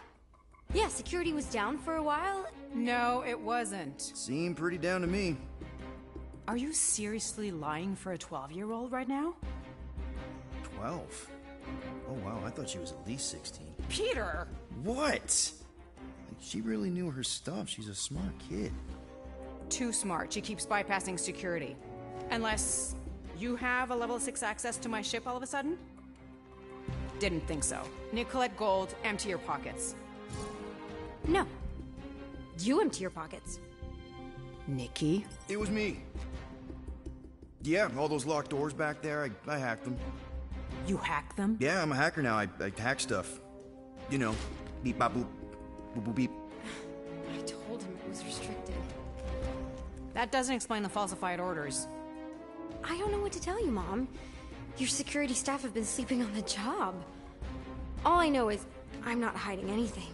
Yeah, security was down for a while. No, it wasn't. Seemed pretty down to me. Are you seriously lying for a 12-year-old right now? 12? Oh wow, I thought she was at least 16. Peter! What? She really knew her stuff. She's a smart kid. Too smart. She keeps bypassing security. Unless you have a level 6 access to my ship all of a sudden? Didn't think so. Nicolette Gold, empty your pockets. No. You empty your pockets. Nikki? It was me. Yeah, all those locked doors back there, I hacked them. You hacked them? Yeah, I'm a hacker now. I hack stuff. You know, beep bop boop, boop boop beep. I told him it was restricted. That doesn't explain the falsified orders. I don't know what to tell you, Mom. Your security staff have been sleeping on the job. All I know is I'm not hiding anything.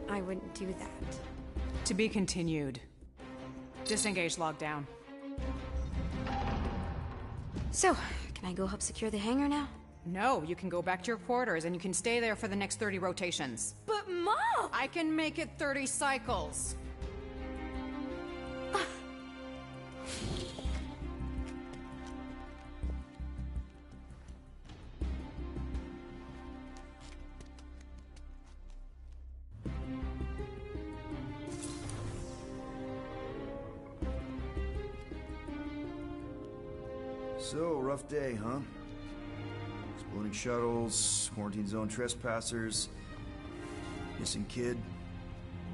I wouldn't do that. To be continued. Disengage lockdown. So, can I go help secure the hangar now? No, you can go back to your quarters and you can stay there for the next 30 rotations. But Mom! I can make it 30 cycles. So, rough day, huh? Exploding shuttles, quarantine zone trespassers, missing kid.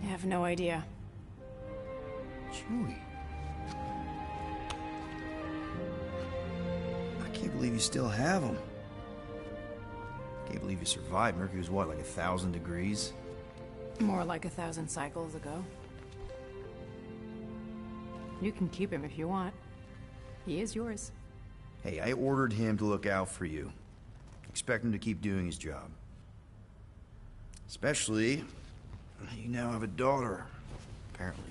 I have no idea. Chewie. I can't believe you still have him. Can't believe you survived. Mercury was what, like 1,000 degrees? More like 1,000 cycles ago. You can keep him if you want. He is yours. Hey, I ordered him to look out for you. Expect him to keep doing his job. Especially, you now have a daughter, apparently.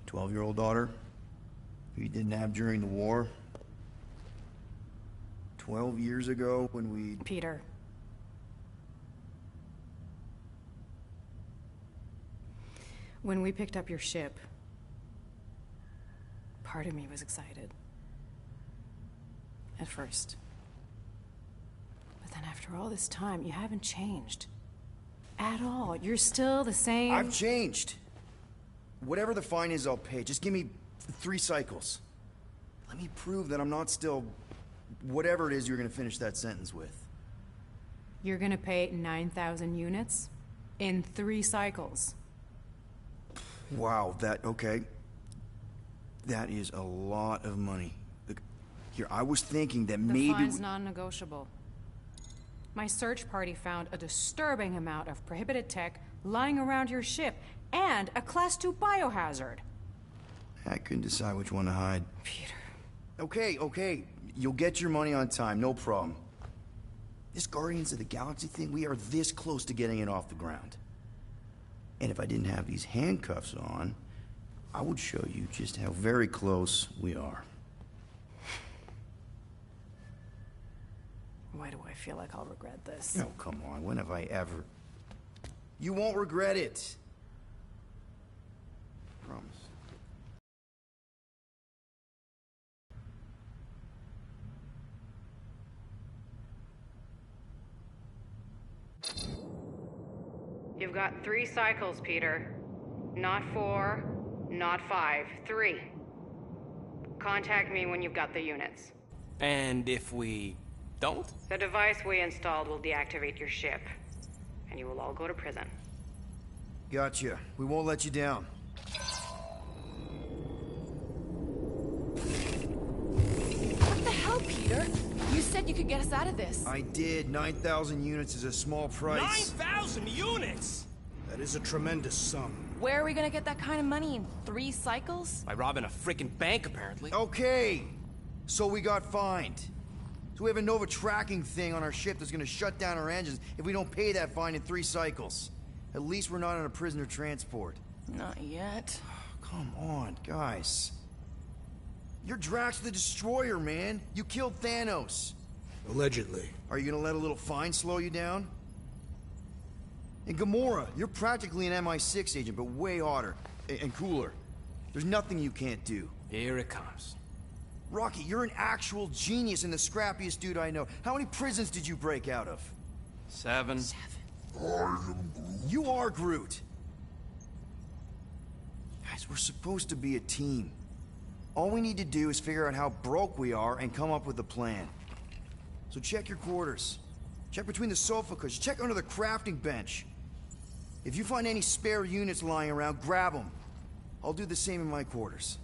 A 12-year-old daughter who you didn't have during the war. 12 years ago when we... Peter. When we picked up your ship, part of me was excited. At first. But then after all this time, you haven't changed. At all. You're still the same. I've changed. Whatever the fine is, I'll pay. Just give me 3 cycles. Let me prove that I'm not still... whatever it is you're gonna finish that sentence with. You're gonna pay 9,000 units? In 3 cycles. Wow, okay. That is a lot of money. Look, here, I was thinking that maybe... The fine's non-negotiable. My search party found a disturbing amount of prohibited tech lying around your ship, and a Class 2 biohazard. I couldn't decide which one to hide. Peter. Okay. You'll get your money on time, no problem. This Guardians of the Galaxy thing, we are this close to getting it off the ground. And if I didn't have these handcuffs on, I would show you just how very close we are. Why do I feel like I'll regret this? Oh, come on, when have I ever... You won't regret it. Promise. You've got 3 cycles, Peter. Not 4, not 5, 3. Contact me when you've got the units. And if we don't? The device we installed will deactivate your ship, and you will all go to prison. Gotcha. We won't let you down. What the hell, Peter? You said you could get us out of this. I did. 9,000 units is a small price. 9,000 units?! That is a tremendous sum. Where are we gonna get that kind of money in 3 cycles? By robbing a freaking bank, apparently. Okay. So we got fined. So we have a Nova tracking thing on our ship that's gonna shut down our engines if we don't pay that fine in 3 cycles. At least we're not on a prisoner transport. Not yet. Come on, guys. You're Drax the Destroyer, man. You killed Thanos. Allegedly. Are you gonna let a little fine slow you down? And Gamora, you're practically an MI6 agent, but way hotter. And cooler. There's nothing you can't do. Here it comes. Rocky, you're an actual genius and the scrappiest dude I know. How many prisons did you break out of? 7. You are Groot. Guys, we're supposed to be a team. All we need to do is figure out how broke we are and come up with a plan. So check your quarters. Check between the sofa cushions. Check under the crafting bench. If you find any spare units lying around, grab them. I'll do the same in my quarters.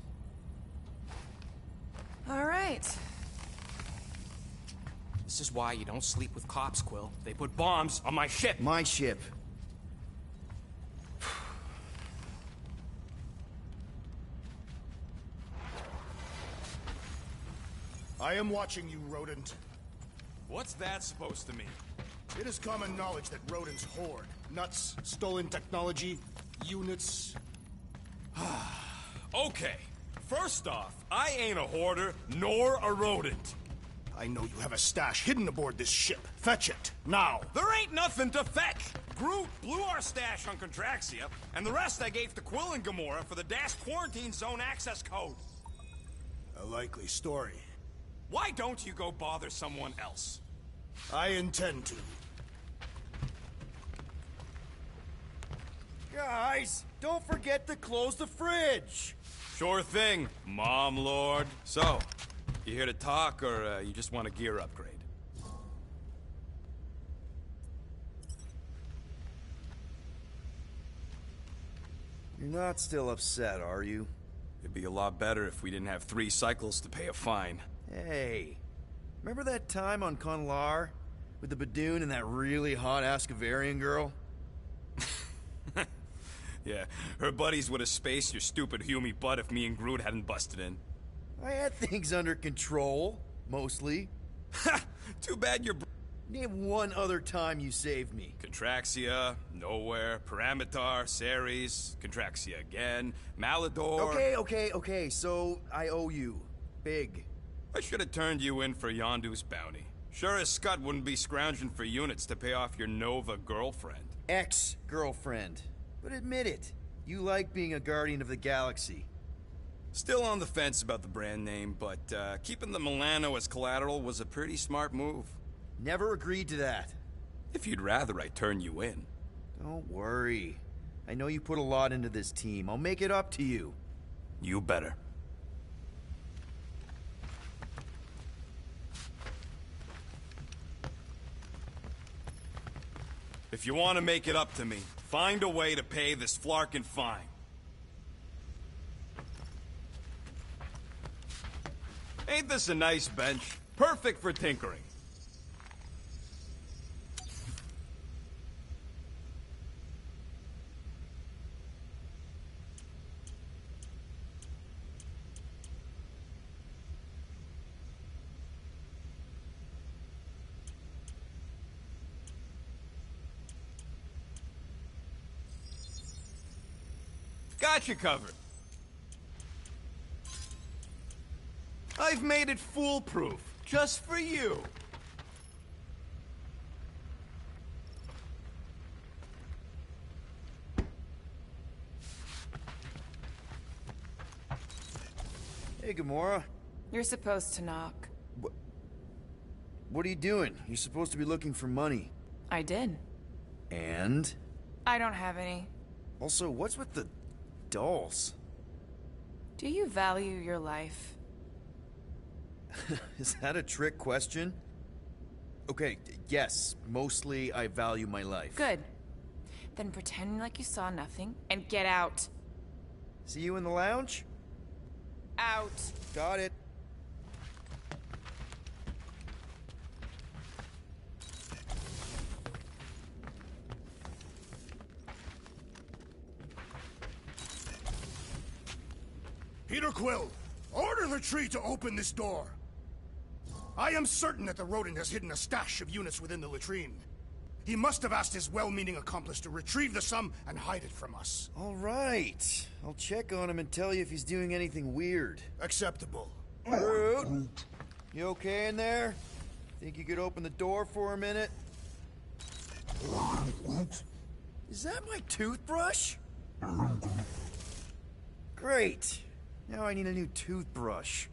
All right. This is why you don't sleep with cops, Quill. They put bombs on my ship. My ship. I am watching you, rodent. What's that supposed to mean? It is common knowledge that rodents hoard nuts, stolen technology, units. Okay, first off, I ain't a hoarder nor a rodent. I know you have a stash hidden aboard this ship. Fetch it, now. There ain't nothing to fetch. Groot blew our stash on Contraxia, and the rest I gave to Quill and Gamora for the dash quarantine zone access code. A likely story. Why don't you go bother someone else? I intend to. Guys, don't forget to close the fridge. Sure thing, Mom Lord. So, you here to talk, or you just want a gear upgrade? You're not still upset, are you? It'd be a lot better if we didn't have 3 cycles to pay a fine. Hey, remember that time on Conlar? With the Badoon and that really hot Ascavarian girl? Yeah, her buddies would have spaced your stupid Humy butt if me and Groot hadn't busted in. I had things under control, mostly. Ha! Too bad you're... Name one other time you saved me. Contraxia, Nowhere, Paramitar, Ceres, Contraxia again, Malador... Okay, so I owe you. Big. I should have turned you in for Yondu's bounty. Sure as Scud wouldn't be scrounging for units to pay off your Nova girlfriend. Ex-girlfriend. But admit it, you like being a Guardian of the Galaxy. Still on the fence about the brand name, but keeping the Milano as collateral was a pretty smart move. Never agreed to that. If you'd rather, I'd turn you in. Don't worry. I know you put a lot into this team. I'll make it up to you. You better. If you want to make it up to me, find a way to pay this flarkin' fine. Ain't this a nice bench? Perfect for tinkering. Got you covered. I've made it foolproof, just for you. Hey, Gamora. You're supposed to knock. What are you doing? You're supposed to be looking for money. I did. And? I don't have any. Also, what's with the dolls? Do you value your life? Is that a trick question? Okay, yes, mostly I value my life. Good. Then pretend like you saw nothing and get out. See you in the lounge? Out. Got it. Peter Quill, order the tree to open this door. I am certain that the rodent has hidden a stash of units within the latrine. He must have asked his well-meaning accomplice to retrieve the sum and hide it from us. All right. I'll check on him and tell you if he's doing anything weird. Acceptable. Groot, you okay in there? Think you could open the door for a minute? Is that my toothbrush? Great. Now I need a new toothbrush.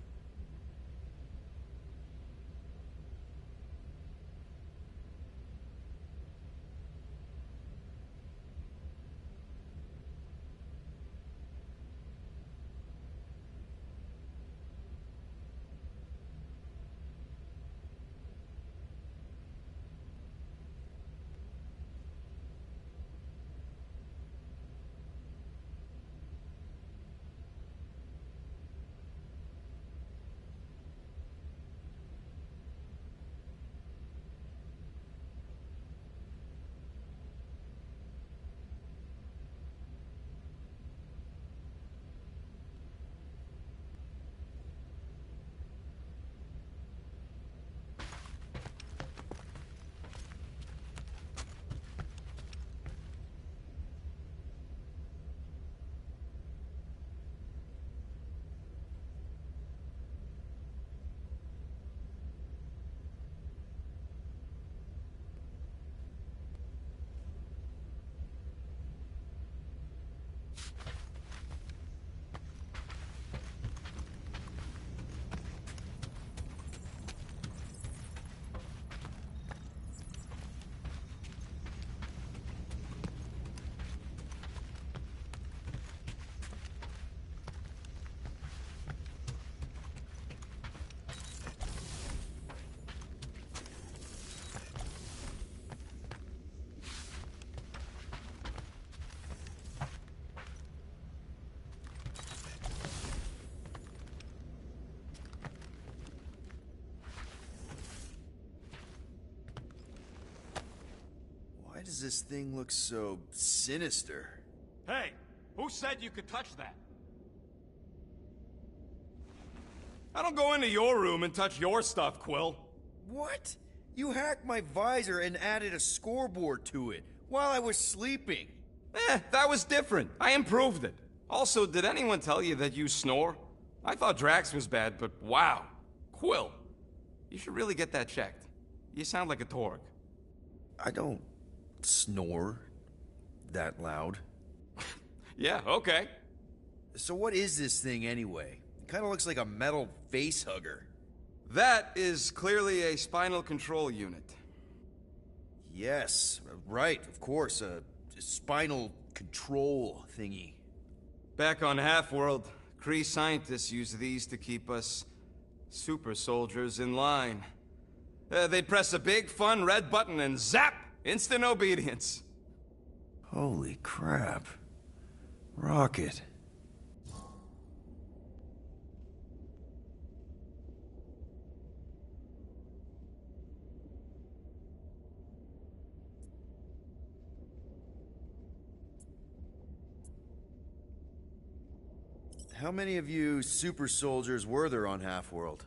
Why does this thing look so sinister? Hey, who said you could touch that? I don't go into your room and touch your stuff, Quill. What? You hacked my visor and added a scoreboard to it while I was sleeping. That was different. I improved it. Also, did anyone tell you that you snore? I thought Drax was bad, but wow. Quill, you should really get that checked. You sound like a Torg. I don't snore that loud. Yeah, okay. So what is this thing anyway? It kind of looks like a metal face hugger. That is clearly a spinal control unit. Yes, right, of course, a spinal control thingy. Back on Half-World, Kree scientists use these to keep us super soldiers in line. They'd press a big, fun red button and zap! Instant obedience. Holy crap. Rocket. How many of you super soldiers were there on Half-World?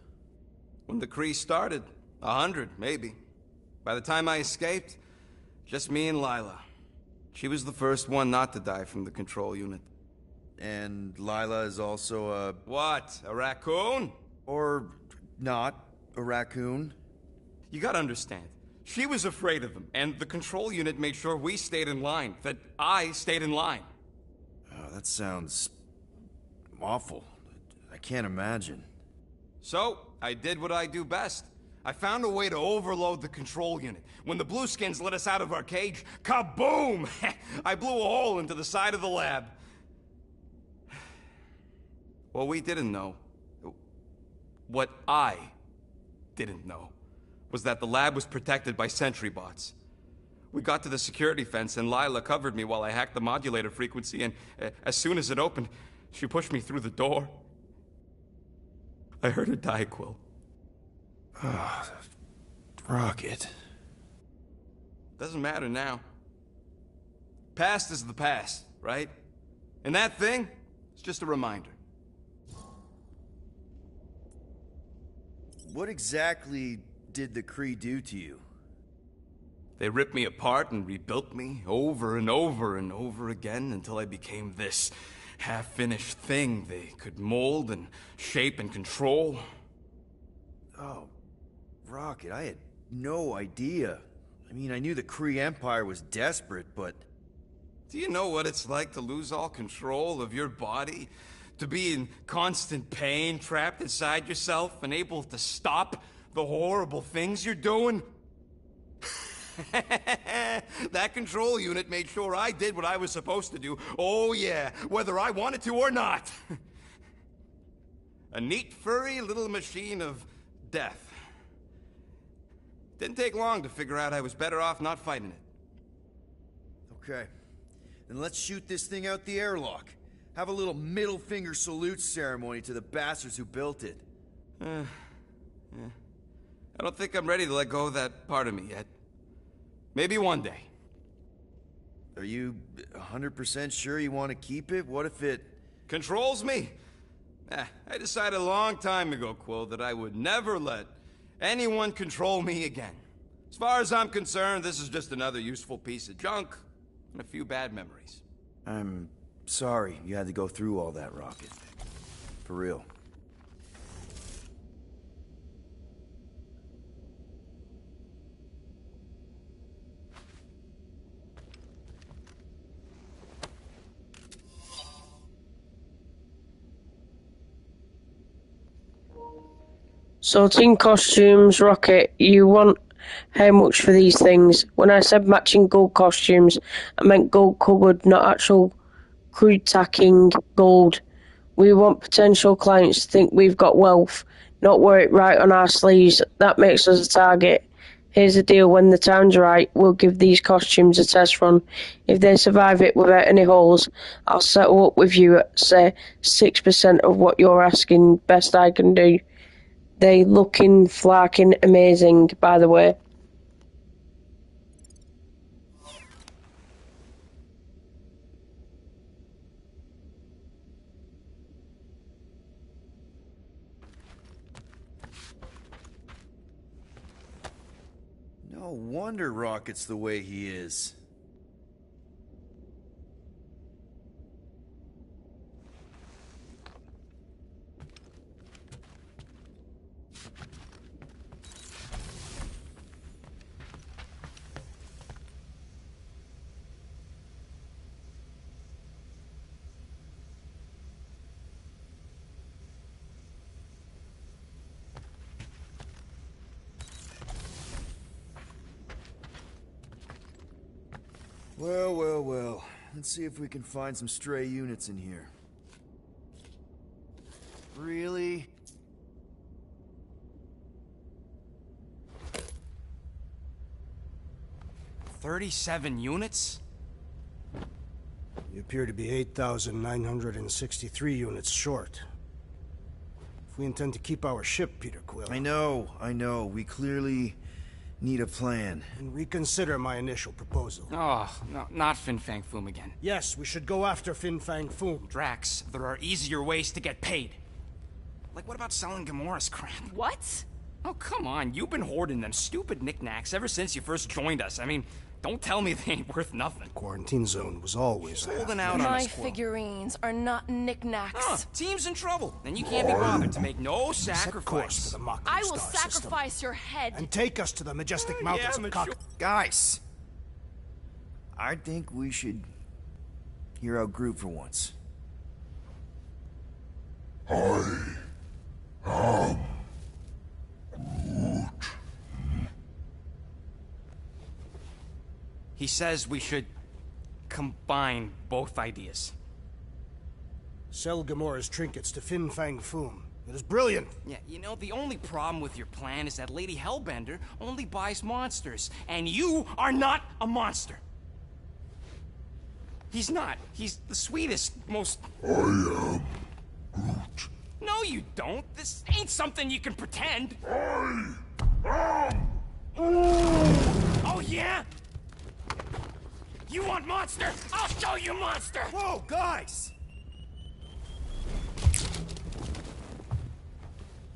When the Kree started, 100, maybe. By the time I escaped, just me and Lila. She was the first one not to die from the control unit. And Lila is also a... What? A raccoon? Or not a raccoon? You gotta understand. She was afraid of them, and the control unit made sure we stayed in line. That I stayed in line. Oh, that sounds... awful. I can't imagine. So, I did what I do best. I found a way to overload the control unit. When the Blueskins let us out of our cage, kaboom! I blew a hole into the side of the lab. What we didn't know, what I didn't know, was that the lab was protected by sentry bots. We got to the security fence and Lila covered me while I hacked the modulator frequency, and as soon as it opened, she pushed me through the door. I heard her die, Quill. Ah, Rocket. Doesn't matter now. Past is the past, right? And that thing, it's just a reminder. What exactly did the Kree do to you? They ripped me apart and rebuilt me over and over and over again until I became this half-finished thing they could mold and shape and control. Oh, Rocket, I had no idea. I mean, I knew the Kree Empire was desperate, but... Do you know what it's like to lose all control of your body? To be in constant pain, trapped inside yourself, unable to stop the horrible things you're doing? That control unit made sure I did what I was supposed to do. Oh yeah, whether I wanted to or not. A neat, furry little machine of death. Didn't take long to figure out I was better off not fighting it. Okay. Then let's shoot this thing out the airlock. Have a little middle finger salute ceremony to the bastards who built it. Yeah. I don't think I'm ready to let go of that part of me yet. Maybe one day. Are you 100% sure you want to keep it? What if it... controls me? I decided a long time ago, Quill, that I would never let anyone control me again. As far as I'm concerned, this is just another useful piece of junk and a few bad memories. I'm sorry you had to go through all that, Rocket. For real. So, team costumes, Rocket, you want how much for these things? When I said matching gold costumes, I meant gold covered, not actual crude tacking gold. We want potential clients to think we've got wealth, not wear it right on our sleeves. That makes us a target. Here's the deal, when the time's right, we'll give these costumes a test run. If they survive it without any holes, I'll settle up with you at, say, 6% of what you're asking. Best I can do. They looking flarking amazing, by the way. No wonder Rocket's the way he is. Well, well, well. Let's see if we can find some stray units in here. Really? $37 units? You appear to be 8,963 units short. If we intend to keep our ship, Peter Quill... I know. We clearly need a plan. And reconsider my initial proposal. Oh, no, not Fin Fang Foom again. Yes, we should go after Fin Fang Foom. Drax, there are easier ways to get paid. Like, what about selling Gamora's crap? What? Oh, come on. You've been hoarding them stupid knickknacks ever since you first joined us. I mean, don't tell me they ain't worth nothing. Quarantine zone was always holding out on My us, Quill. figurines are not knickknacks. Team's in trouble, and you can't be bothered to make no sacrifice. I will sacrifice your head. And take us to the majestic mountains of Cock... Guys! I think we should hear out Groot for once. He says we should combine both ideas. Sell Gamora's trinkets to Fin Fang Foom. It is brilliant. Yeah, you know, the only problem with your plan is that Lady Hellbender only buys monsters, and you are not a monster. He's not. He's the sweetest, most... I am Groot. No, you don't. This ain't something you can pretend. I am... Oh, yeah? You want monster? I'll show you monster! Whoa, guys!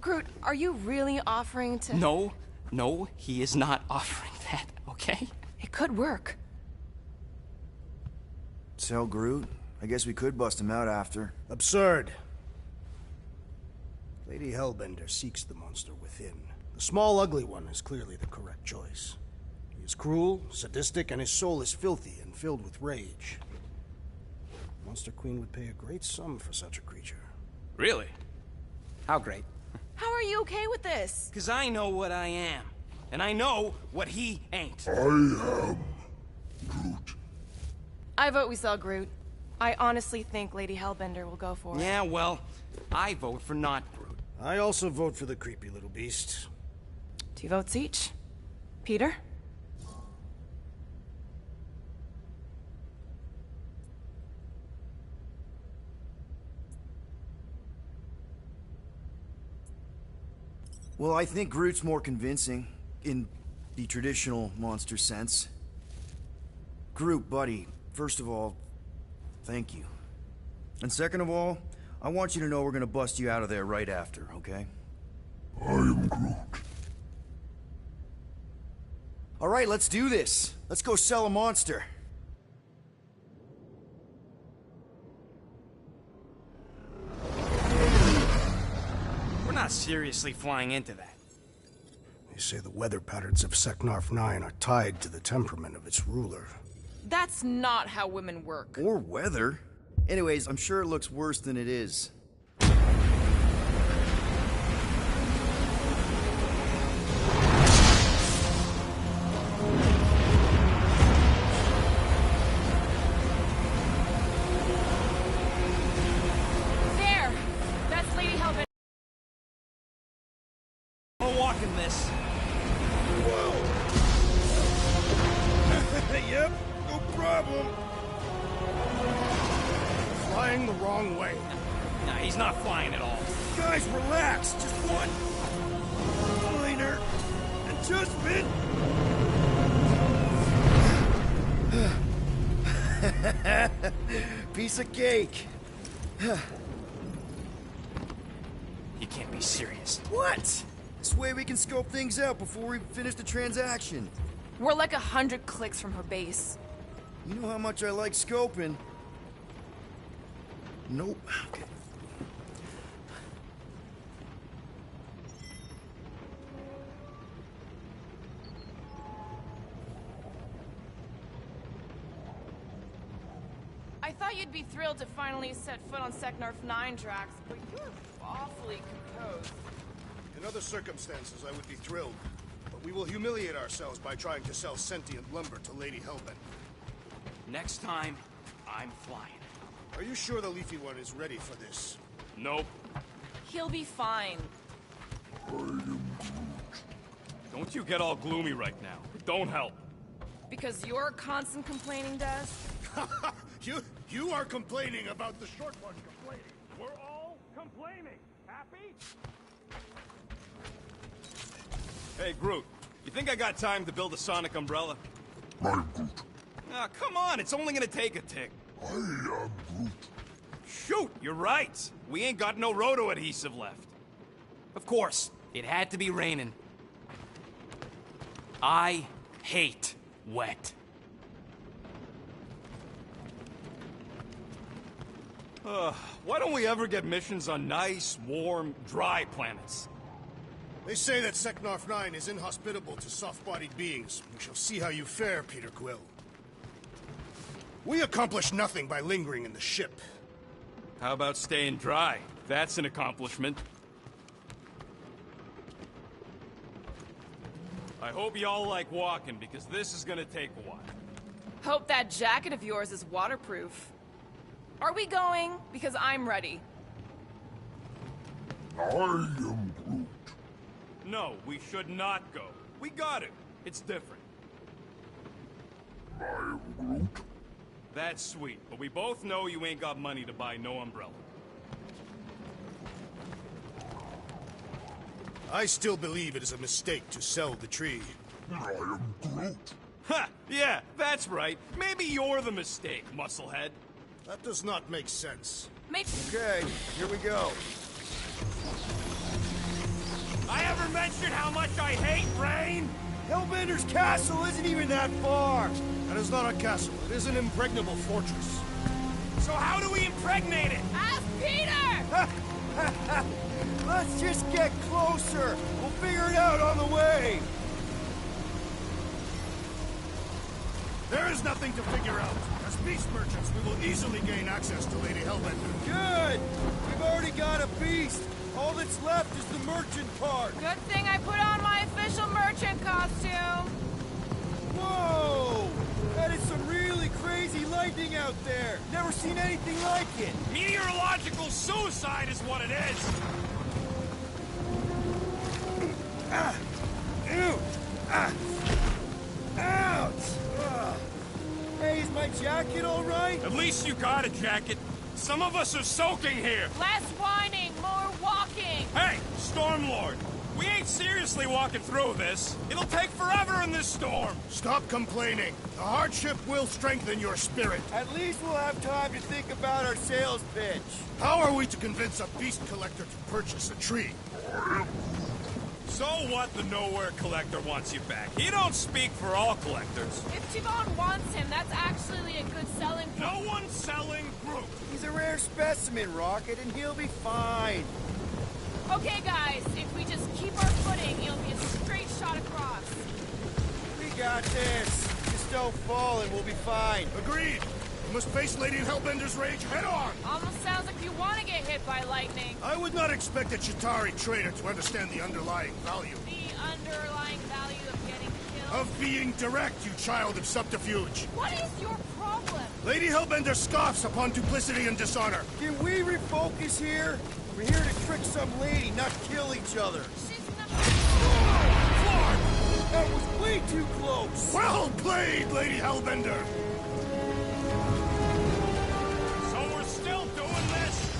Groot, are you really offering to... No, he is not offering that, okay? It could work. Sell Groot? I guess we could bust him out after. Absurd. Lady Hellbender seeks the monster within. The small, ugly one is clearly the correct choice. He is cruel, sadistic, and his soul is filthy and filled with rage. Monster Queen would pay a great sum for such a creature. Really? How great? How are you okay with this? Because I know what I am. And I know what he ain't. I am Groot. I vote we sell Groot. I honestly think Lady Hellbender will go for it. Yeah, well, I vote for not Groot. I also vote for the creepy little beast. 2 votes each. Peter? Well, I think Groot's more convincing, in the traditional monster sense. Groot, buddy, first of all, thank you. And second of all, I want you to know we're gonna bust you out of there right after, okay? I am Groot. Alright, let's do this. Let's go sell a monster. We're not seriously flying into that. They say the weather patterns of Seknarf 9 are tied to the temperament of its ruler. That's not how women work. Or weather. Anyways, I'm sure it looks worse than it is. There! That's Lady Hellbender. I'm walking this. Yep, no problem. Flying the wrong way. Nah, he's not flying at all. Guys, relax. Just one minor adjustment. Piece of cake. You can't be serious. What? This way we can scope things out before we finish the transaction. We're like 100 clicks from her base. You know how much I like scoping. Nope. Okay. I thought you'd be thrilled to finally set foot on Seknarf 9, Drax, but you're awfully composed. In other circumstances, I would be thrilled. But we will humiliate ourselves by trying to sell sentient lumber to Lady Hellbender. Next time, I'm flying. Are you sure the Leafy one is ready for this? Nope. He'll be fine. Don't you get all gloomy right now. It don't help. Because you're constant complaining, Des? You are complaining about the short one complaining. We're all complaining. Happy? Hey, Groot. You think I got time to build a sonic umbrella? I'm Groot. Ah, come on. It's only gonna take a tick. I am Groot. Shoot, you're right. We ain't got no roto adhesive left. Of course, it had to be raining. I hate wet. Why don't we ever get missions on nice, warm, dry planets? They say that Seknarf 9 is inhospitable to soft-bodied beings. We shall see how you fare, Peter Quill. We accomplish nothing by lingering in the ship. How about staying dry? That's an accomplishment. I hope y'all like walking, because this is gonna take a while. Hope that jacket of yours is waterproof. Are we going? Because I'm ready. I am Groot. No, we should not go. We got it. It's different. I am Groot. That's sweet, but we both know you ain't got money to buy no umbrella. I still believe it is a mistake to sell the tree. I am Groot. Ha! Yeah, that's right. Maybe you're the mistake, musclehead. That does not make sense. Okay, here we go. I ever mentioned how much I hate rain? Hellbender's castle isn't even that far. That is not a castle. It is an impregnable fortress. So how do we impregnate it? Ask Peter! Let's just get closer. We'll figure it out on the way. There is nothing to figure out. As beast merchants, we will easily gain access to Lady Hellbender. Good! We've already got a beast. All that's left is the merchant part. Good thing I put on my official merchant costume. Whoa! That is some really crazy lightning out there. Never seen anything like it. Meteorological suicide is what it is. Ew! Ouch! Hey, is my jacket all right? At least you got a jacket. Some of us are soaking here. Less whining, more walking. Hey, Stormlord. We ain't seriously walking through this. It'll take forever in this storm. Stop complaining. The hardship will strengthen your spirit. At least we'll have time to think about our sales pitch. How are we to convince a beast collector to purchase a tree? So what the Nowhere Collector wants you back? He don't speak for all collectors. If Tivon wants him, that's actually a good selling point. No one's selling Groot. He's a rare specimen, Rocket, and he'll be fine. Okay, guys, if we just keep our footing, it'll be a straight shot across. We got this. Just don't fall and we'll be fine. Agreed. We must face Lady Hellbender's rage head on. Almost sounds like you want to get hit by lightning. I would not expect a Chitauri trader to understand the underlying value. The underlying value of getting killed? Of being direct, you child of subterfuge. What is your problem? Lady Hellbender scoffs upon duplicity and dishonor. Can we refocus here? We're here to trick some lady, not kill each other. That was way too close! Well played, Lady Hellbender! So we're still doing this?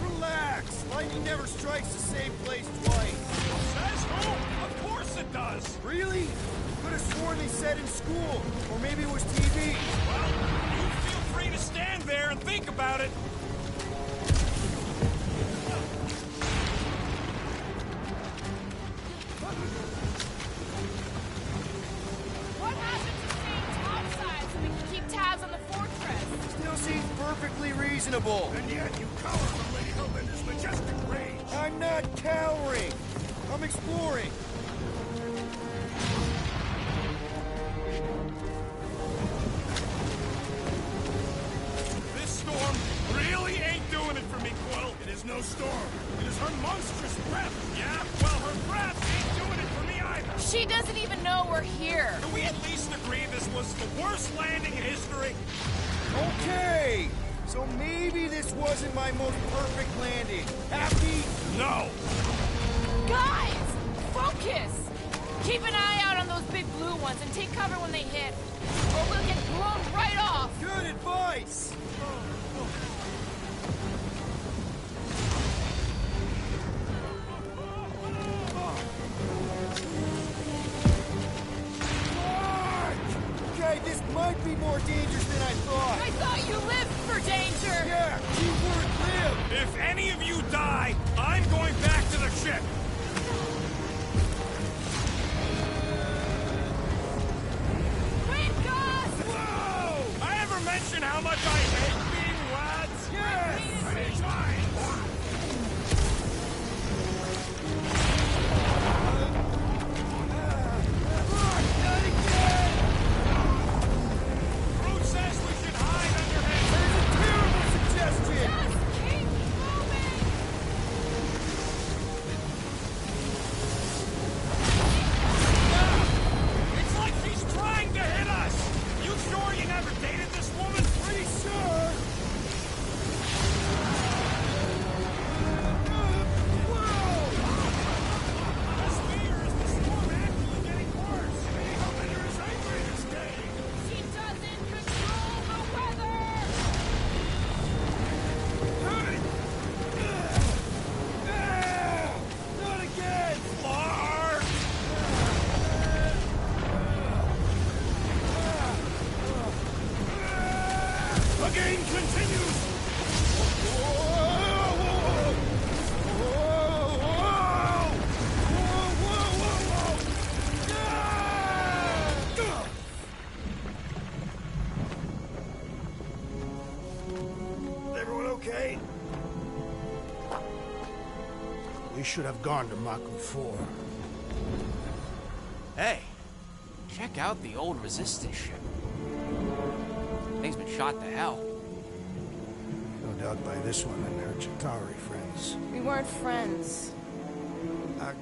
Relax! Lightning never strikes the same place twice. Says who? Of course it does. Really? Could have sworn they said in school. Or maybe it was TV. Well, you feel free to stand there and think about it. What happened to staying topside so we can keep tabs on the fortress? Still seems perfectly reasonable. And yet you cower from Lady Hellbender's majestic rage. I'm not cowering. I'm exploring. no storm. It is her monstrous breath. Yeah, well, her breath ain't doing it for me either. She doesn't even know we're here. Can we at least agree this was the worst landing in history? Okay, so maybe this wasn't my most perfect landing. Happy? No. Guys, focus! Keep an eye out on those big blue ones and take cover when they hit, or we'll get blown right off. Good advice. Okay, this might be more dangerous than I thought. I thought you lived for danger. Yeah, keyword live. If any of you die, I'm going back to the ship. Wait, Gus! Whoa! I ever mention how much I hate being lads? Yes! Many times. Brute says we should hide under him. That's a terrible suggestion. Just keep moving! It's like she's trying to hit us! You sure you never dated this woman? Pretty sure. This fear is the storm actually getting worse. Maybe Homelander is angry this day. She doesn't control the weather! Not again. Lar! The game continues! Everyone okay? We should have gone to Maku 4. Hey, check out the old Resistance ship. Thing's been shot to hell. No doubt by this one and her Chitauri friends. We weren't friends.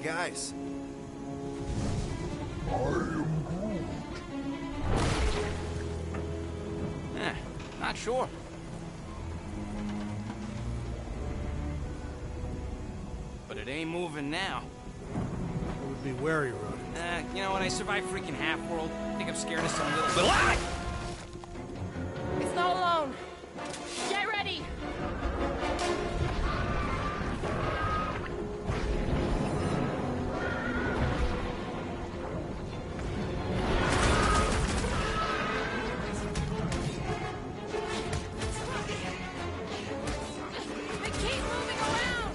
Guys. Not sure. But it ain't moving now. It would be wary, Rodin. You know, when I survived freaking Half-World, I think I'm scared of some little... Ah! It's not alone. Get ready! They keep moving around!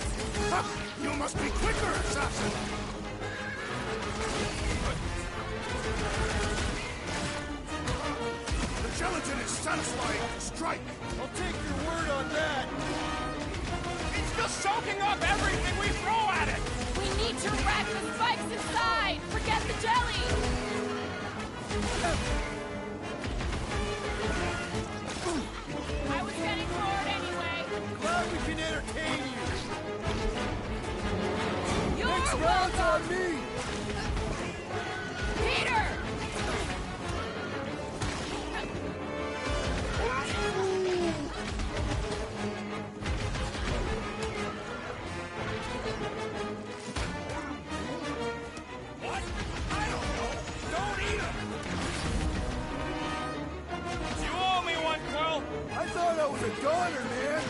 You must be quicker, assassin! The gelatin is satisfying to strike. I'll take your word on that. It's just soaking up everything we throw at it! We need to rack the spikes inside! Forget the jelly! I was getting bored anyway! Glad we can entertain you. You're Next round's welcome! on me. Peter! What? I don't know. Don't eat him! You owe me one, Quill! I thought I was a goner, man.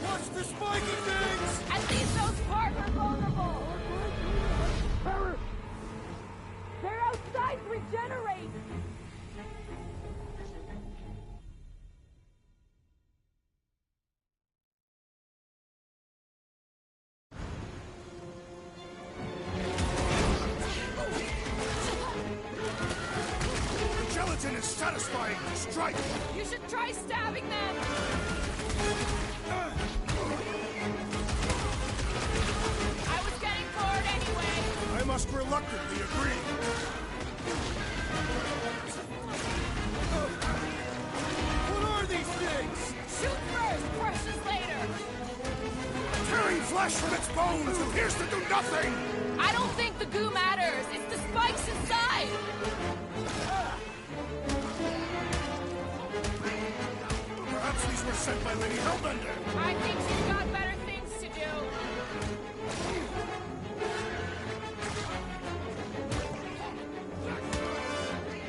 Watch the spiky things! At least those parts are vulnerable! They're outside to regenerate! The gelatin is satisfying to strike. You should try stabbing them! I was getting bored anyway! I must reluctantly agree. flesh from its bones appears to do nothing! I don't think the goo matters. It's the spikes inside. Perhaps these were sent by Lady Hellbender. I think she's got better things to do.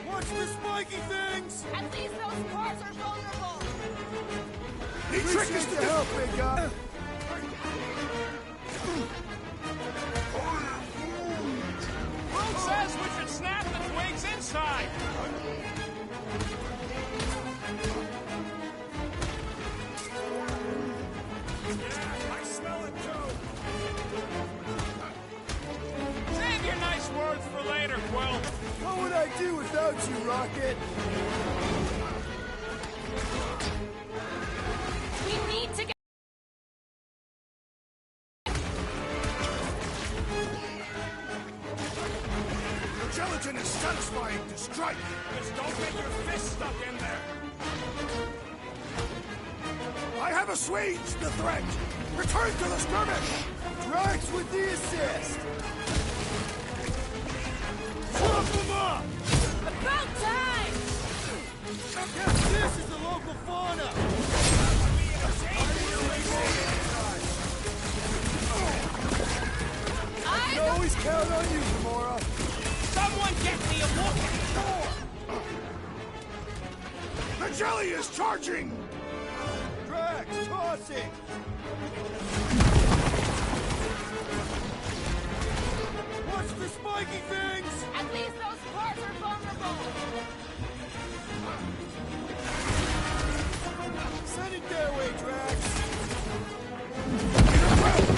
Watch the spiky things! At least those parts are vulnerable. The trick is to help, big guy. Who says we should snap the twigs inside? Yeah, I smell it too. Save your nice words for later, Quill. What would I do without you, Rocket? We need to get... Your gelatin is satisfying to strike. Just don't get your fist stuck in there. I have assuaged the threat. Return to the skirmish. Drax with the assist. Chop them up! About time! Guess this is the local fauna. I can always count on you, Gamora. Someone get me a look at the door! The jelly is charging! Drax, toss it! Watch the spiky things! At least those parts are vulnerable. Send it their way, Drax.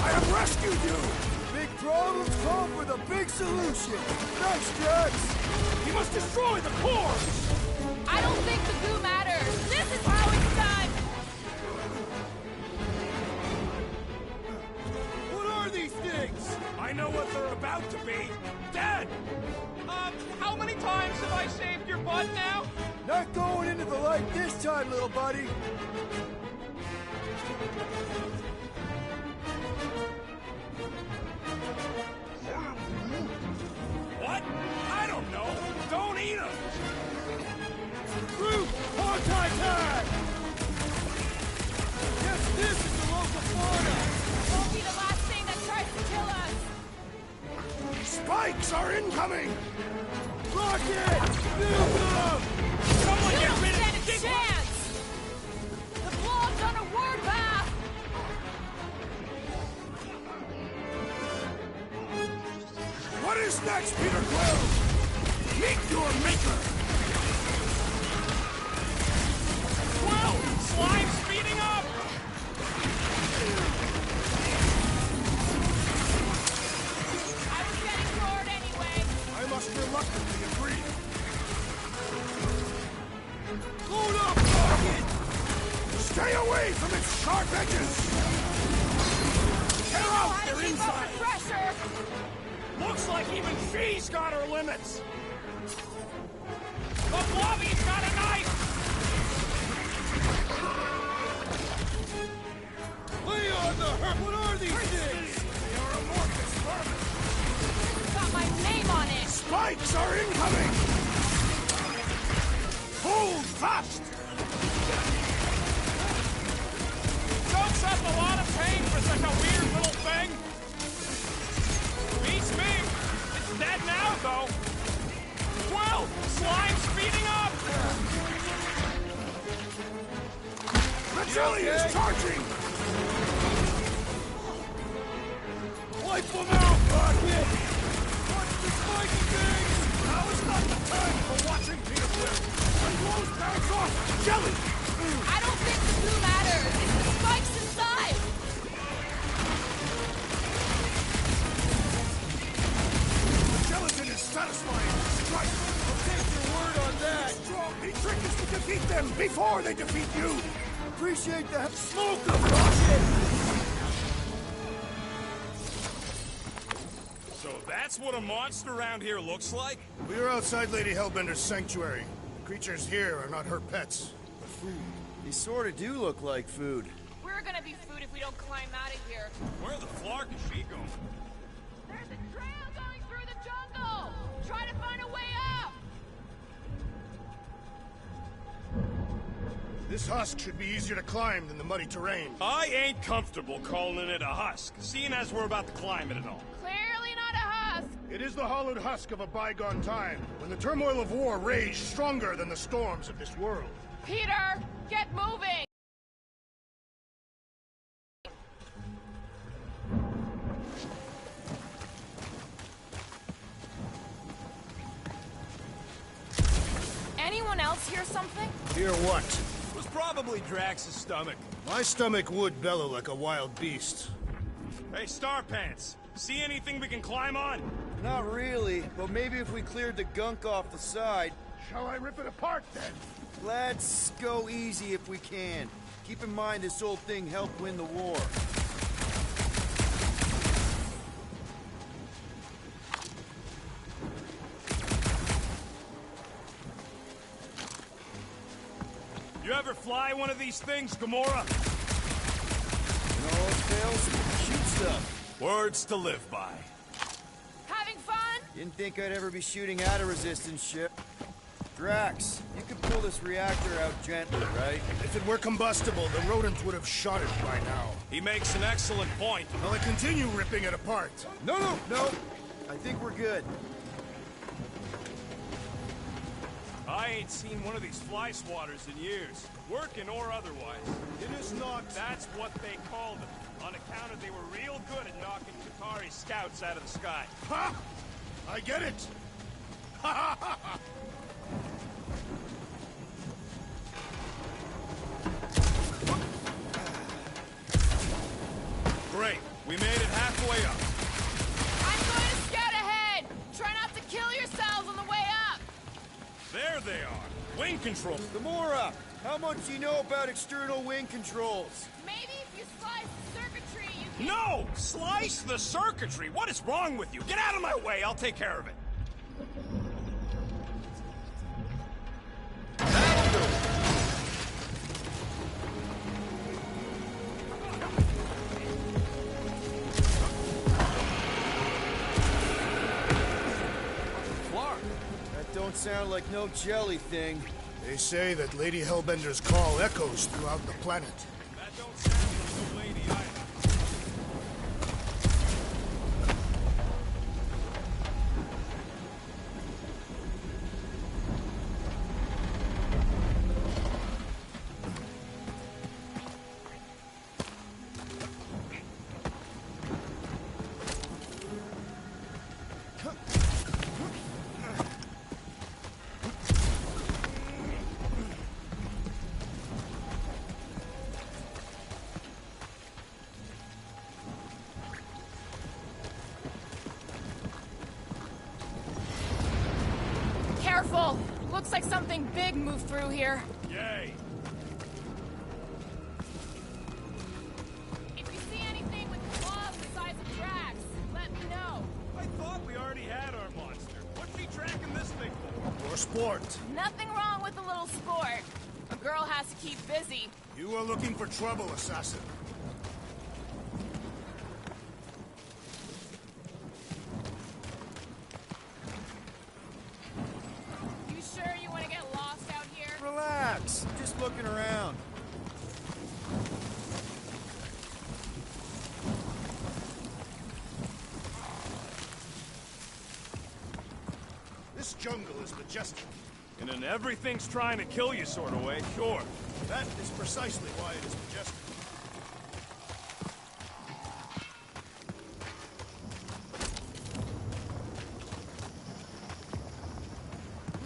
I have rescued you! Big problems call for the big solution. Thanks, Drax. You must destroy the core! I don't think the goo matters. This is how it's done. What are these things? I know what they're about to be. Dead! How many times have I saved your butt now? Not going into the light this time, little buddy. What? I don't know. Don't eat them! Groot, hog-tie time! Yes, this is the local fauna! Won't be the last thing that tries to kill us. Spikes are incoming! Rocket! Nuke them! Someone You get don't rid stand of a this! chance. The blob's on a word path. What is next, Peter Quill? Meet your maker! Quill! Slime speeding up! I was getting bored anyway. I must reluctantly agree. Load up, Rocket! Stay away from its sharp edges! Tear out How to their keep up inside! with pressure. Looks like even she's got her limits! The Blobby's got a knife! Lay on the hurt! What are these things? They are amorphous vermin! It's got my name on it. Spikes are incoming! Hold fast! Jokes up a lot of pain for such a weird little thing! Beats me! It's dead now, though! Quill! Slime speeding up! The jelly is charging! Wipe them out, Rocket! Watch the spiky things! Now is not the time for watching Peter Quill! When blows bounce off, jelly! I don't think the goo matters. It's the spikes inside. The gelatin is satisfying to strike! I'll take your word on that! Strong, the trick is to defeat them before they defeat you! Appreciate the smoke of Rocket! So that's what a monster around here looks like? We are outside Lady Hellbender's sanctuary. The creatures here are not her pets, but food. They sort of do look like food. We're never gonna be food if we don't climb out of here. Where the flark is she going? There's a trail going through the jungle! Try to find a way up! This husk should be easier to climb than the muddy terrain. I ain't comfortable calling it a husk, seeing as we're about to climb it and all. Clearly not a husk! It is the hollowed husk of a bygone time, when the turmoil of war raged stronger than the storms of this world. Peter, get moving! Anyone else hear something? Hear what? It was probably Drax's stomach. My stomach would bellow like a wild beast. Hey, Starpants, see anything we can climb on? Not really, but maybe if we cleared the gunk off the side. Shall I rip it apart, then? Let's go easy if we can. Keep in mind this old thing helped win the war. You ever fly one of these things, Gamora? No fails, shoot stuff. Words to live by. Having fun? Didn't think I'd ever be shooting at a resistance ship. Drax, you could pull this reactor out gently, right? If it were combustible, the rodents would have shot it by now. He makes an excellent point. Will I continue ripping it apart? No. I think we're good. I ain't seen one of these fly swatters in years, working or otherwise. It is not. That's what they called them, on account of they were real good at knocking Chitauri scouts out of the sky. Ha! I get it! Ha ha ha ha! Great, we made it halfway up. I'm going to scout ahead! Try not to kill yourselves on the way up! There they are. Wing control. Gamora, how much do you know about external wing controls? Maybe if you slice the circuitry, you can... No! Slice the circuitry! What is wrong with you? Get out of my way! I'll take care of it. Don't sound like no jelly thing. They say that Lady Hellbender's call echoes throughout the planet. That don't sound like no lady either. Careful! Looks like something big moved through here. Yay! If you see anything with claws the size of Drax, let me know. I thought we already had our monster. What's she tracking this thing for? For sport. Nothing wrong with a little sport. A girl has to keep busy. You are looking for trouble, assassin. You sure you want to get lost out here? Relax, I'm just looking around. This jungle is majestic. In an everything's trying to kill you sort of way, sure. That is precisely why it is majestic.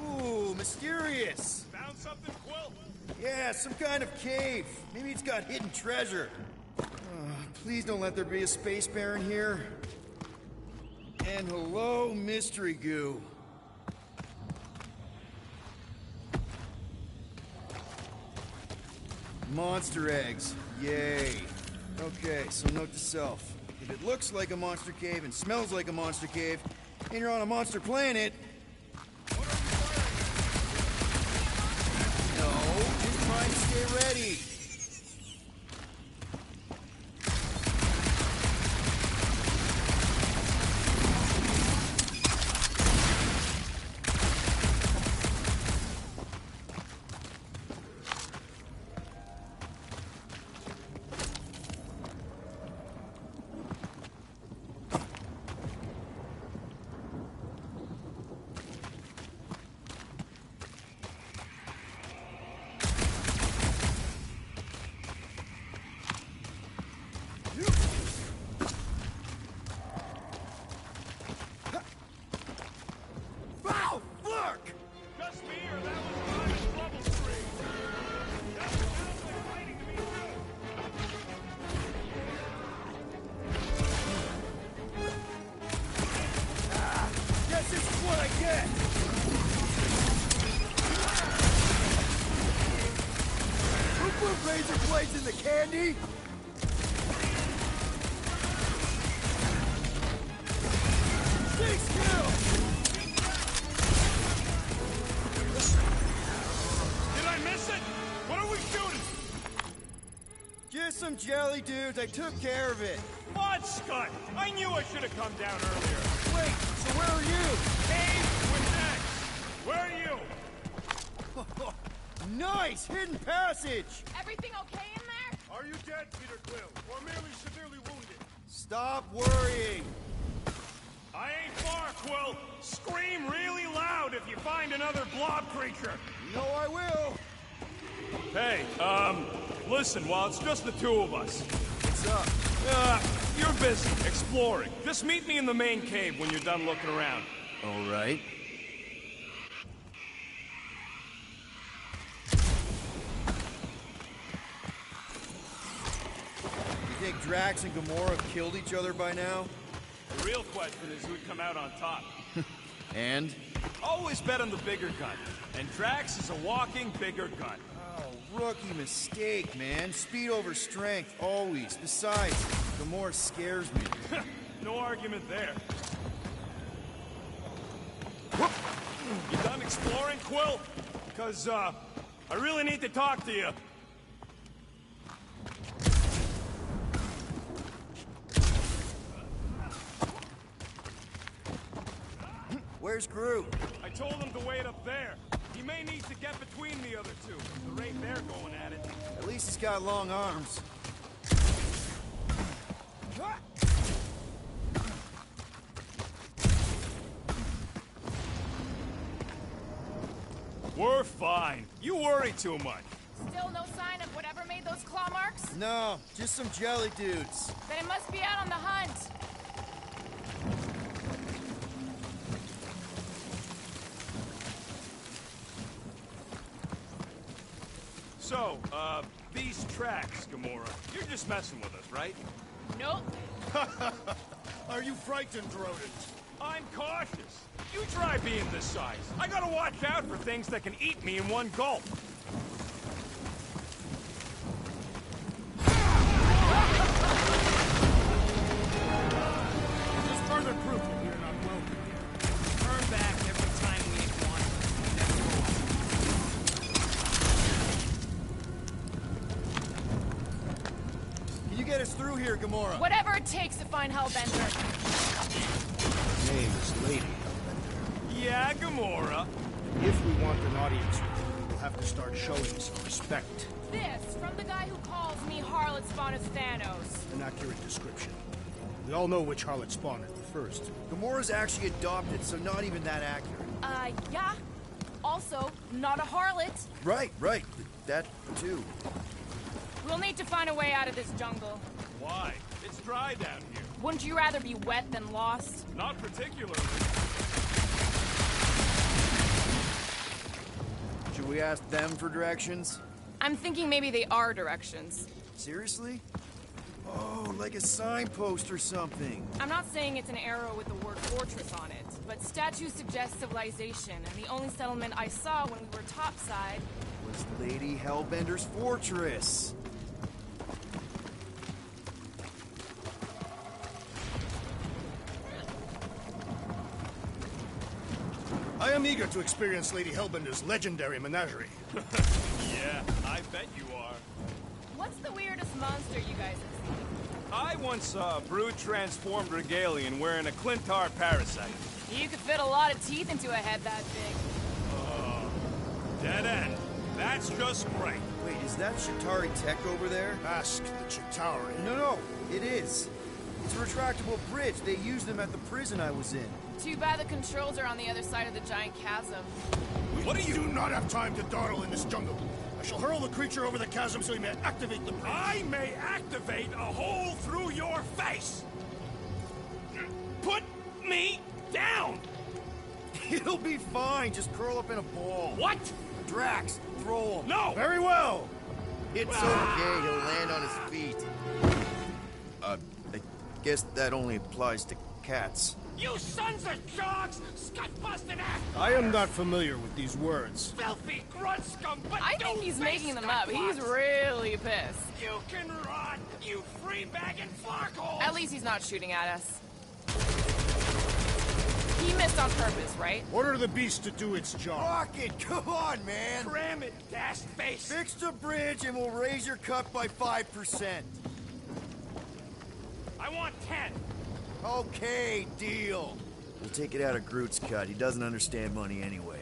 Ooh, mysterious. Found something, Quill? Yeah, some kind of cave. Maybe it's got hidden treasure. Please don't let there be a space baron here. And hello, mystery goo. Monster eggs. Yay. Okay, so note to self. If it looks like a monster cave and smells like a monster cave, and you're on a monster planet... No, just trying to stay ready. razor blades in the candy? Stay still! Did I miss it? What are we shooting? Just some jelly dudes. I took care of it. What, Scott? I knew I should have come down earlier. Wait, so where are you? Cave with X. Where are you? Nice! Hidden passage! Everything okay in there? Are you dead, Peter Quill, or merely severely wounded? Stop worrying! I ain't far, Quill. Scream really loud if you find another blob creature. You know I will. Hey, listen, while it's just the two of us. What's up? You're busy, exploring. Just meet me in the main cave when you're done looking around. All right. You think Drax and Gamora have killed each other by now? The real question is who'd come out on top. And? Always bet on the bigger gun. And Drax is a walking bigger gun. Oh, rookie mistake, man. Speed over strength, always. Besides, Gamora scares me. No argument there. You done exploring, Quill? Because, I really need to talk to you. Where's Groot? I told him to wait up there. He may need to get between the other two, the rate they're going at it. At least he's got long arms. We're fine. You worry too much. Still no sign of whatever made those claw marks? No, just some jelly dudes. Then it must be out on the hunt. So, these tracks, Gamora, you're just messing with us, right? Nope. Are you frightened, rodent? I'm cautious. You try being this size. I gotta watch out for things that can eat me in one gulp. Just further proof that we are not welcome. Turn back every time we ain't wanted. Can you get us through here, Gamora? Whatever it takes to find Hellbender. Her name is Lady Hellbender. Yeah, Gamora. If we want an audience with her, we'll have to start showing some respect. This from the guy who calls me Harlot Spawn as Thanos. An accurate description. We all know which harlot spawned it the first. Gamora's actually adopted, so not even that accurate. Yeah. Also, not a harlot. Right. That, too. We'll need to find a way out of this jungle. Why? It's dry down here. Wouldn't you rather be wet than lost? Not particularly. Should we ask them for directions? I'm thinking maybe they are directions. Seriously? Oh, like a signpost or something. I'm not saying it's an arrow with the word fortress on it, but statues suggest civilization, and the only settlement I saw when we were topside Was Lady Hellbender's fortress. I am eager to experience Lady Hellbender's legendary menagerie. Yeah, I bet you are. What's the weirdest monster you guys have seen? I once saw a brood-transformed Regalian wearing a Clintar parasite. You could fit a lot of teeth into a head that big. Dead end. That's just great. Wait, is that Chitauri tech over there? Ask the Chitauri. No, it is. It's a retractable bridge. They used them at the prison I was in. Too bad the controls are on the other side of the giant chasm. What do you not have time to dawdle in this jungle? I shall hurl the creature over the chasm so he may activate the bridge. I may activate a hole through your face! Put me down! It'll be fine. Just curl up in a ball. What? Drax, throw him. No! Very well! It's okay. He'll land on his feet. I guess that only applies to cats. You sons of dogs! Scut-busting ass! I am not familiar with these words. Filthy grunt scum! But I think he's making them up. He's really pissed. You can rot, you free-bagging flarkhole! At least he's not shooting at us. He missed on purpose, right? Order the beast to do its job. Rocket, come on, man! Cram it, dash face! Fix the bridge and we'll raise your cut by 5%. I want 10. Okay, deal. We'll take it out of Groot's cut. He doesn't understand money anyway.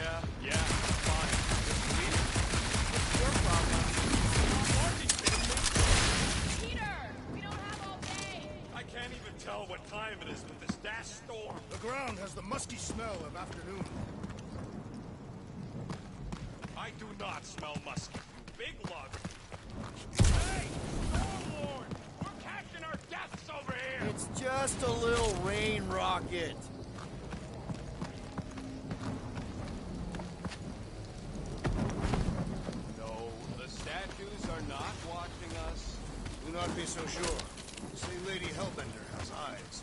Yeah, fine. Just leave it. What's your problem? Marty's kidding me. Peter! We don't have all day! I can't even tell what time it is with this dash storm. The ground has the musky smell of afternoon. I do not smell musky, you big lug. Hey! Warlord! We're catching our deaths over here! It's just a little rain rocket. No, the statues are not watching us. Do not be so sure. Say Lady Hellbender has eyes.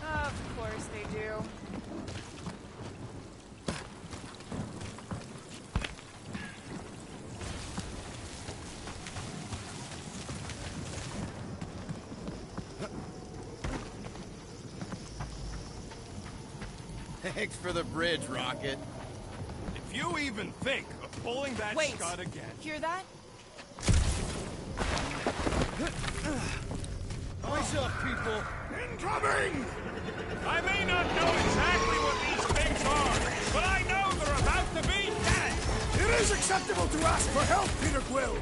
Of course they do. Thanks for the bridge, Rocket. If you even think of pulling that Wait. shot again... Hear that? Eyes up, people! Incoming! I may not know exactly what these things are, but I know they're about to be dead! It is acceptable to ask for help, Peter Quill!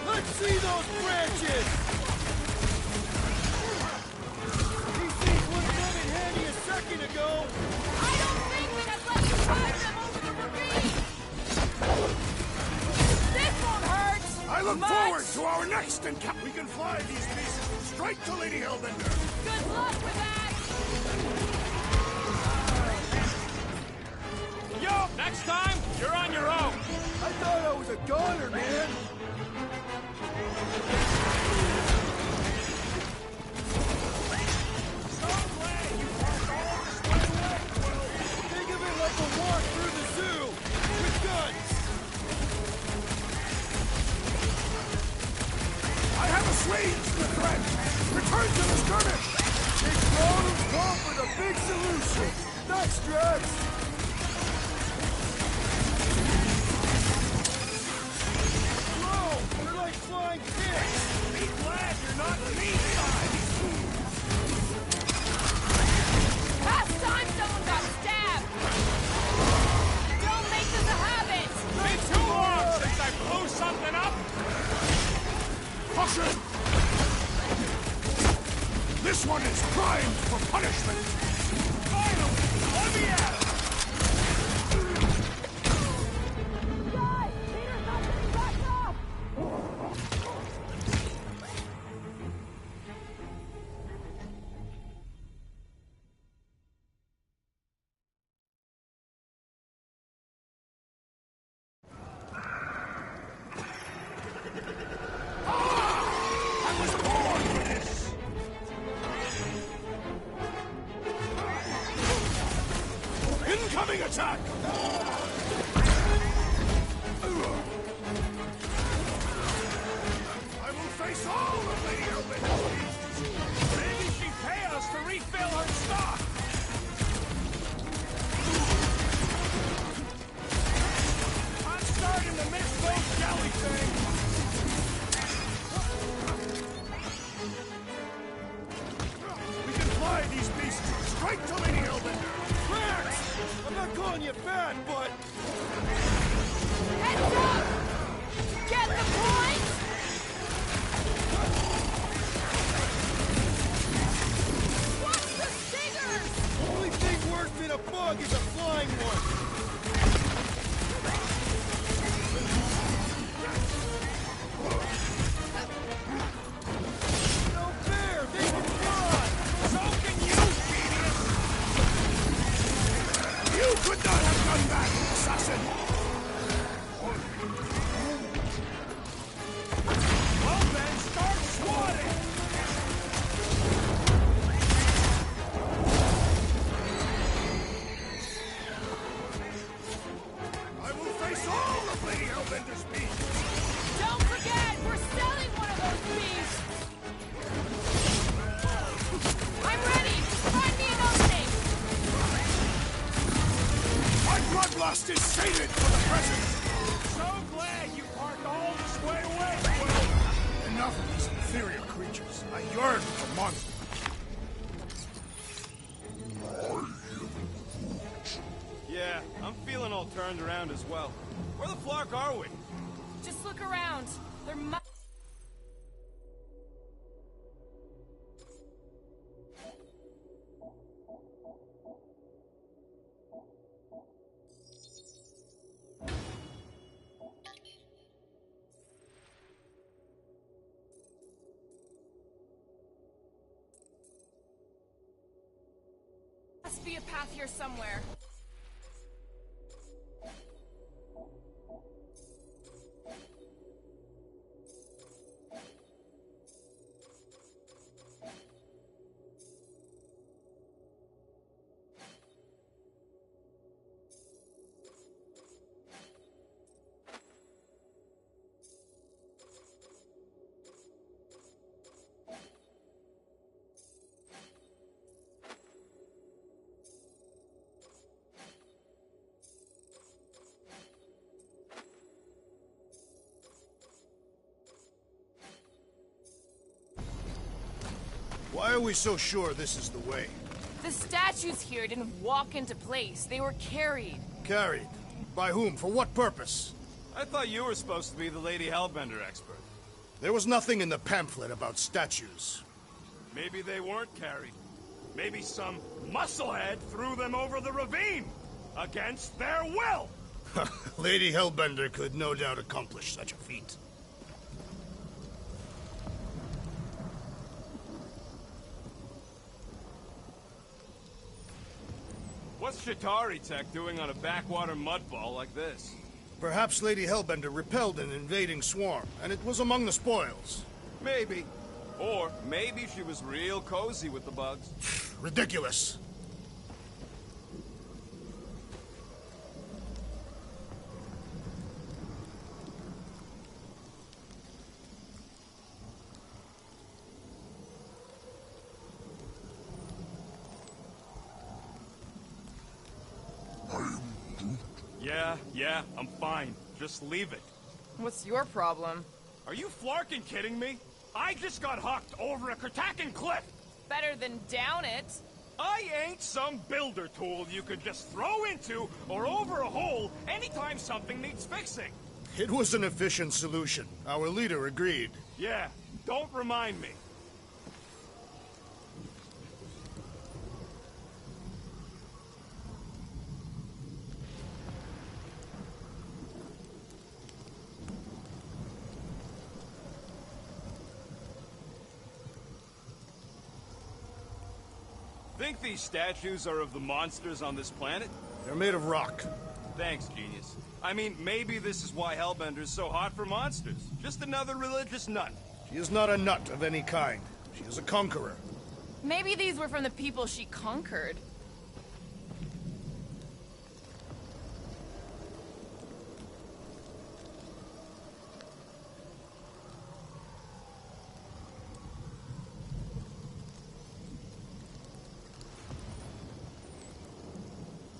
Let's see those branches! These things would have come in handy a second ago! I don't think we can let you drive them over the ravine! This won't hurt! I look much. forward to our next encounter. We can fly these beasts straight to Lady Hellbender. Good luck with that! Yo, next time, you're on your own! I thought I was a goner, man! Think of it like a walk through the zoo! With guns! I have assuaged the threat. Return to the skirmish. Big problems come with a big solution! Thanks, Drax! Whoa! They're like flying fish! Be glad you're not me side! Past time someone got stabbed! Don't make this a habit! Been too long since I blew something up! Caution! This one is primed for punishment. Finally! Let me at it! Guys! Peter's not getting back up! I was born for this. Incoming attack! I will face all of Lady Hellbender's beasts. Maybe she'd pay us to refill her stock! I'm starting to miss those jelly things! We can fly these beasts straight to Lady Hellbender. Drax! I'm not calling you fat, but... Heads up! Get the point? Watch the stingers! Only thing worse than a bug is a flying one! No fair! They can fly! So can you, genius! Come back, assassin! Well then, start swatting! I will face all of Lady Hellbender's beasts! Don't forget, we're selling one of those beasts! I'm ready! Find me an opening! My bloodlust is sated for the present! So glad you parked all this way away, Quill! Enough of these inferior creatures. I yearn for monsters. Yeah, I'm feeling all turned around as well. Where the flark are we? Just look around. There must... must be a path here somewhere. Why are we so sure this is the way? The statues here didn't walk into place. They were carried. Carried? By whom? For what purpose? I thought you were supposed to be the Lady Hellbender expert. There was nothing in the pamphlet about statues. Maybe they weren't carried. Maybe some musclehead threw them over the ravine! Against their will! Lady Hellbender could no doubt accomplish such a feat. What's Shatari Tech doing on a backwater mudball like this? Perhaps Lady Hellbender repelled an invading swarm, and it was among the spoils. Maybe. Or maybe she was real cozy with the bugs. Ridiculous. Yeah, I'm fine. Just leave it. What's your problem? Are you flarking kidding me? I just got hucked over a Kratakan cliff! Better than down it. I ain't some builder tool you could just throw into or over a hole anytime something needs fixing. It was an efficient solution. Our leader agreed. Yeah, don't remind me. Think these statues are of the monsters on this planet? They're made of rock. Thanks, genius. I mean, maybe this is why Hellbender's so hot for monsters. Just another religious nut. She is not a nut of any kind. She is a conqueror. Maybe these were from the people she conquered.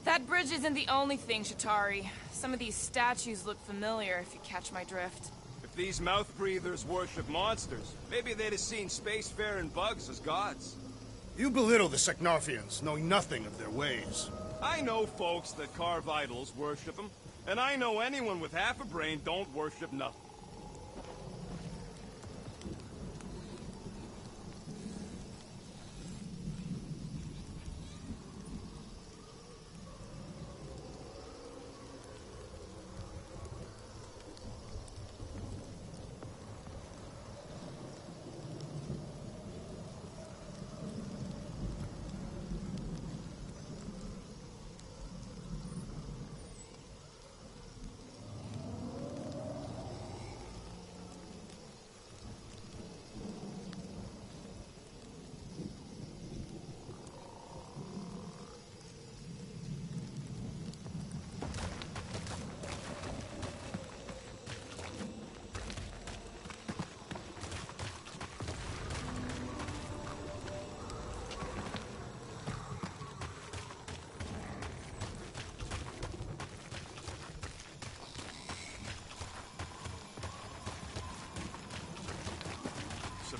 That bridge isn't the only thing, Shatari. Some of these statues look familiar, if you catch my drift. If these mouth breathers worship monsters, maybe they'd have seen spacefaring bugs as gods. You belittle the Seknarfians, knowing nothing of their ways. I know folks that carve idols worship them, and I know anyone with half a brain don't worship nothing.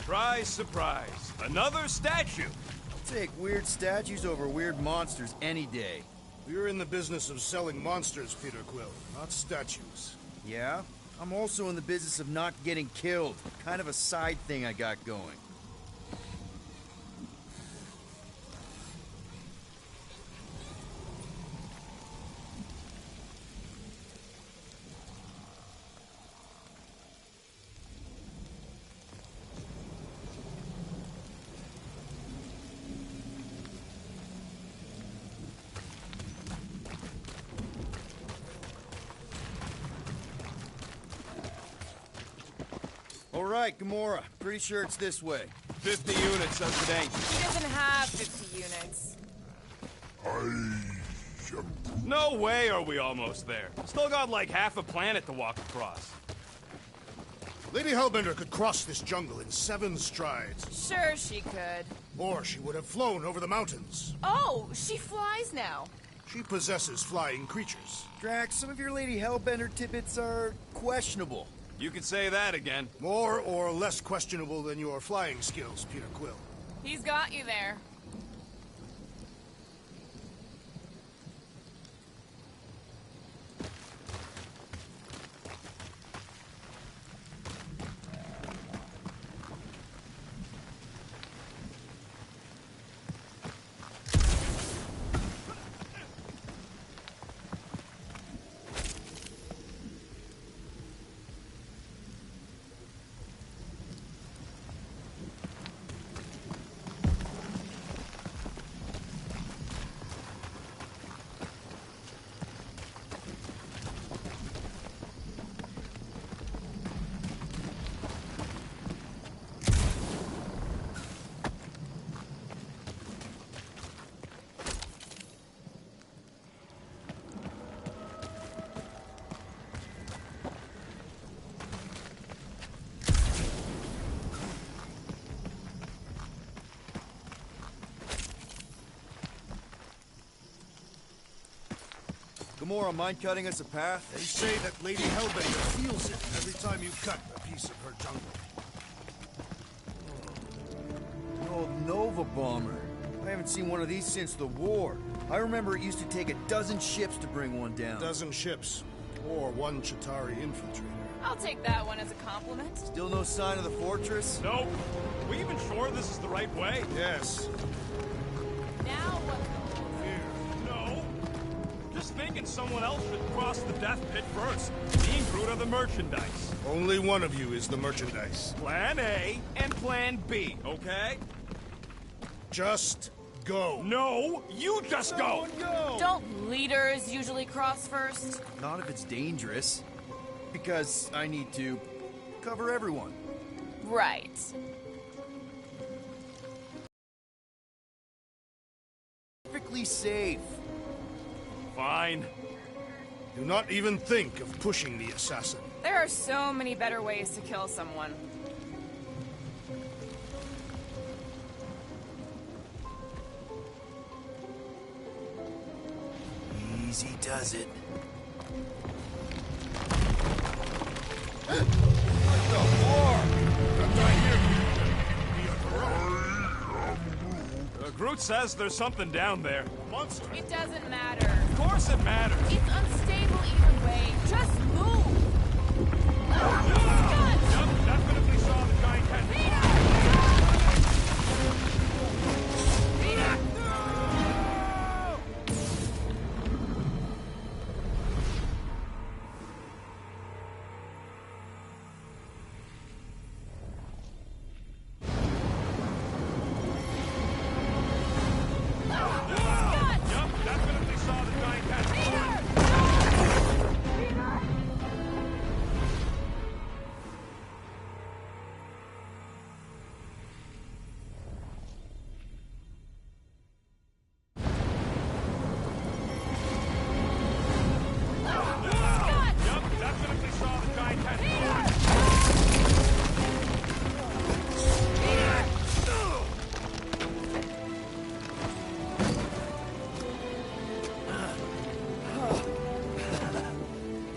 Surprise, surprise. Another statue. I'll take weird statues over weird monsters any day. We're in the business of selling monsters, Peter Quill, not statues. Yeah? I'm also in the business of not getting killed. Kind of a side thing I got going. All right, Gamora. Pretty sure it's this way. 50 units, says it ain't. He doesn't have 50 units. No way are we almost there. Still got like half a planet to walk across. Lady Hellbender could cross this jungle in 7 strides. Sure she could. Or she would have flown over the mountains. Oh, she flies now. She possesses flying creatures. Drax, some of your Lady Hellbender tidbits are questionable. You could say that again. More or less questionable than your flying skills, Peter Quill. He's got you there. Gamora, mind cutting us a path? They say that Lady Hellbender feels it every time you cut a piece of her jungle. An old Nova bomber. I haven't seen one of these since the war. I remember it used to take 12 ships to bring one down. 12 ships. Or 1 Chitauri infiltrator. I'll take that one as a compliment. Still no sign of the fortress? Nope. We even sure this is the right way? Yes. Now what? No. Just thinking someone else should cross the death pit first. Me and Groot are the merchandise. Only one of you is the merchandise. Plan A and Plan B, okay? Just go. No, you just go. Don't leaders usually cross first? Not if it's dangerous. Because I need to cover everyone. Right. Perfectly safe. Fine. Do not even think of pushing the assassin. There are so many better ways to kill someone. Easy does it. Groot says there's something down there. Monster. It doesn't matter. Of course it matters. It's unstable either way. Just move! Yep, definitely saw the giant head.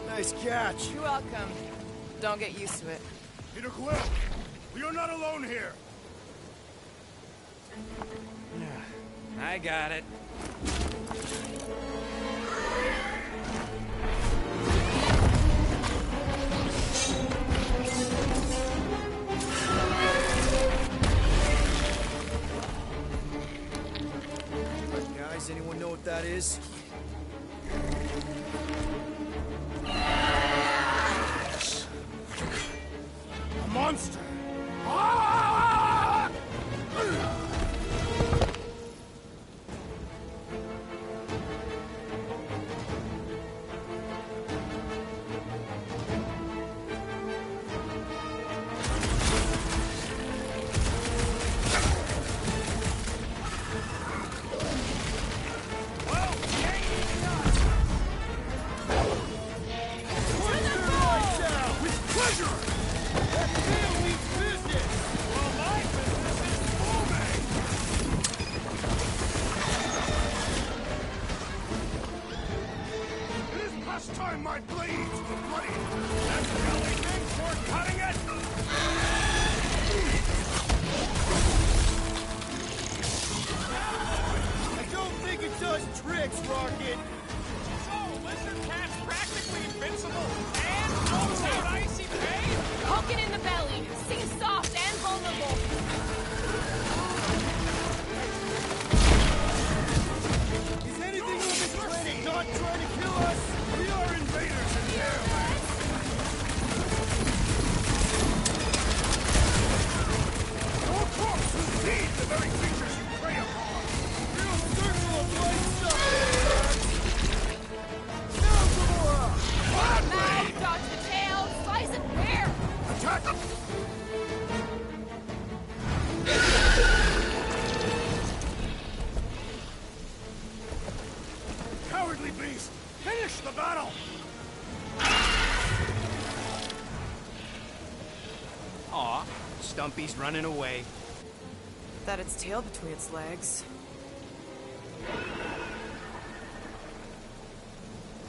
Nice catch. You're welcome. Don't get used to it. Peter Quill, We are not alone here. I got it. Guys, anyone know what that is? A monster! Ah! Time my blades were bloody! That's the only thing for cutting it! I don't think it does tricks, Rocket! So, Lizard Cat's practically invincible and knows out icy pain? Poke it in the belly. Seems soft and vulnerable. Is anything on this planet not trying to kill us? We are invaders in the airways! Your corpse will feed the very creatures you prey upon! Real circle of light stuff! Now, Gamora! Mouth, dodge the tail, slice it where? Attack! Cowardly beast! Finish the battle! Aw, Stumpy's running away. That its tail between its legs.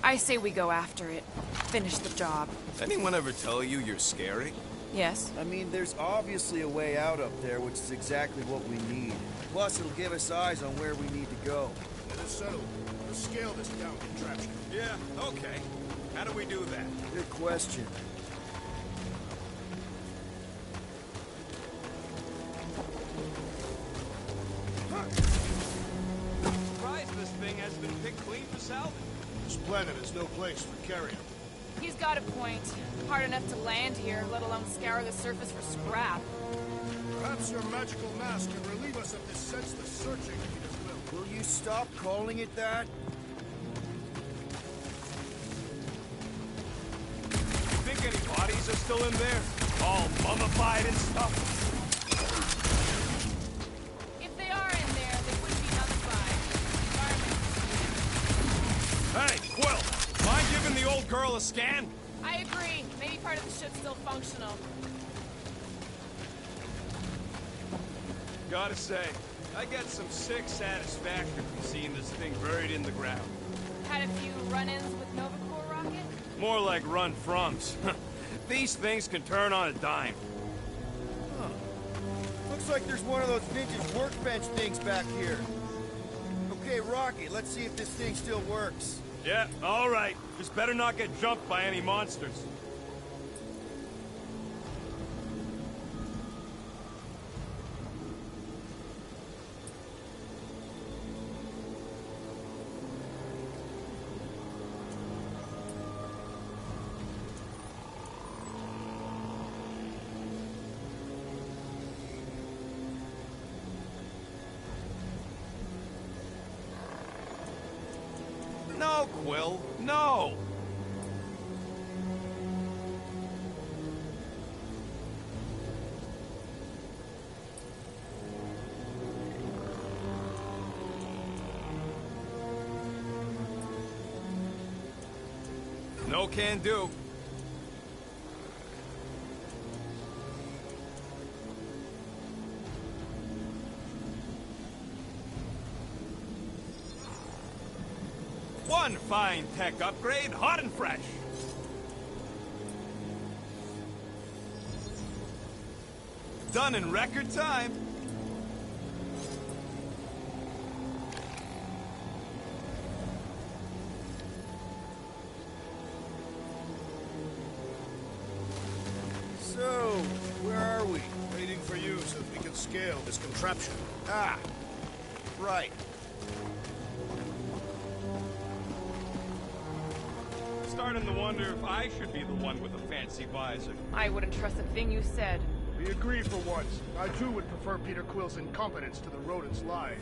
I say we go after it. Finish the job. Anyone ever tell you you're scary? Yes. I mean, there's obviously a way out up there, which is exactly what we need. Plus, it'll give us eyes on where we need to go. Let us settle. Let's scale this down contraption. Yeah, okay. How do we do that? Good question. Surprised this thing has been picked clean for salvage. This planet is no place for carrion. He's got a point. Hard enough to land here, let alone scour the surface for scrap. Perhaps your magical mask can relieve us of this senseless searching, Peter's will. Will you stop calling it that? Think any bodies are still in there? All mummified and stuff? If they are in there, they wouldn't be mummified. Hey, Quill! Mind giving the old girl a scan? I agree. Maybe part of the ship's still functional. Gotta say, I get some sick satisfaction from seeing this thing buried in the ground. Had a few run-ins with Nova Corps rocket? More like run-froms. These things can turn on a dime. Huh. Looks like there's one of those vintage workbench things back here. Okay, Rocky, let's see if this thing still works. Yeah, all right. Just better not get jumped by any monsters. No, Quill, no! No can do. One fine tech upgrade, hot and fresh. Done in record time. So, where are we? Waiting for you so that we can scale this contraption. Ah, right. Starting to wonder if I should be the one with the fancy visor. I wouldn't trust a thing you said. We agree for once. I too would prefer Peter Quill's incompetence to the rodent's lies.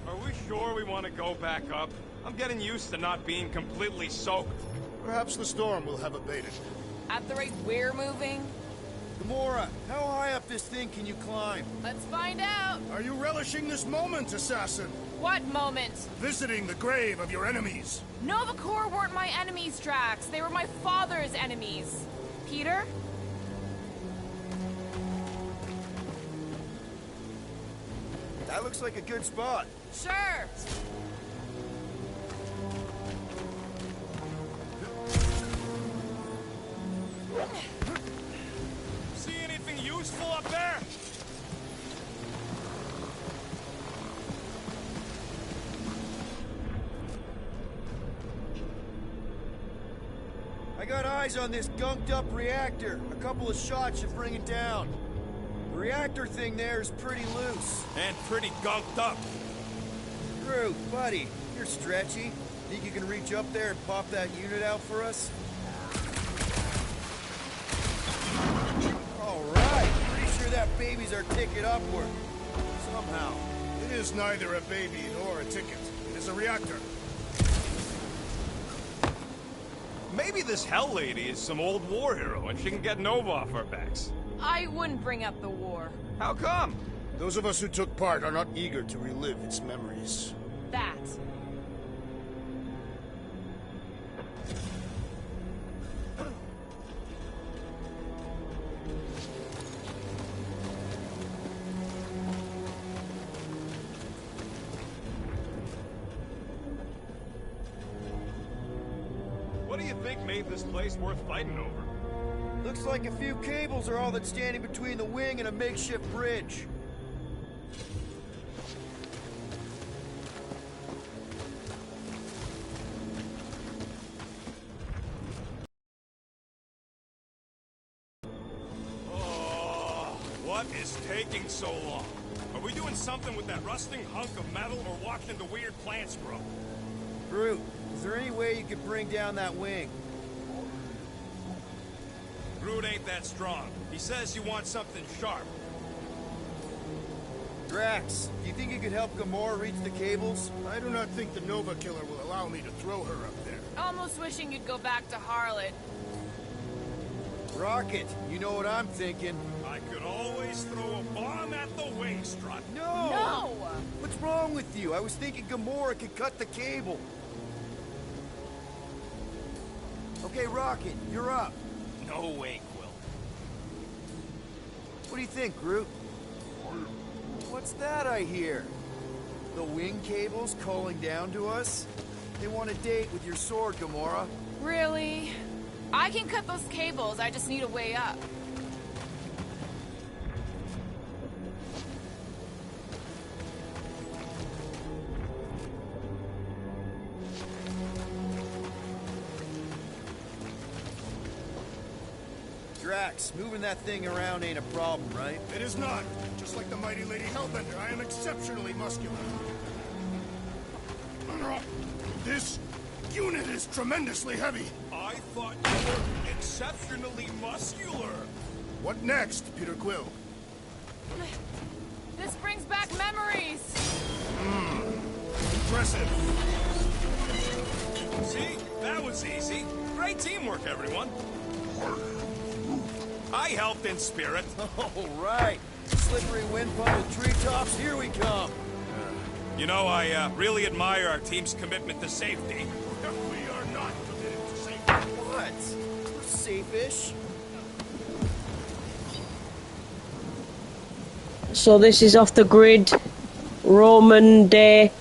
Are we sure we want to go back up? I'm getting used to not being completely soaked. Perhaps the storm will have abated. At the rate we're moving? Gamora, how high up this thing can you climb? Let's find out. Are you relishing this moment, assassin? What moment? Visiting the grave of your enemies. Nova Corps weren't my enemies, Drax. They were my father's enemies. Peter? That looks like a good spot. Sure. See anything useful up there? I got eyes on this gunked up reactor. A couple of shots should bring it down. The reactor thing there is pretty loose. And pretty gunked up. Groot, buddy, you're stretchy. Think you can reach up there and pop that unit out for us? All right, pretty sure that baby's our ticket upward. Somehow. It is neither a baby nor a ticket. It is a reactor. Maybe this Hell Lady is some old war hero and she can get Nova off our backs. I wouldn't bring up the war. How come? Those of us who took part are not eager to relive its memories. That. What do you think made this place worth fighting over? Looks like a few cables are all that's standing between the wing and a makeshift bridge. What is taking so long? Are we doing something with that rusting hunk of metal or watching the weird plants grow? Groot, is there any way you could bring down that wing? Groot ain't that strong. He says you want something sharp. Drax, do you think you could help Gamora reach the cables? I do not think the Nova Killer will allow me to throw her up there. Almost wishing you'd go back to Harlot. Rocket, you know what I'm thinking. I could always throw a bomb at the wing strut. No! No! What's wrong with you? I was thinking Gamora could cut the cable. Okay, Rocket, you're up. No way, Quill. What do you think, Groot? What's that I hear? The wing cables calling down to us? They want a date with your sword, Gamora. Really? I can cut those cables, I just need a way up. Drax, moving that thing around ain't a problem, right? It is not. Just like the mighty Lady Hellbender, I am exceptionally muscular. This unit is tremendously heavy. I thought you were exceptionally muscular. What next, Peter Quill? This brings back memories. Impressive. See? That was easy. Great teamwork, everyone. I helped in spirit. All right. Slippery wind puddle treetops, here we come. You know, I really admire our team's commitment to safety. We are not committed to safety. What? We're safe-ish. So this is off the grid. Roman day.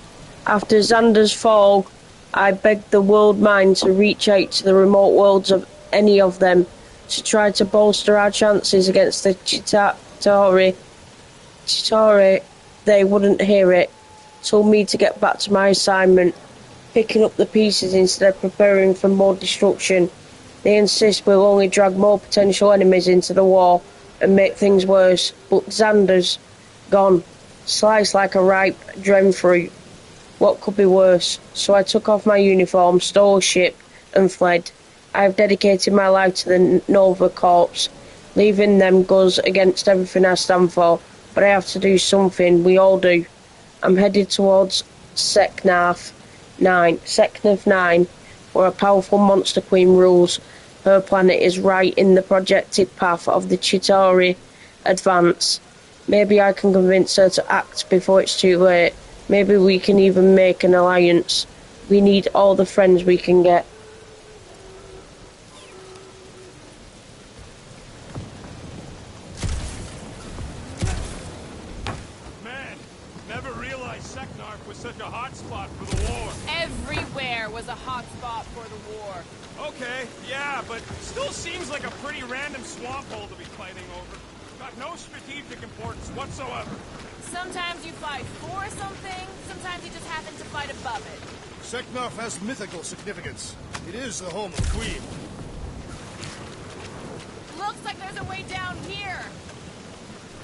After Xander's fall, I begged the world mind to reach out to the remote worlds of any of them to try to bolster our chances against the Chitauri. They wouldn't hear it. Told me to get back to my assignment, picking up the pieces instead of preparing for more destruction. They insist we'll only drag more potential enemies into the war and make things worse, but Xander's gone, sliced like a ripe dren fruit. What could be worse? So I took off my uniform, stole a ship, and fled. I have dedicated my life to the Nova Corps, leaving them goes against everything I stand for, but I have to do something, we all do. I'm headed towards Seknarf 9, where a powerful monster queen rules. Her planet is right in the projected path of the Chitauri advance. Maybe I can convince her to act before it's too late. Maybe we can even make an alliance. We need all the friends we can get. Man, never realized Seknarf was such a hot spot for the war. Everywhere was a hot spot for the war. Okay, yeah, but still seems like a pretty random swamp hole to be fighting over. Got no strategic importance whatsoever. Sometimes you fight for something, sometimes you just happen to fight above it. Seknarf has mythical significance. It is the home of the Queen. Looks like there's a way down here.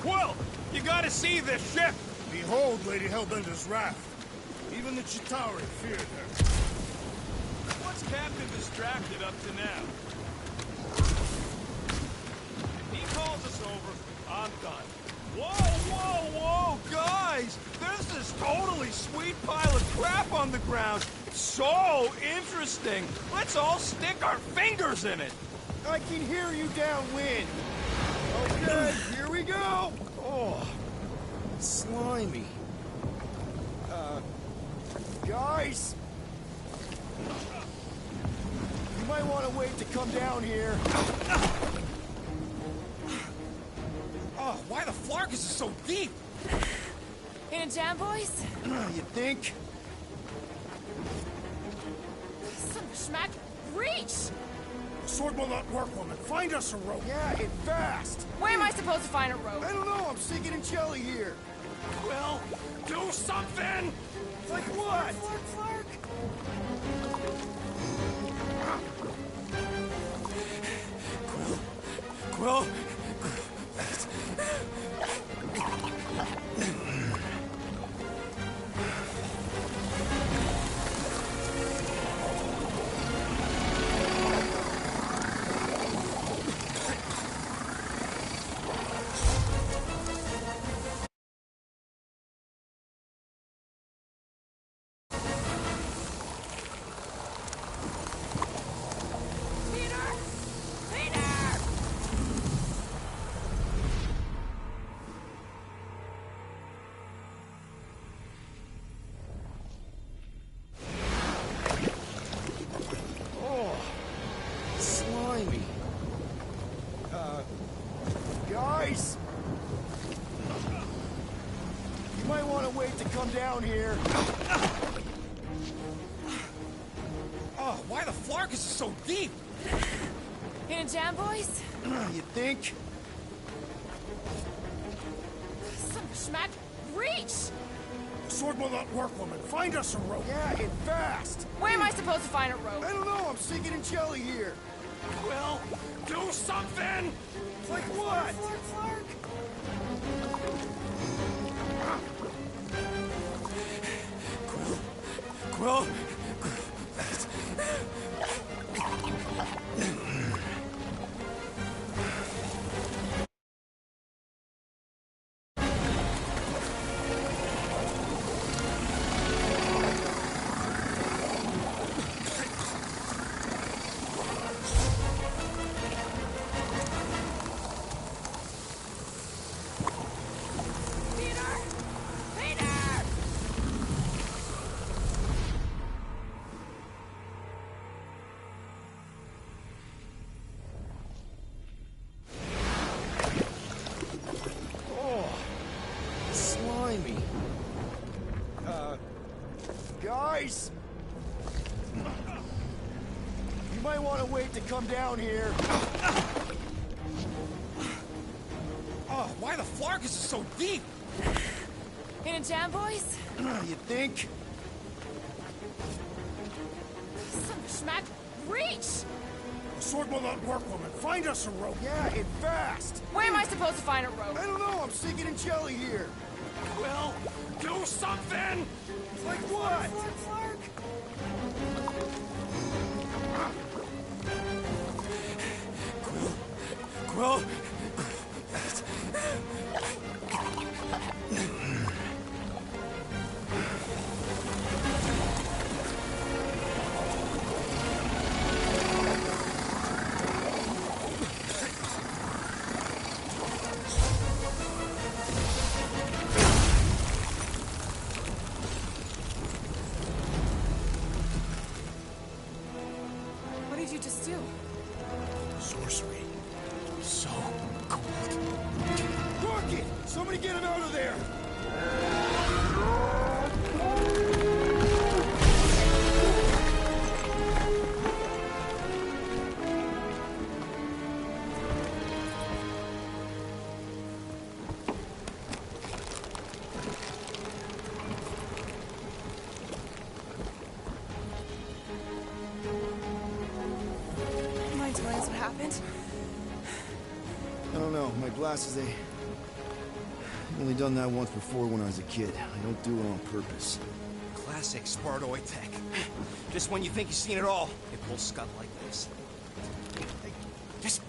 Quill, you gotta see this ship. Behold Lady Hellbender's wrath. Even the Chitauri feared her. What's Captain distracted up to now? If he calls us over, I'm done. Whoa, guys! There's this totally sweet pile of crap on the ground. It's so interesting. Let's all stick our fingers in it. I can hear you downwind. Okay, here we go. Oh, slimy. Guys! You might want to wait to come down here. Oh, why the Flarkus is so deep? In a jam, boys? You think? Son of a schmack, reach! The sword will not work, woman. Find us a rope. Yeah, and fast. Where am I supposed to find a rope? I don't know, I'm sinking in jelly here. Well, do something! Like what? Flark. Quill? Guys! You might want to wait to come down here. Oh, why the Flarkus is so deep? In a jam, boys? You think? Son of a schmack, reach! The sword will not work, woman. Find us a rope. Yeah, and fast. Where am I supposed to find a rope? I don't know, I'm sinking in jelly here. Well, do something! Like what? Flark. Quill? Slimy. Guys! You might want to wait to come down here. Oh, why the Flarkus is so deep? In a jam, boys? You think? Some schmack. Reach! The sword will not work, woman. Find us a rope. Yeah, and fast. Where am I supposed to find a rope? I don't know. I'm sinking in jelly here. Well, do something! Like what? Quill? What did you just do? Sorcery. So cold. Rocket! Somebody get him out of there! Mind telling us what happened? I don't know. My glasses, I've only done that once before when I was a kid. I don't do it on purpose. Classic Spartoid tech. Just when you think you've seen it all, it pulls scud like this. Hey, just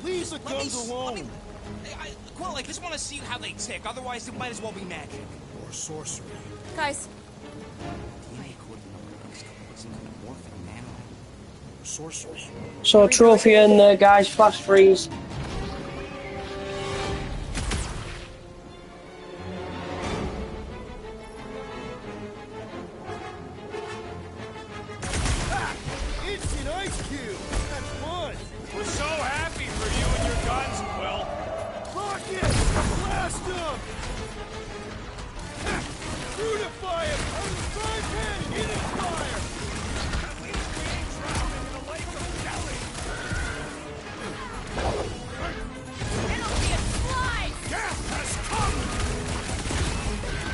Leave the let me guns alone! Quill, I just want to see how they tick. Otherwise, it might as well be magic. Or sorcery. Guys, DNA code looks like some kind of morphing nano. Or sorcery. So trophy in there, guys. Fast freeze. Instant ice cube! That's fun! We're so happy for you and your guns, Quill. Rocket! Blast him! Brutify him! Out of the frying pan and hit his fire! At least we ain't drowning in a lake of jelly. it'll be a slide! Death has come!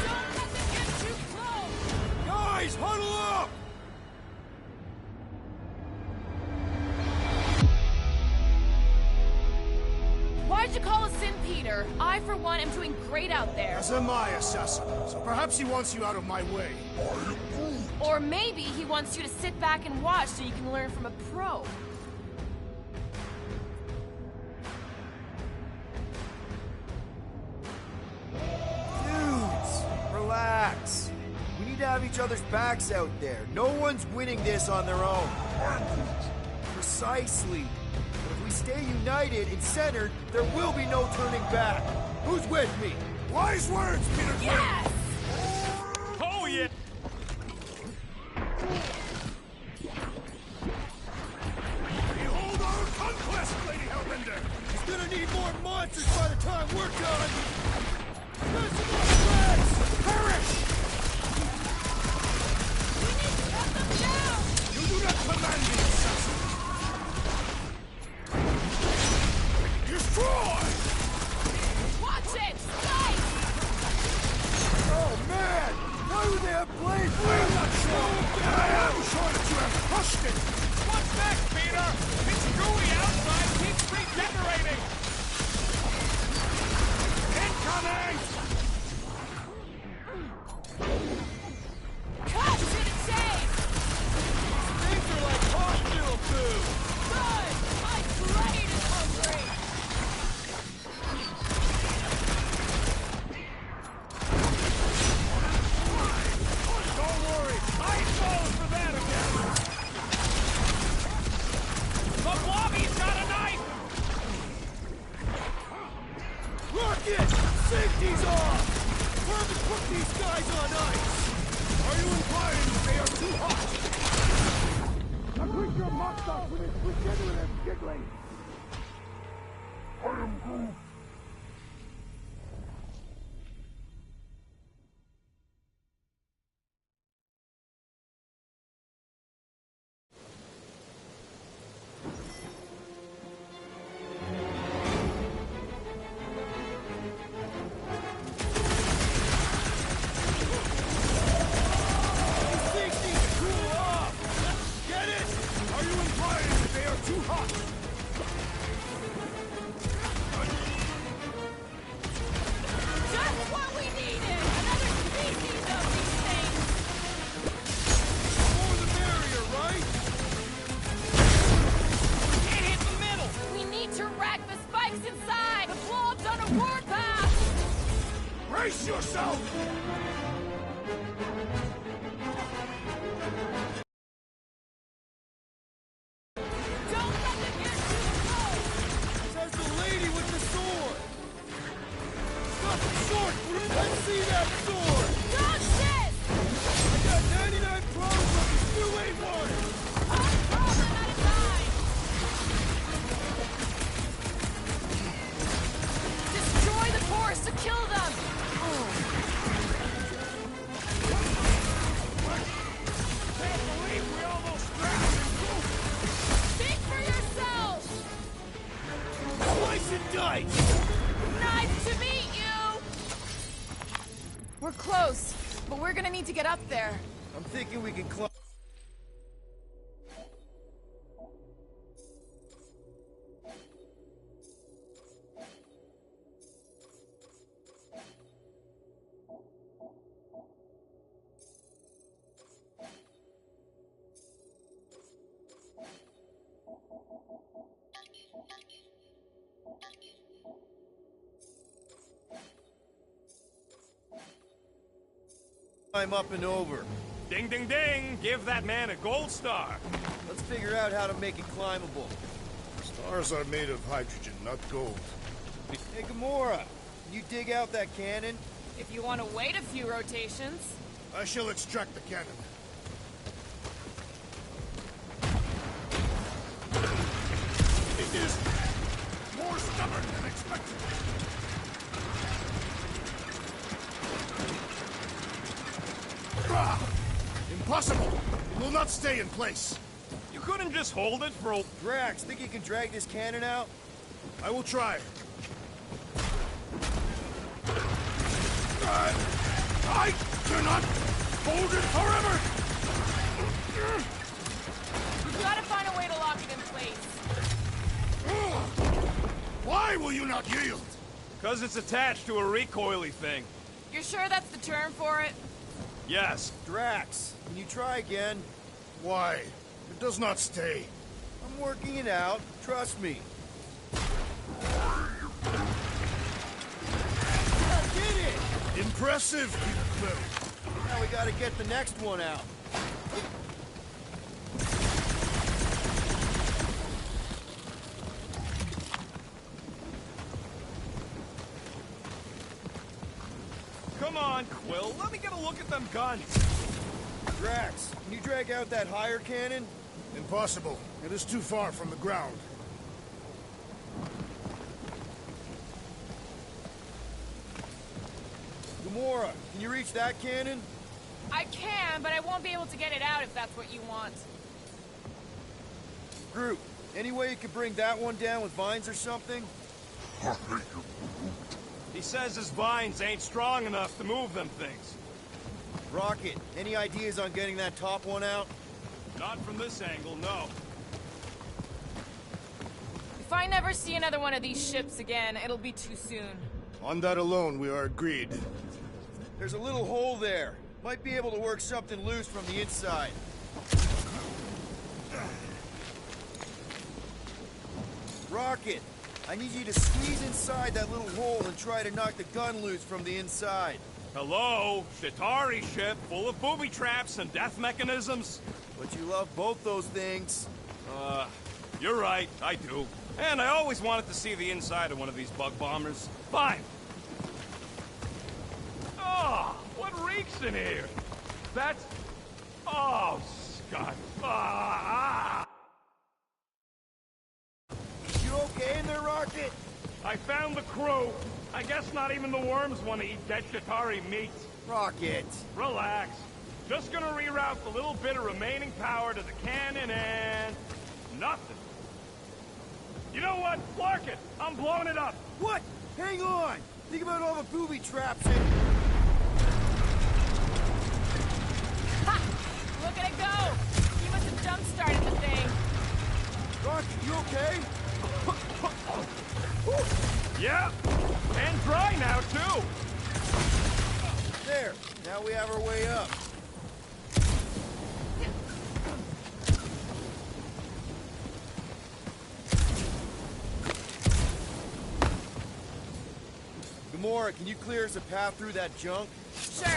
Don't let them get too close! Guys, huddle up! Why'd you call us in, Peter? I, for one, am doing great out there. As am I, assassin. So perhaps he wants you out of my way. Or maybe he wants you to sit back and watch so you can learn from a pro. Dudes, relax. We need to have each other's backs out there. No one's winning this on their own. Precisely. But if we stay united and centered, there will be no turning back. Who's with me? Wise words, Peter Quill! Yes! Oh, yeah. Behold our conquest, Lady Hellbender! He's gonna need more monsters by the time we're done. There's some more threats! Perish! We need to cut them down! You do not command me, assassin! Destroy! Watch it! Slice! Oh man! Why would they have blades? I'm not sure, but I am sure that you have crushed it! What's next, Peter? It's gooey outside keeps regenerating. Incoming! Cut to the chase! Things are like hospital food! Good! My blade is hungry! Don't worry, I ain't falling for that again. The blobby's got a knife. Rocket! Safety's off! Time to put these guys on ice! Are you implying that they are too hot? A creature mocked us with its regenerative giggling! I am Groot. Brace yourself! Don't let them get too close! Says the lady with the sword! Stop it short, Groot! Let's see that sword! Dodge this! I got 99 pros, but you still ain't one! One problem at a time! Destroy the force to kill them! Can't believe we almost grabbed him! Speak for yourself! Slice and dice! Nice to meet you! We're close, but we're gonna need to get up there. I'm thinking we can climb. I'm up and over. Ding, ding, ding! Give that man a gold star. Let's figure out how to make it climbable. Stars are made of hydrogen, not gold. Hey, Gamora, can you dig out that cannon? If you want to wait a few rotations. I shall extract the cannon. It is more stubborn than expected. Ah, impossible! It will not stay in place. You couldn't just hold it for a... Drax, think you can drag this cannon out? I will try. I cannot hold it forever! We've got to find a way to lock it in place. Why will you not yield? Because it's attached to a recoily thing. You're sure that's the term for it? Yes. Drax, can you try again? Why? It does not stay. I'm working it out. Trust me. Get it! Impressive, Peter Quill. Now we gotta get the next one out. Come on, Quill. Let me get a look at them guns. Drax, can you drag out that higher cannon? Impossible. It is too far from the ground. Gamora, can you reach that cannon? I can, but I won't be able to get it out if that's what you want. Groot, any way you could bring that one down with vines or something? He says his vines ain't strong enough to move them things. Rocket, any ideas on getting that top one out? Not from this angle, no. If I never see another one of these ships again, it'll be too soon. On that alone, we are agreed. There's a little hole there. Might be able to work something loose from the inside. Rocket, I need you to squeeze inside that little hole and try to knock the gun loose from the inside. Hello? Shatari ship full of booby traps and death mechanisms? But you love both those things. You're right, I do. And I always wanted to see the inside of one of these bug bombers. Fine. Oh, what reeks in here? That's... Oh, Scott. You okay in there, Rocket? I found the crew. I guess not even the worms want to eat dead Shatari meat. Rocket. Relax. Just gonna reroute the little bit of remaining power to the cannon and... nothing. You know what? Flark it! I'm blowing it up! What? Hang on! Think about all the booby traps and... Ha! Look at it go! He must have jump-started the thing. Rocket, you okay? Yeah! And dry now, too! There! Now we have our way up. Gamora, Sora, can you clear us a path through that junk? Sure.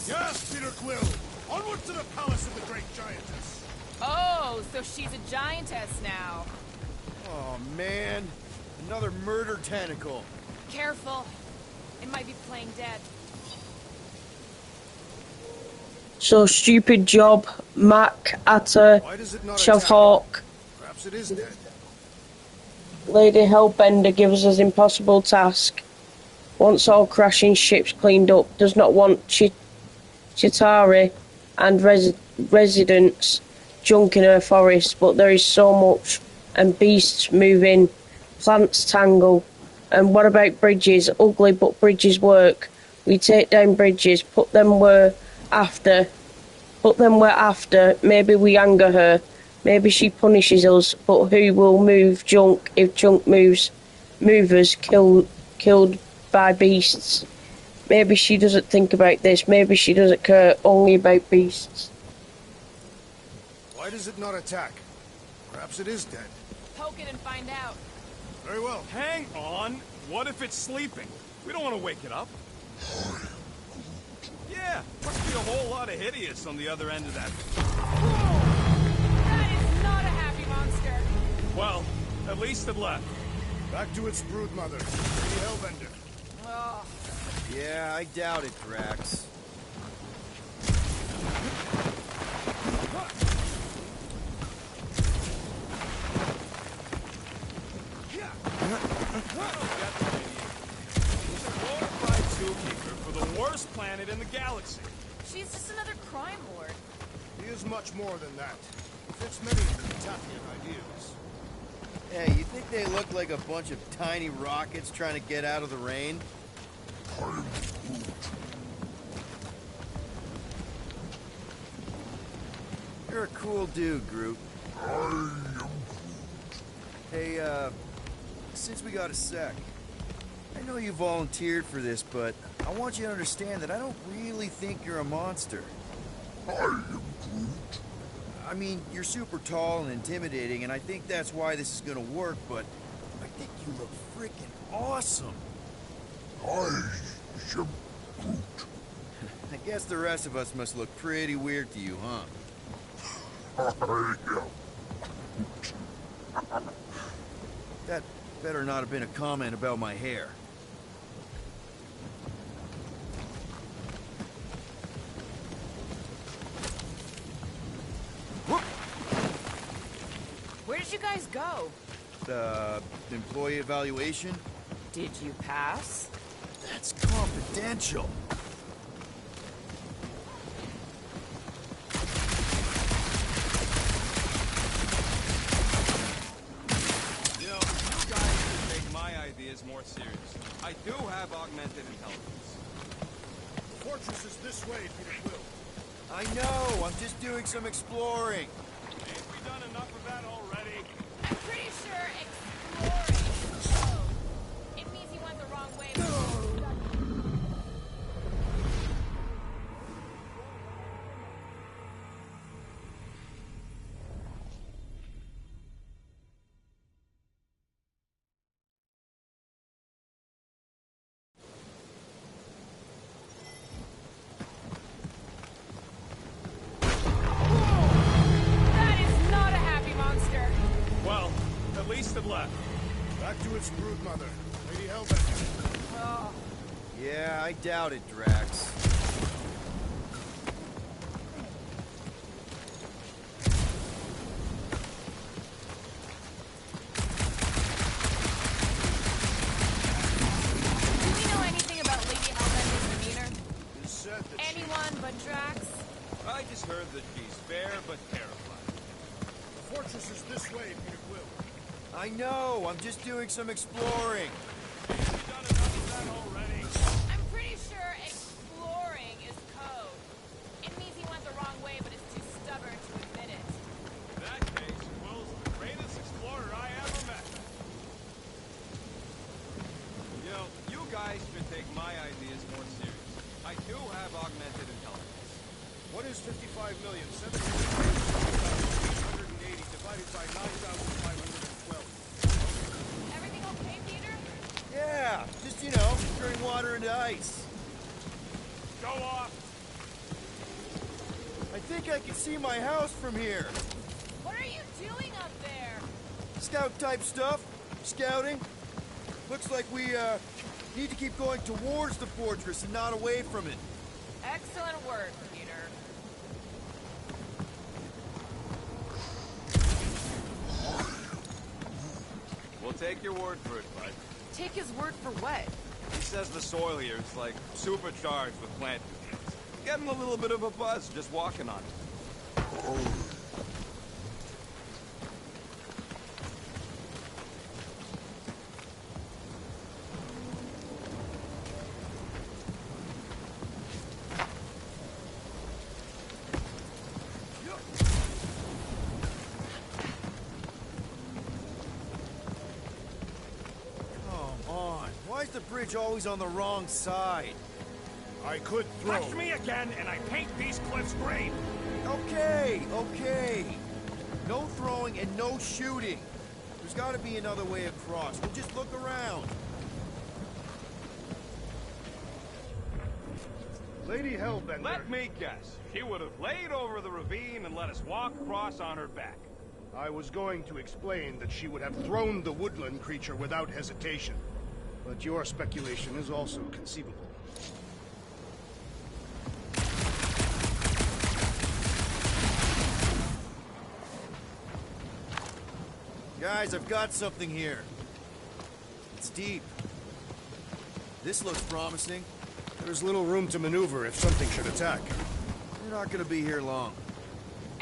Yes, Peter Quill! Onward to the palace of the great giantess! Oh, so she's a giantess now. Oh, man. Another murder tentacle. Careful. It might be playing dead. So stupid job, Mac, Atta, Shavhawk. Perhaps it is dead. Lady Hellbender gives us impossible task. Wants all crashing ships cleaned up. Does not want Chitauri and residents junk in her forest. But there is so much, and beasts move in, plants tangle. And what about bridges? Ugly, but bridges work. We take down bridges, put them where after. Maybe we anger her. Maybe she punishes us, but who will move junk if junk movers killed by beasts? Maybe she doesn't think about this. Maybe she doesn't care only about beasts. Why does it not attack? Perhaps it is dead. Poke it and find out. Very well. Hang on. What if it's sleeping? We don't want to wake it up. Yeah, must be a whole lot of hideous on the other end of that. That is not a happy monster. Well, at least it left. Back to its brood mother, Lady Hellbender. Oh. Yeah, I doubt it, Drax. Worst planet in the galaxy. She's just another crime lord. He is much more than that. He fits many of the Tatian ideas. Hey, you think they look like a bunch of tiny rockets trying to get out of the rain? You're a cool dude, Groot. Hey, since we got a sec, I know you volunteered for this, but I want you to understand that I don't really think you're a monster. I mean, you're super tall and intimidating, and I think that's why this is gonna work, but I think you look freaking awesome. I guess the rest of us must look pretty weird to you, huh? That better not have been a comment about my hair. Where did you guys go? Employee evaluation? Did you pass? That's confidential. You know, you guys should take my ideas more seriously. I do have augmented intelligence. The fortress is this way, Peter Quill. I know, I'm just doing some exploring. Ain't we done enough of that already? I'm pretty sure exploring is code. It means you went the wrong way. That is not a happy monster. Well, at least it left. Back to its brood mother, Lady Hellbender. Oh. Yeah, I doubt it, Drax. Do we know anything about Lady Hellbender's demeanor? It is said that Anyone but Drax? I just heard that she's fair but terrified. the fortress is this way, Peter Quill. I know, I'm just doing some exploring. Ain't we done enough of that already? I'm pretty sure exploring is code. It means he went the wrong way but is too stubborn to admit it. In that case, Quill's the greatest explorer I ever met. You know, you guys should take my ideas more seriously. I do have augmented intelligence. What is 55,780,880 divided by 9,512? Everything okay, Peter? Yeah, just, you know, turning water into ice. Go off! I think I can see my house from here. What are you doing up there? Scout-type stuff. Scouting. Looks like we, need to keep going towards the fortress and not away from it. Excellent work, Peter. We'll take your word for it, bud. Take his word for what? He says the soil here is like supercharged with plant nutrients. Getting a little bit of a buzz just walking on it. Come on. Why is the bridge always on the wrong side? I could throw. Touch me again, and I paint these cliffs green. Okay, okay. No throwing and no shooting. There's got to be another way across. We'll just look around. Lady Hellbender. Let me guess. She would have laid over the ravine and let us walk across on her back. I was going to explain that she would have thrown the woodland creature without hesitation. But your speculation is also conceivable. Guys, I've got something here. It's deep. This looks promising. There's little room to maneuver if something should attack. We're not gonna be here long.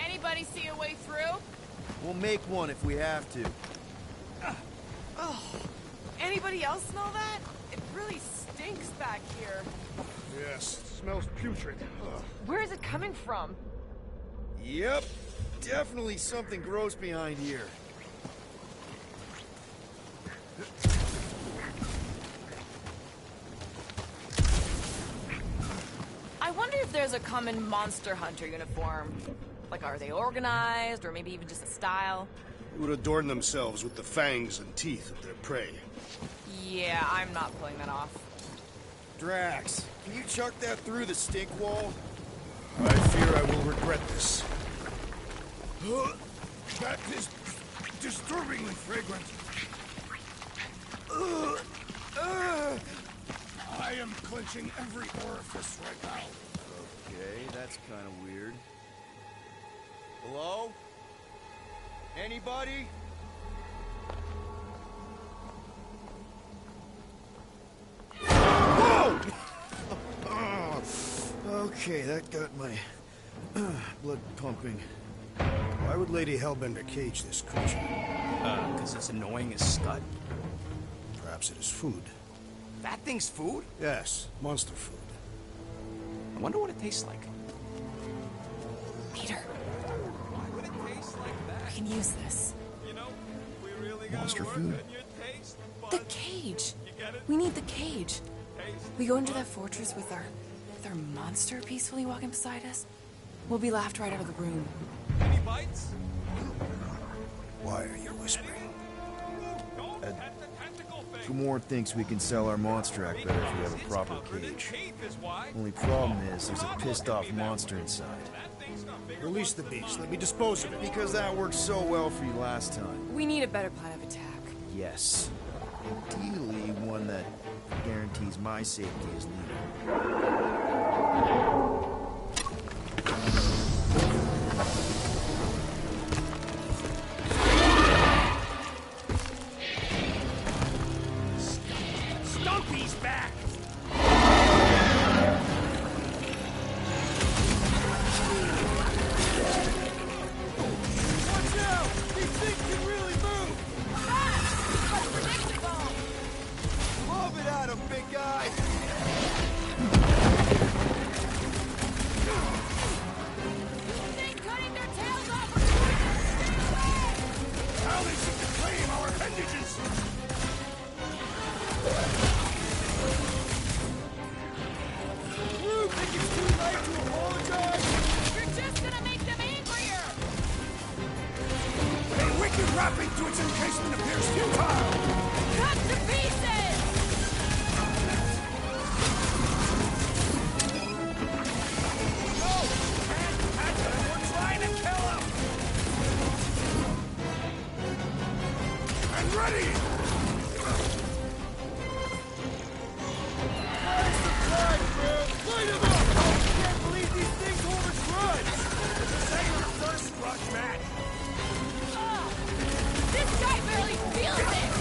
Anybody see a way through? We'll make one if we have to. Oh, anybody else smell that? It really stinks back here. Yes, smells putrid. Ugh. Where is it coming from? Yep. Definitely something gross behind here. I wonder if there's a common monster hunter uniform. Like, are they organized, or maybe even just a style? They would adorn themselves with the fangs and teeth of their prey. Yeah, I'm not pulling that off. Drax, can you chuck that through the stink wall? I fear I will regret this. That is disturbingly fragrant. I am clenching every orifice right now. Okay, that's kind of weird. Hello? Anybody? Whoa! Okay, that got my blood pumping. Why would Lady Hellbender cage this creature? Because it's annoying as scud. Perhaps it is food. That thing's food? Yes, monster food. I wonder what it tastes like. Peter, Why would it taste like that? we can use this. You know, we really gotta Monster work food? on your taste The buds. cage. You get it? We need the cage. Taste We go into that fortress with our monster peacefully walking beside us. We'll be laughed right out of the room. Any bites? Why are you whispering? Don't pet the tentacle thing. Gamorrean thinks we can sell our monster act better if we have a proper cage. Only problem is there's a pissed off monster inside. Release the beast. Let me dispose of it. Because that worked so well for you last time. We need a better plan of attack. Yes. Ideally, one that guarantees my safety as leader. Stumpy's back! Watch out! These things can really move! Unpredictable! Love it at 'em, big guy! Light him up! I can't believe these things hold a grudge! This ain't our first grudge match. This guy barely feels it!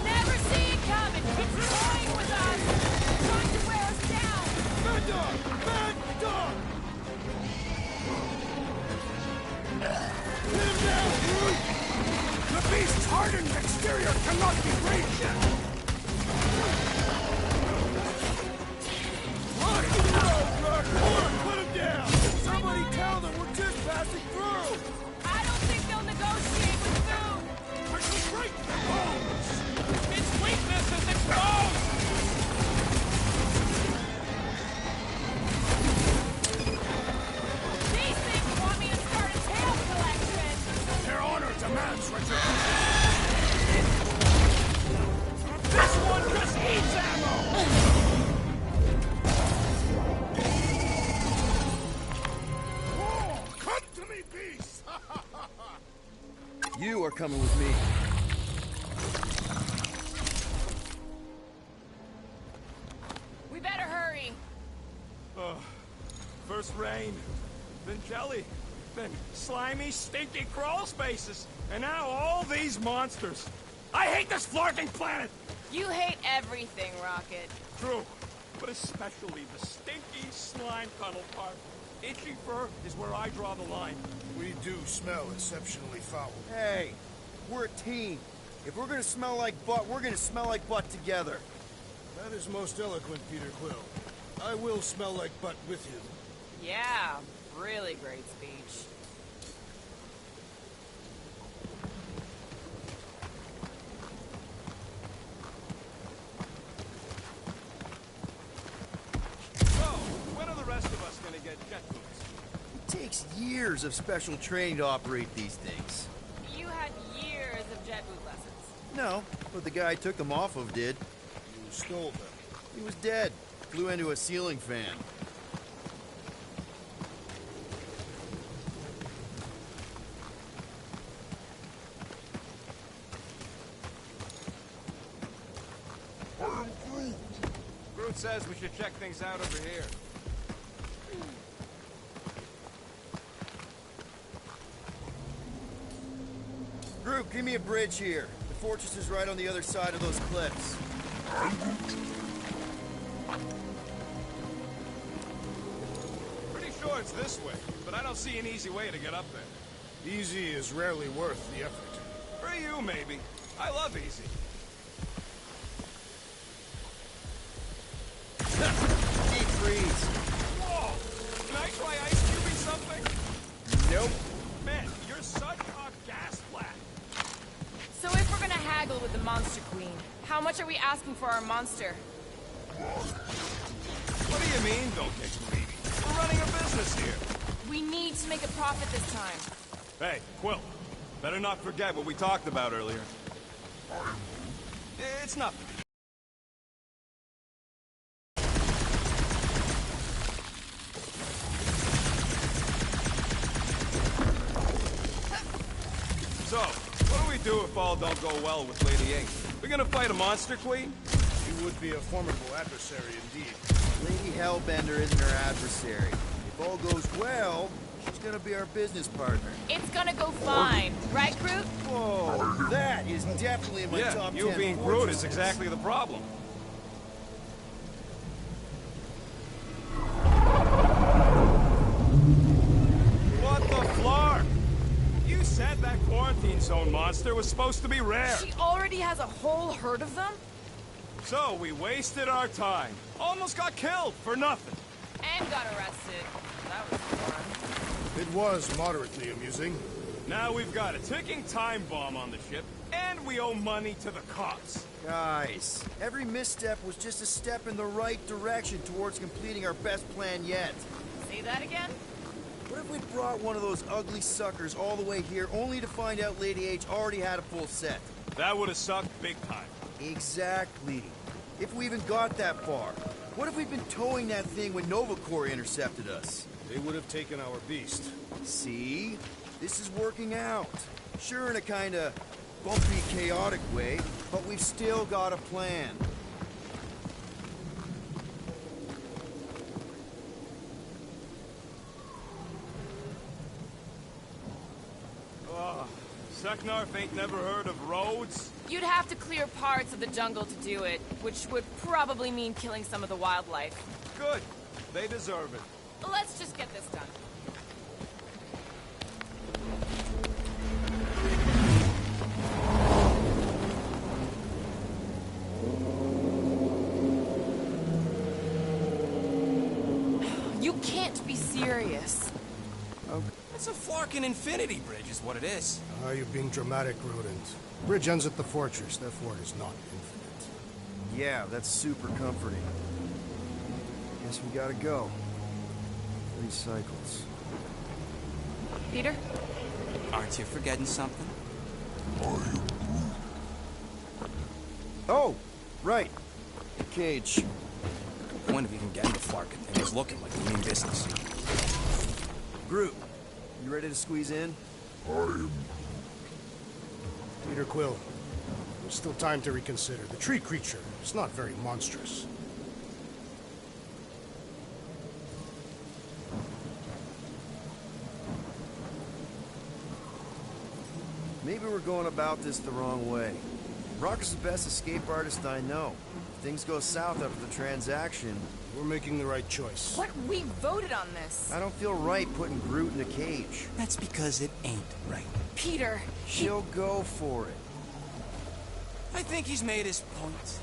Never see it coming! It's toying with us! Trying to wear us down! Mad Dog! Mad Dog! Hit him down, Groot! The beast's hardened exterior cannot be breached! Rock him down, Rock! Put him down! Somebody tell them we're just passing through! I don't think they'll negotiate with food! I shall break their bones! Its weakness is exposed! These things want me to start a tail collection! Their honor demands retribution! This one just eats ammo! Come to me, beast! You are coming with me. We better hurry! First rain, then jelly, then slimy, stinky crawl spaces, and now all these monsters. I hate this flarking planet! You hate everything, Rocket. True, but especially the stinky slime tunnel part. Itchy fur is where I draw the line. We do smell exceptionally foul. Hey, we're a team. If we're gonna smell like butt, we're gonna smell like butt together. That is most eloquent, Peter Quill. I will smell like butt with you. Yeah, really great speech. So, when are the rest of us gonna get jet boots? It takes years of special training to operate these things. You had years of jet boot lessons. No, but the guy I took them off of did. You stole them. He was dead. Flew into a ceiling fan. Groot says we should check things out over here. Groot, give me a bridge here. The fortress is right on the other side of those cliffs. Pretty sure it's this way, but I don't see an easy way to get up there. Easy is rarely worth the effort. For you, maybe. I love easy. Deep freeze. Whoa! Can I try ice cubing something? Nope. Man, you're such a gas flat. So if we're gonna haggle with the Monster Queen, how much are we asking for our monster? What do you mean, don't get greedy? We're running a business here. We need to make a profit this time. Hey, Quill. Better not forget what we talked about earlier. It's nothing. So, what do we do if all don't go well with Lady Ink? We're gonna fight a monster queen? She would be a formidable adversary indeed. Lady Hellbender isn't her adversary. If all goes well, she's gonna be our business partner. It's gonna go fine, right, Groot? Whoa, that is definitely in my top 10 you being Groot fortresses. is exactly the problem. What the flark? You said that quarantine zone monster was supposed to be rare. She already has a whole herd of them? So we wasted our time. Almost got killed for nothing. And got arrested. That was fun. It was moderately amusing. Now we've got a ticking time bomb on the ship, and we owe money to the cops. Guys, every misstep was just a step in the right direction towards completing our best plan yet. Say that again? What if we brought one of those ugly suckers all the way here only to find out Lady H already had a full set? That would have sucked big time. Exactly. If we even got that far. What if we'd been towing that thing when Nova Corps intercepted us? They would have taken our beast. See? This is working out. Sure, in a kinda bumpy, chaotic way, but we've still got a plan. Seknarf ain't never heard of roads? You'd have to clear parts of the jungle to do it, which would probably mean killing some of the wildlife. Good. They deserve it. Let's just get this done. You can't be serious. It's a Flarkin Infinity Bridge is what it is. You're being dramatic, Rodent. Bridge ends at the fortress, therefore it is not infinite. Yeah, that's super comforting. Guess we gotta go. 3 cycles. Peter? Aren't you forgetting something? Oh, right. The cage. When we can get into Flarkin, it was looking like we mean business. Groot, you ready to squeeze in? Peter Quill, there's still time to reconsider. The tree creature is not very monstrous. Maybe we're going about this the wrong way. Rocker's the best escape artist I know. If things go south after the transaction... We're making the right choice. What? We voted on this. I don't feel right putting Groot in a cage. That's because it ain't right. Peter! She'll go for it. I think he's made his point.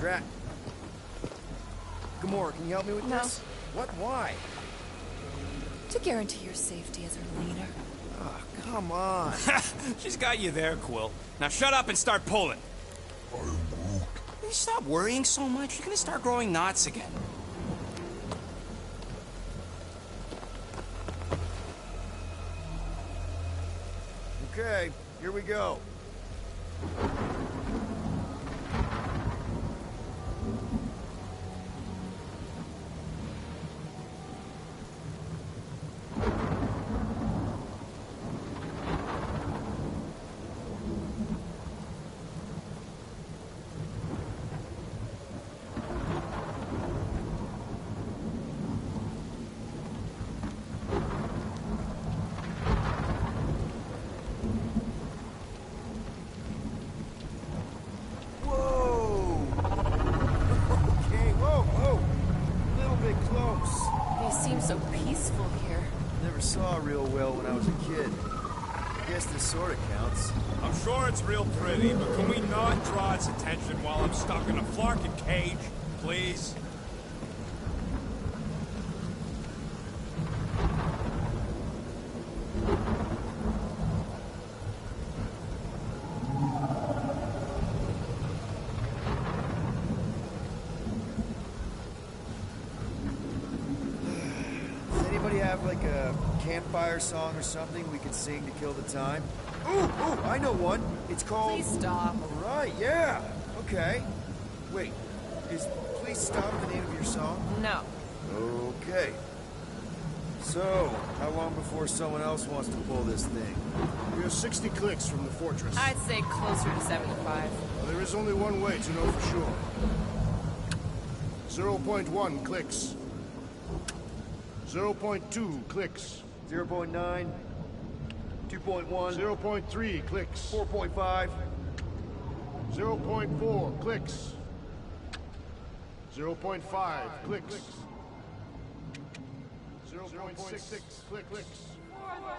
Drat. Gamora, can you help me with No. this? What? Why? To guarantee your safety as our leader. Oh, come on. She's got you there, Quill. Now shut up and start pulling. You stop worrying so much. You're gonna start growing knots again. Okay, here we go. So peaceful here. Never saw real well when I was a kid. I guess this sort of counts. I'm sure it's real pretty, but can we not draw its attention while I'm stuck in a Flarkin cage, please? Have like a campfire song or something we could sing to kill the time? Ooh, I know one. It's called... Please stop. All right, yeah. Okay. Wait, is Please Stop the name of your song? No. Okay. So, how long before someone else wants to pull this thing? We are 60 clicks from the fortress. I'd say closer to 75. Well, there is only one way to know for sure. 0.1 clicks. 0.2 clicks. 0.9. 2.1. 0.3 clicks. 4.5. 0.4 clicks. 0.5 clicks. 0.6 clicks. For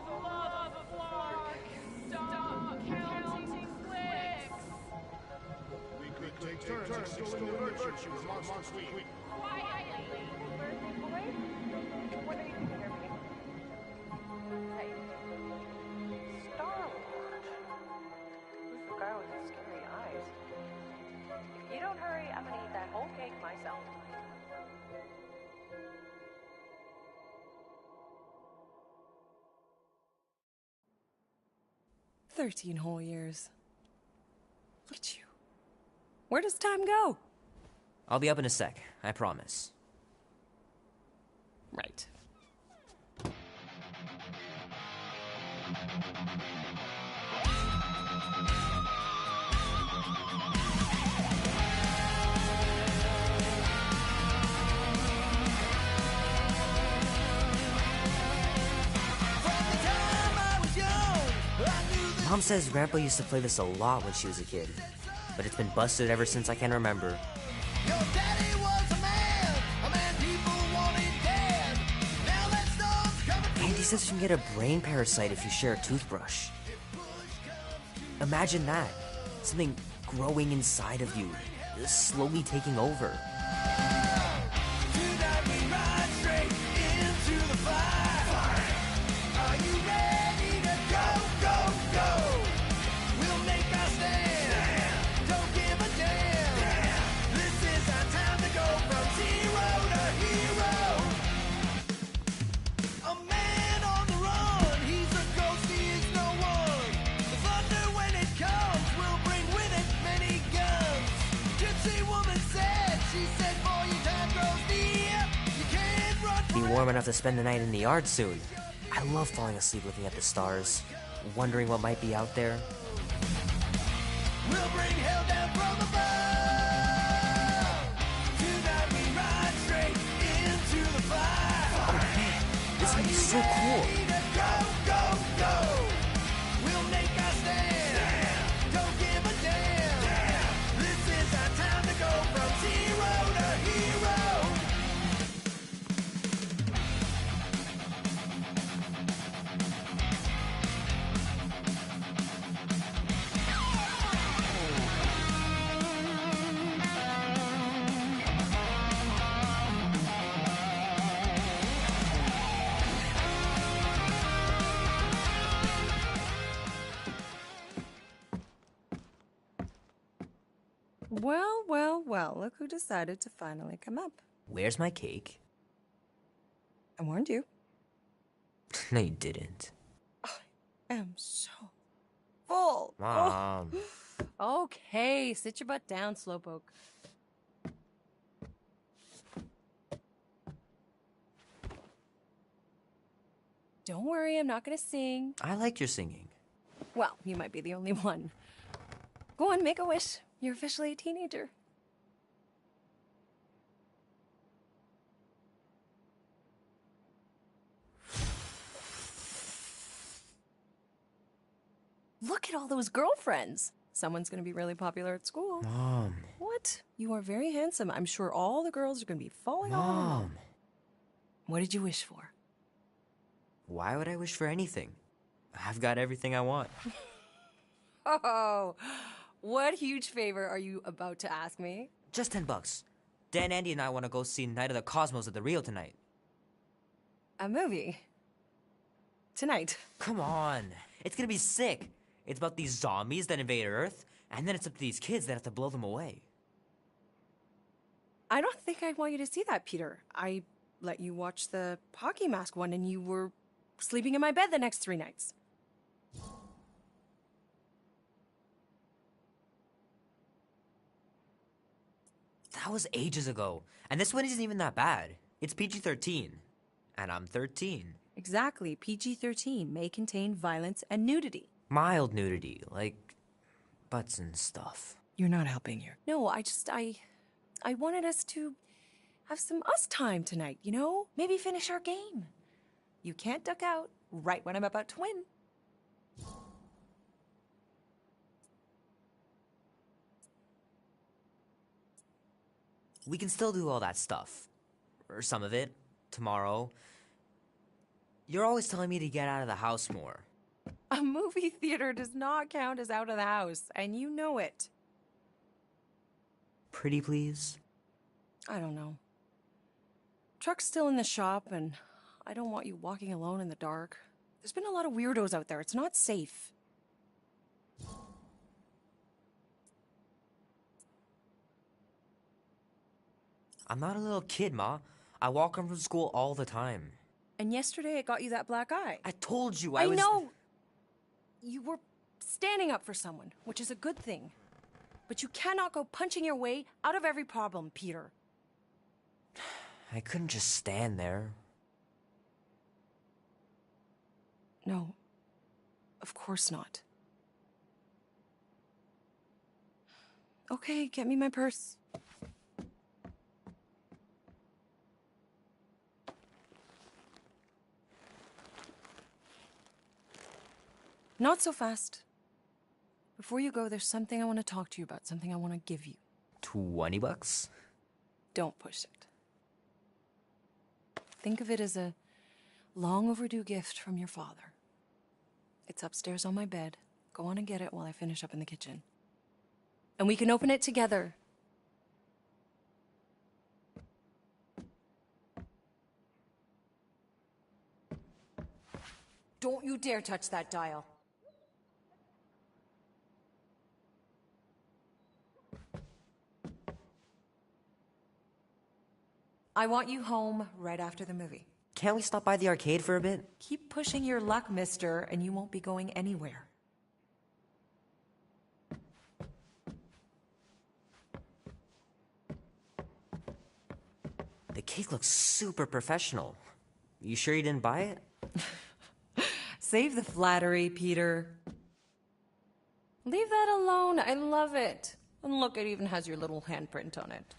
the love of Flark, stop counting clicks. We could take turns extolling the virtues of Monster Week. Quietly. What do you think of everything? Hey, Star-Lord. Who's the guy with the scary eyes? If you don't hurry, I'm gonna eat that whole cake myself. 13 whole years. Look at you. Where does time go? I'll be up in a sec, I promise. Right. Mom says Grandpa used to play this a lot when she was a kid, but it's been busted ever since I can remember. Andy says you can get a brain parasite if you share a toothbrush. Imagine that. Something growing inside of you, slowly taking over. Be warm enough to spend the night in the yard soon. I love falling asleep looking at the stars, wondering what might be out there. We'll bring hell down from above. Tonight we ride straight into the fire. Oh man, this would be so cool. Go, go, go. We'll make our stand. Don't give a damn. This is our time to go from zero to hero. Well, well, well, look who decided to finally come up. Where's my cake? I warned you. No, you didn't. I am so full. Mom. Oh. Okay, sit your butt down, Slowpoke. Don't worry, I'm not gonna sing. I like your singing. Well, you might be the only one. Go on, make a wish. You're officially a teenager. Look at all those girlfriends. Someone's gonna be really popular at school. Mom. What? You are very handsome. I'm sure all the girls are gonna be falling all in love. Mom. What did you wish for? Why would I wish for anything? I've got everything I want. Oh, what huge favor are you about to ask me? Just $10. Dan, Andy, and I want to go see Night of the Cosmos at the Rio tonight. A movie? Tonight? Come on. It's gonna be sick. It's about these zombies that invade Earth, and then it's up to these kids that have to blow them away. I don't think I want you to see that, Peter. I let you watch the hockey mask one and you were sleeping in my bed the next 3 nights. That was ages ago. And this one isn't even that bad. It's PG-13. And I'm 13. Exactly. PG-13 may contain violence and nudity. Mild nudity, like butts and stuff. You're not helping here. No, I wanted us to have some us time tonight, you know? Maybe finish our game. You can't duck out right when I'm about to win. We can still do all that stuff. Or some of it. Tomorrow. You're always telling me to get out of the house more. A movie theater does not count as out of the house, and you know it. Pretty please? I don't know. Truck's still in the shop, and I don't want you walking alone in the dark. There's been a lot of weirdos out there. It's not safe. I'm not a little kid, Ma. I walk home from school all the time. And yesterday I got you that black eye. I told you I was... know! You were standing up for someone, which is a good thing. But you cannot go punching your way out of every problem, Peter. I couldn't just stand there. No. Of course not. Okay, get me my purse. Not so fast. Before you go, there's something I want to talk to you about, something I want to give you. $20? Don't push it. Think of it as a long overdue gift from your father. It's upstairs on my bed. Go on and get it while I finish up in the kitchen. And we can open it together. Don't you dare touch that dial. I want you home right after the movie. Can't we stop by the arcade for a bit? Keep pushing your luck, mister, and you won't be going anywhere. The cake looks super professional. You sure you didn't buy it? Save the flattery, Peter. Leave that alone. I love it. And look, it even has your little handprint on it.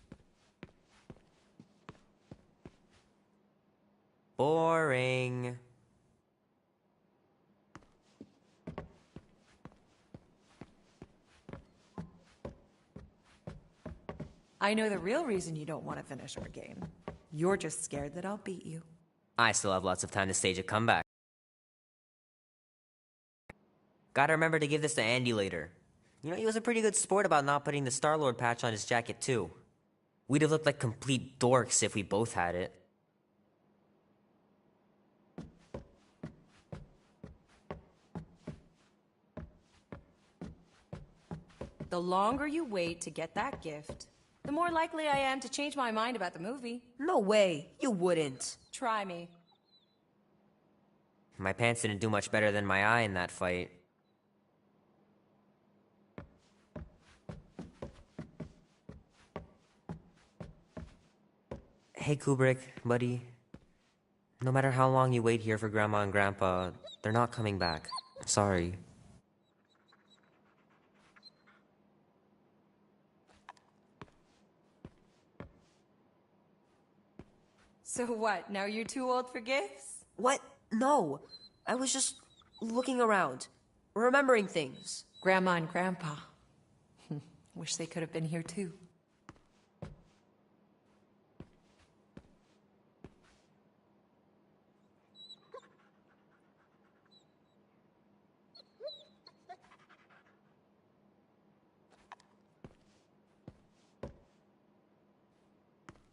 Boring. I know the real reason you don't want to finish our game. You're just scared that I'll beat you. I still have lots of time to stage a comeback. Gotta remember to give this to Andy later. You know, he was a pretty good sport about not putting the Star-Lord patch on his jacket, too. We'd have looked like complete dorks if we both had it. The longer you wait to get that gift, the more likely I am to change my mind about the movie. No way. You wouldn't. Try me. My pants didn't do much better than my eye in that fight. Hey Kubrick, buddy. No matter how long you wait here for Grandma and Grandpa, they're not coming back. Sorry. So what, now you're too old for gifts? What? No. I was just looking around, remembering things. Grandma and Grandpa. Wish they could have been here too.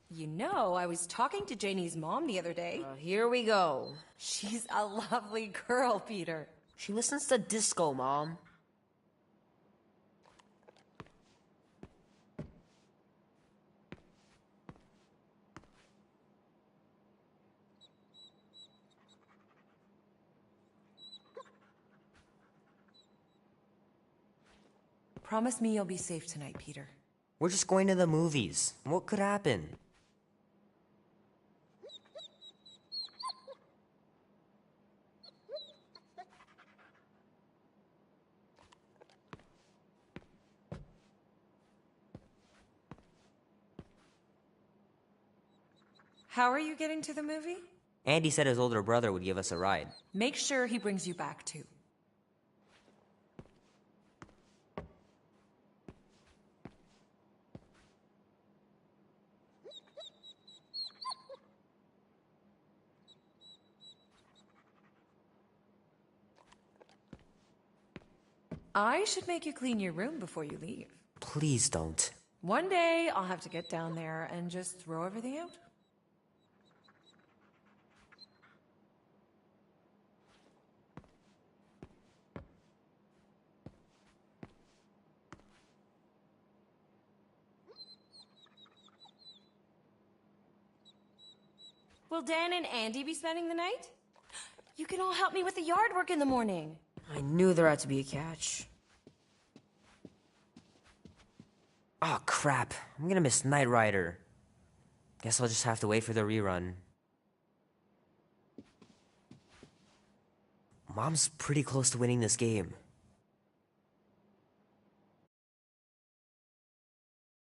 You know, I was talking to Janie's mom the other day. Here we go. She's a lovely girl, Peter. She listens to disco, Mom. Promise me you'll be safe tonight, Peter. We're just going to the movies. What could happen? How are you getting to the movie? Andy said his older brother would give us a ride. Make sure he brings you back, too. I should make you clean your room before you leave. Please don't. One day, I'll have to get down there and just throw everything out. Will Dan and Andy be spending the night? You can all help me with the yard work in the morning. I knew there had to be a catch. Oh crap, I'm gonna miss Knight Rider. Guess I'll just have to wait for the rerun. Mom's pretty close to winning this game.